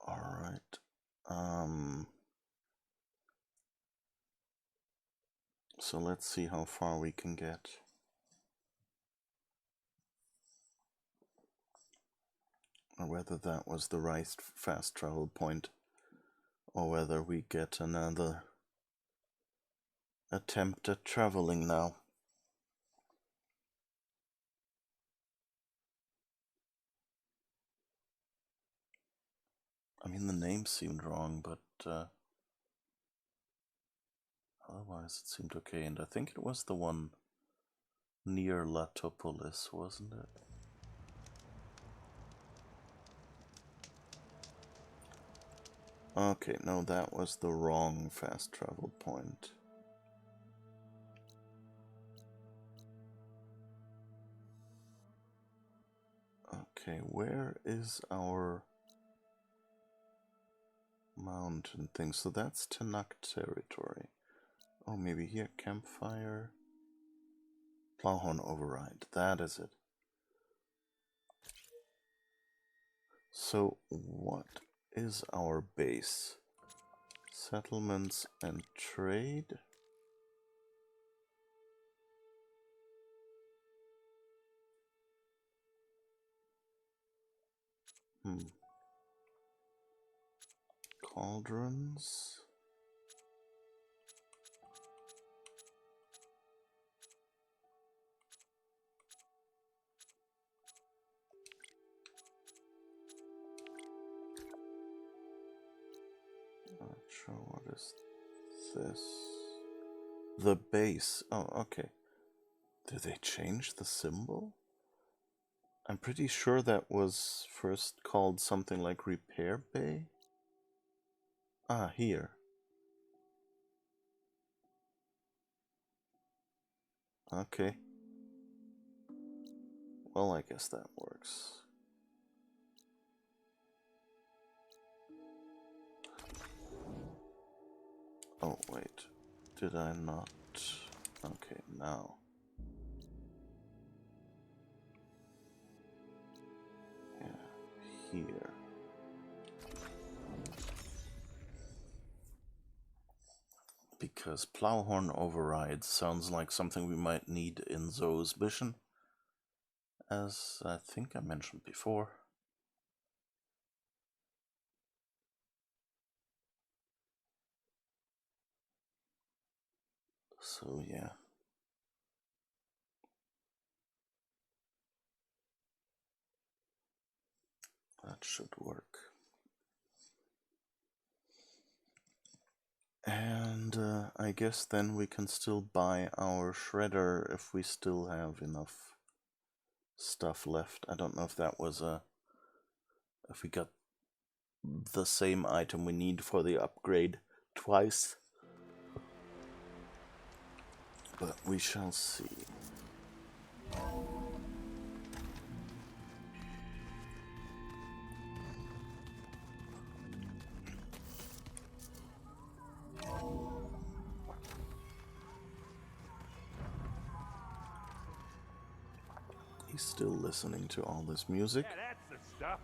Alright. So let's see how far we can get. Or whether that was the right fast travel point. Or whether we get another attempt at traveling now. I mean, the name seemed wrong, but otherwise it seemed okay. And I think it was the one near Latopolis, wasn't it? Okay, no, that was the wrong fast travel point. Okay, where is our mountain thing? So that's Tanakh territory. Oh, maybe here, campfire. Plowhorn override, that is it. So, what is our base? Settlements and trade? Cauldrons? Not sure what is this. The base. Oh, okay. Did they change the symbol? I'm pretty sure that was first called something like Repair Bay. Ah, here. Okay. Well, I guess that works. Oh, wait. Did I not? Okay, now. Yeah, here. Because Plowhorn Override sounds like something we might need in Zoe's mission, as I think I mentioned before. So yeah. That should work. And I guess then we can still buy our shredder if we still have enough stuff left. I don't know if that was if we got the same item we need for the upgrade twice. But we shall see. He's still listening to all this music. Yeah, that's the stuff.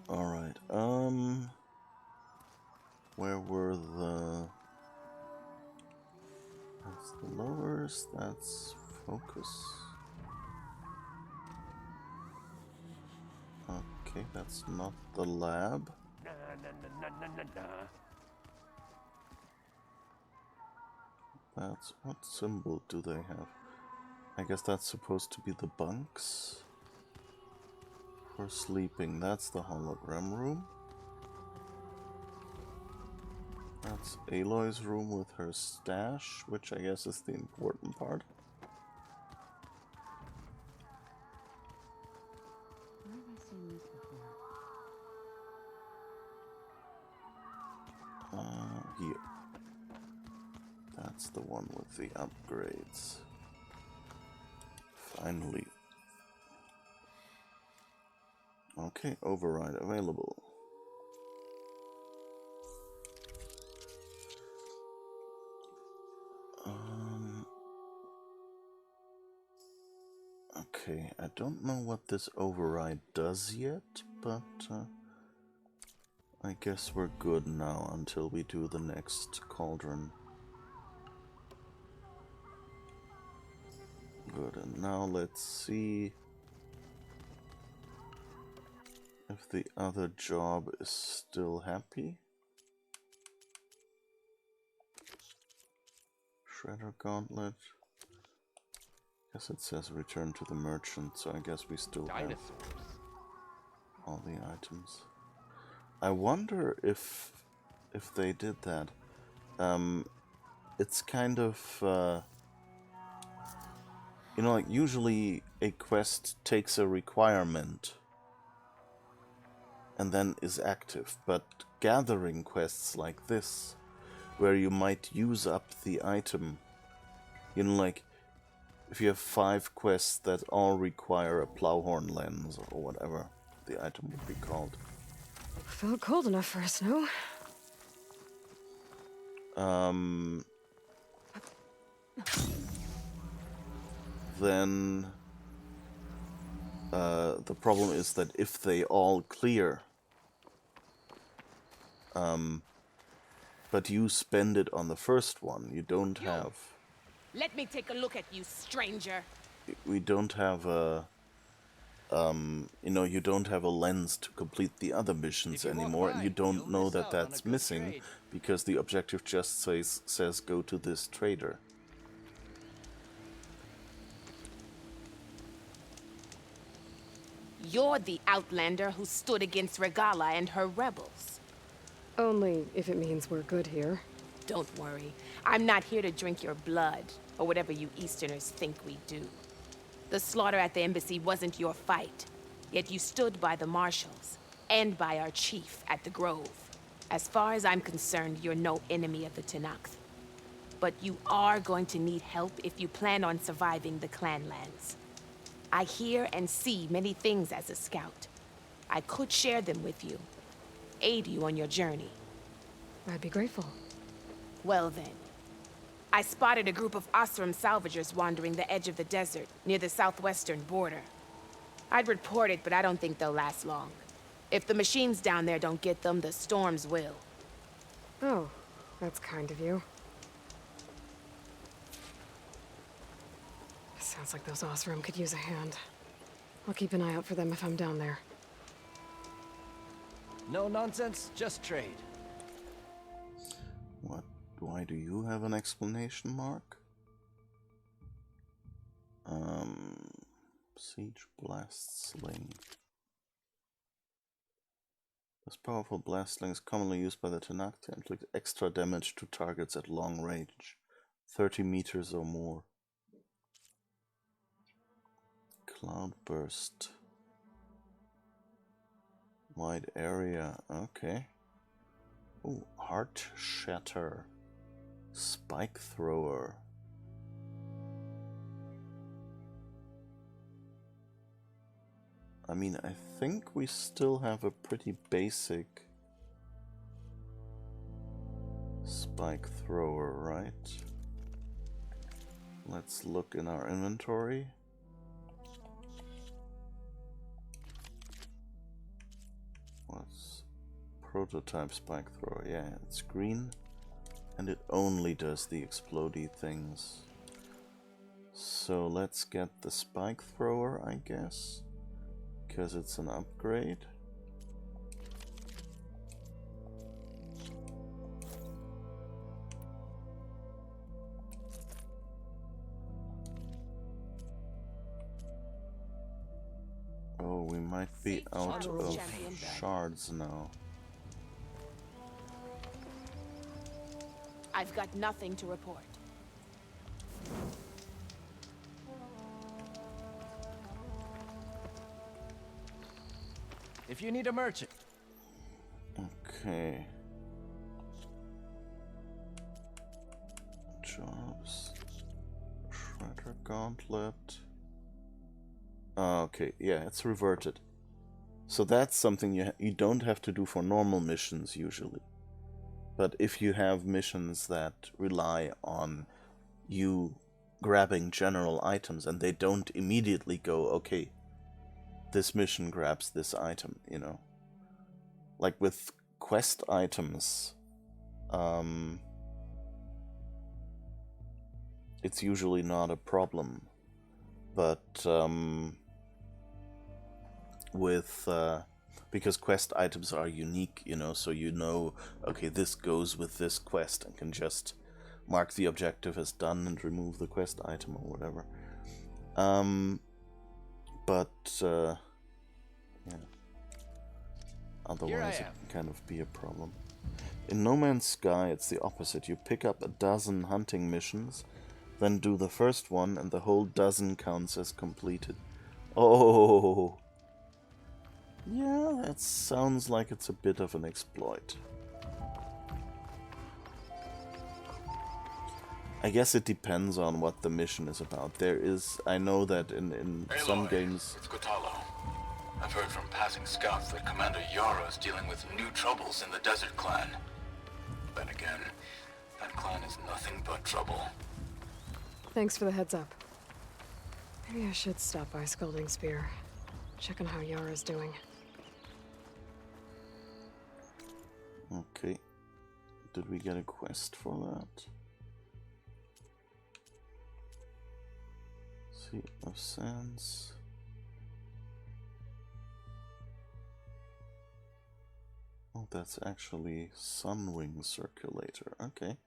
Alright, where were the... That's the lowers, that's focus. Okay, that's not the lab. Nah, nah, nah, nah, nah, nah, nah. That's... what symbol do they have? I guess that's supposed to be the bunks. For sleeping, that's the hologram room. That's Aloy's room with her stash, which I guess is the important part. Where have I seen this before? Here. That's the one with the upgrades. Finally. Okay, override available. Okay, I don't know what this override does yet, but I guess we're good now until we do the next cauldron. Good, and now let's see if the other job is still happy. Shredder Gauntlet. Guess it says return to the merchant, so I guess we still have all the items. I wonder if they did that. It's kind of you know, like usually a quest takes a requirement and then is active, but gathering quests like this, where you might use up the item, you know, like if you have 5 quests that all require a plowhorn lens or whatever the item would be called. Felt cold enough for a snow. Then the problem is that if they all clear, but you spend it on the first one, you don't have... Let me take a look at you, stranger. We don't have a... you know, you don't have a lens to complete the other missions anymore, and you don't know that that's missing, because the objective just says go to this trader. You're the outlander who stood against Regala and her rebels. Only if it means we're good here. Don't worry. I'm not here to drink your blood, or whatever you Easterners think we do. The slaughter at the embassy wasn't your fight, yet you stood by the marshals, and by our chief at the Grove. As far as I'm concerned, you're no enemy of the Tenakth. But you are going to need help if you plan on surviving the clanlands. I hear and see many things as a scout. I could share them with you, aid you on your journey. I'd be grateful. Well then. I spotted a group of Osram salvagers wandering the edge of the desert, near the southwestern border. I'd report it, but I don't think they'll last long. If the machines down there don't get them, the storms will. Oh, that's kind of you. Sounds like those Osram could use a hand. I'll keep an eye out for them if I'm down there. No nonsense, just trade. What? Why do you have an explanation mark? Siege Blast Sling. This powerful blast sling is commonly used by the Tenakth to inflict extra damage to targets at long range, 30 meters or more. Cloudburst. Wide area, okay. Oh, Heart Shatter. Spike Thrower. I mean, I think we still have a pretty basic Spike Thrower, right? Let's look in our inventory. What's prototype Spike Thrower? Yeah, it's green, and it only does the explodey things. So let's get the Spike Thrower, I guess, because it's an upgrade. Oh, we might be out of shards now. I've got nothing to report. If you need a merchant. Okay. Jobs. Shredder Gauntlet. Okay, yeah, it's reverted. So that's something you don't have to do for normal missions usually. But if you have missions that rely on you grabbing general items and they don't immediately go, okay, this mission grabs this item, you know. Like with quest items, it's usually not a problem. But with because quest items are unique, you know, so you know, okay, this goes with this quest and can just mark the objective as done and remove the quest item or whatever. Yeah. Otherwise it can kind of be a problem. In No Man's Sky it's the opposite. You pick up a dozen hunting missions, then do the first one and the whole dozen counts as completed. Oh! Yeah, that sounds like it's a bit of an exploit. I guess it depends on what the mission is about. I know that in some games... It's Gotalo. I've heard from passing scouts that Commander Yara is dealing with new troubles in the Desert Clan. Then again, that clan is nothing but trouble. Thanks for the heads up. Maybe I should stop by Scalding Spear. Check on how Yara's doing. Okay. Did we get a quest for that? Sea of Sands. Oh, that's actually Sunwing Circulator. Okay.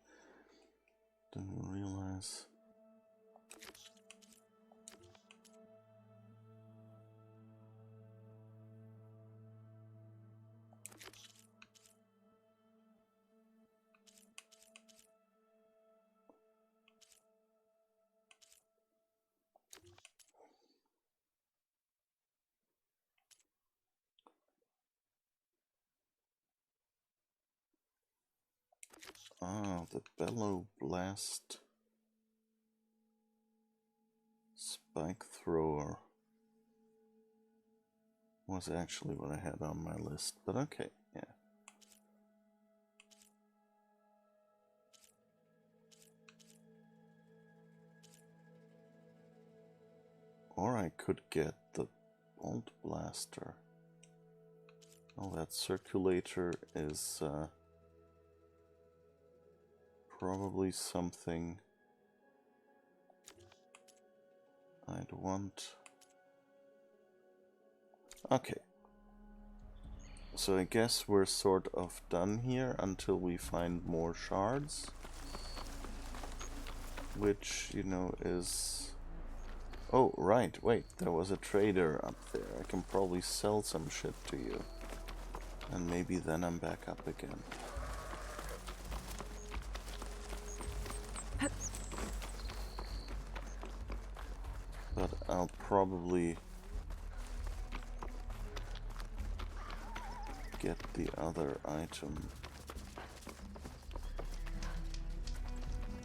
Didn't realize. Ah, the Bellow Blast Spike Thrower was actually what I had on my list, but okay, yeah. Or I could get the Bolt Blaster. Oh, that Circulator is probably something I'd want. Okay. So I guess we're sort of done here until we find more shards. Which, you know, is... Oh, right, wait, there was a trader up there. I can probably sell some shit to you. And maybe then I'm back up again. But I'll probably get the other item.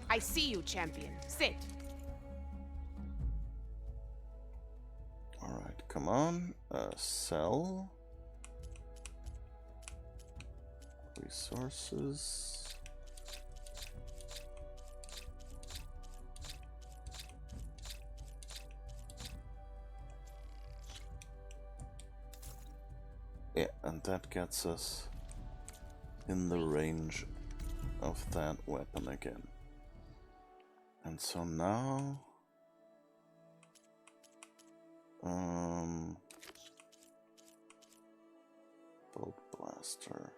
I see you, champion. Sit. Alright, come on. Sell. Resources. Yeah, and that gets us in the range of that weapon again. And so now... Bolt Blaster.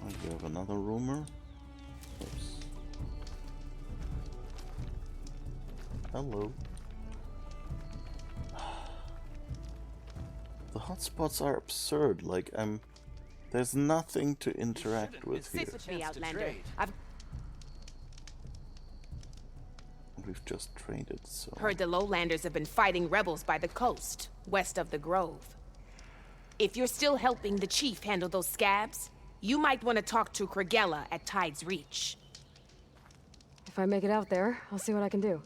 Oh, you have another rumor? Oops. Hello. The hotspots are absurd. Like, there's nothing to interact with here. Sit with me, Outlander. We've just traded, so... Heard the Lowlanders have been fighting rebels by the coast, west of the Grove. If you're still helping the chief handle those scabs, you might want to talk to Kragella at Tide's Reach. If I make it out there, I'll see what I can do.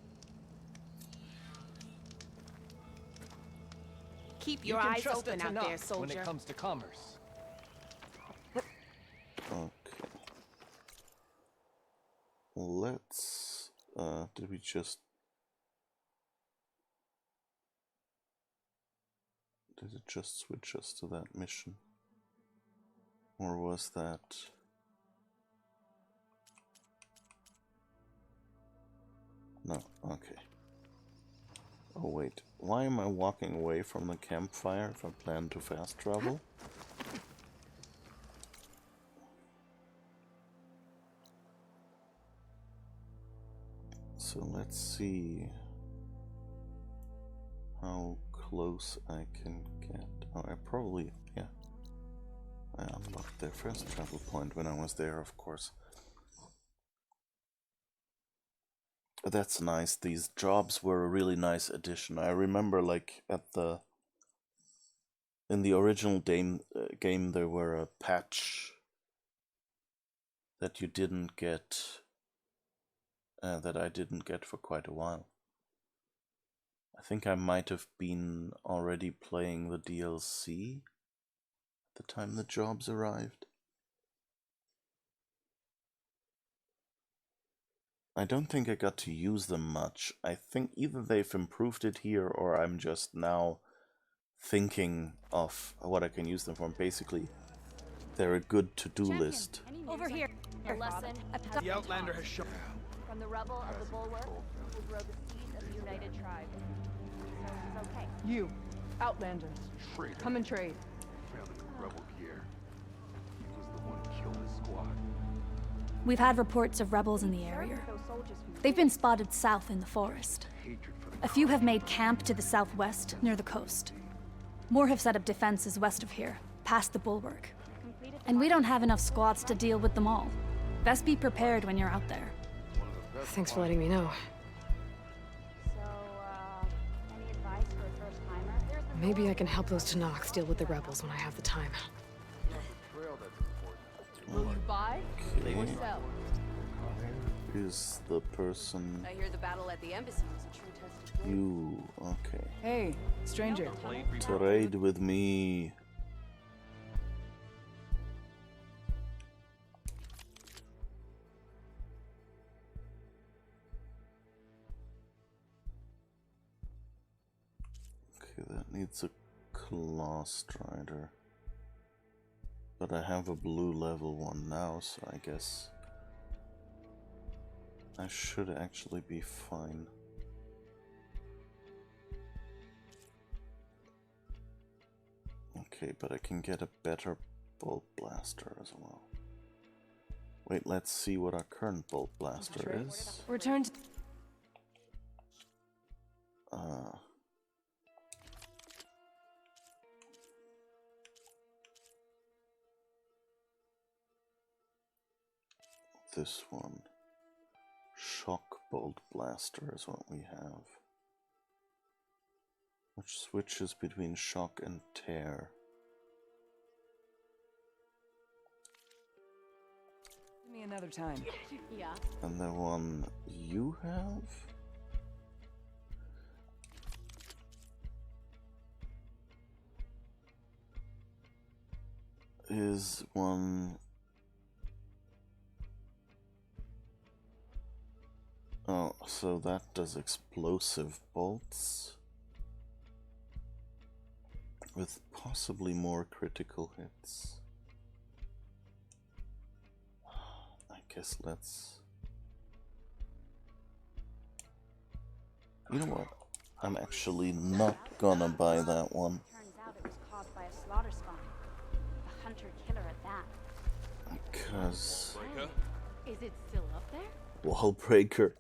Keep your eyes open out there, soldier. When it comes to commerce. Okay. Let's... did we just... Did it just switch us to that mission? Or was that... No, okay. Oh wait, why am I walking away from the campfire if I plan to fast travel? So let's see how close I can get. Oh, I probably, yeah. I unlocked their first travel point when I was there, of course. That's nice. These jobs were a really nice addition. I remember, like, in the original game there were a patch that you didn't get, that I didn't get for quite a while. I think I might have been already playing the DLC at the time the jobs arrived. I don't think I got to use them much. I think either they've improved it here or I'm just now thinking of what I can use them for. Basically, they're a good to-do list. Over here. A lesson. The Outlander has shown. From the rubble of the bulwark will grow the seeds of the united tribe. So it's okay. You, Outlander. Traitor. Come and trade. Found the rebel here. He was the one who killed his squad. We've had reports of rebels in the area. They've been spotted south in the forest. A few have made camp to the southwest, near the coast. More have set up defenses west of here, past the bulwark. And we don't have enough squads to deal with them all. Best be prepared when you're out there. Thanks for letting me know. So, any advice for a first timer? Maybe I can help those Tanoks deal with the rebels when I have the time. Will you buy or sell? Is the person I hear the battle at the embassy was a true test of you? Okay. Hey, stranger. Trade with me. Okay, that needs a claw strider. But I have a blue level one now, so I guess I should actually be fine. Okay, but I can get a better bolt blaster as well. Wait, let's see what our current bolt blaster is. Return to... This one. Shock bolt blaster is what we have. Which switches between shock and tear. Give me another time. Yeah. And the one you have? Is one... Oh, so that does explosive bolts. With possibly more critical hits. I guess let's... You know what? I'm actually not gonna buy that one. Turns out it was caused by a slaughter spawn. The hunter-killer at that. Because... Is it still up there? Wallbreaker.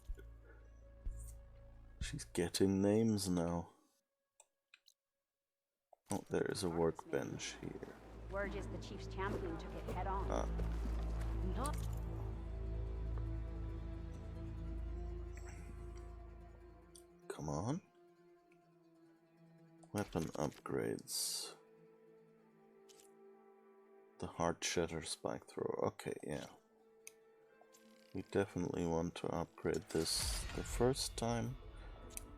She's getting names now. Oh, there is a workbench here. Word is the chief's champion took it head on. Ah. Not. Come on. Weapon upgrades. The Heart Shatter Spike Thrower. Okay, yeah. We definitely want to upgrade this the first time.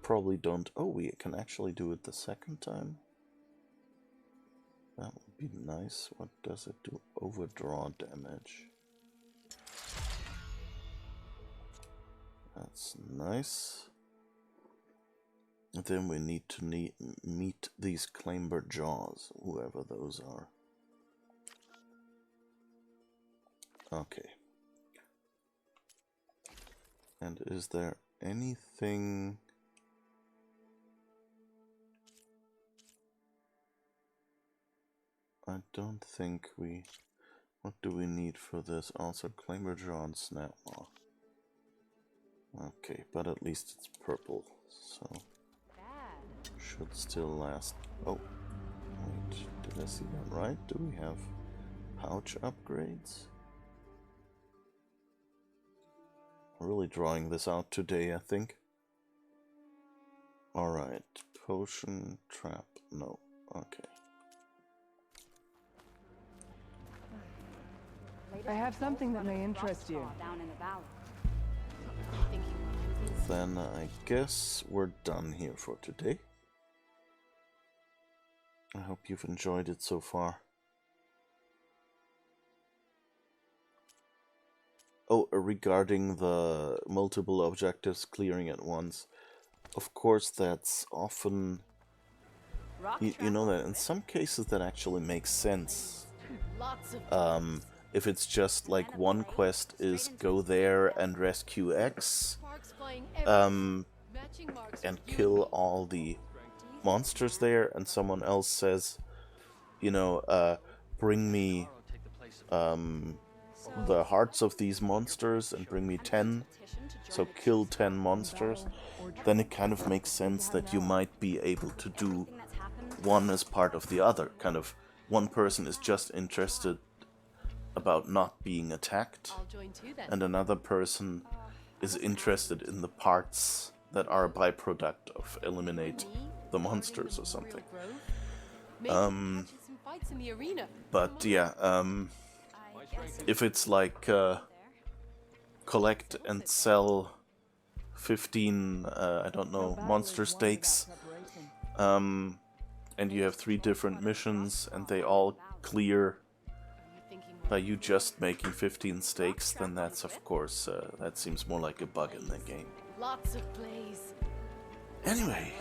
Probably don't... Oh, we can actually do it the second time. That would be nice. What does it do? Overdraw damage. That's nice. And then we need to meet these Clamber Jaws, whoever those are. Okay. And is there anything... I don't think we... What do we need for this? Also, Clamber Jaw and Snapmaw. Okay, but at least it's purple, so should still last. Oh, wait, did I see that right? Do we have pouch upgrades? Really drawing this out today, I think. Alright, potion, trap, no, okay. I have something that may interest you. Then I guess we're done here for today. I hope you've enjoyed it so far. Oh, regarding the multiple objectives clearing at once, of course that's often... You know that in some cases that actually makes sense. If it's just like one quest is go there and rescue X, and kill all the monsters there, and someone else says, you know, bring me the hearts of these monsters and bring me 10, so kill 10 monsters, then it kind of makes sense that you might be able to do one as part of the other. Kind of one person is just interested about not being attacked, and another person is interested in the parts that are a byproduct of eliminate the monsters or something. But yeah, if it's like collect and sell 15, I don't know, monster steaks, and you have 3 different missions and they all clear by you just making 15 steaks, then that's of course, that seems more like a bug in the game. Anyway,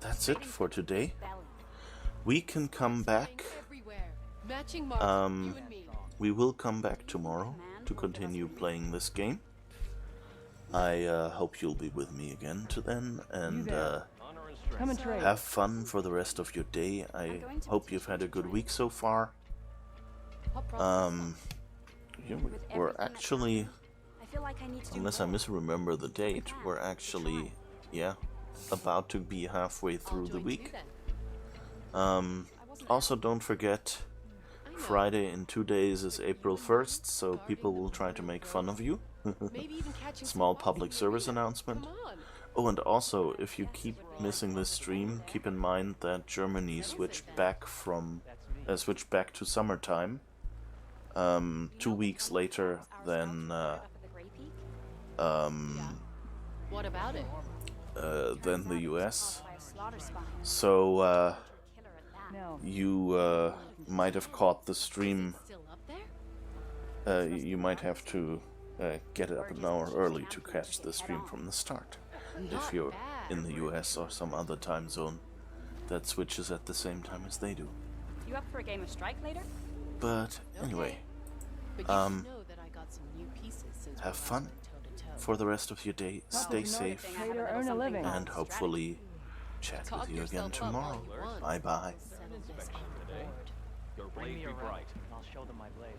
that's it for today. We can come back. We will come back tomorrow to continue playing this game. I hope you'll be with me again to then, and have fun for the rest of your day. I hope you've had a good week so far. We're actually, unless I misremember the date, we're actually, yeah, about to be halfway through the week. Also, don't forget, Friday in 2 days is April 1st, so people will try to make fun of you. Small public service announcement. Oh, and also, if you keep missing this stream, keep in mind that Germany switched back to summertime 2 weeks later than the US. So you might have caught the stream. You might have to get up an hour early to catch the stream from the start, if you're in the US or some other time zone that switches at the same time as they do. You up for a game of Strike later? But anyway, have fun for the rest of your day, stay safe, and hopefully chat with you again tomorrow. Bye bye. Your blade be bright, and I'll show them my blade.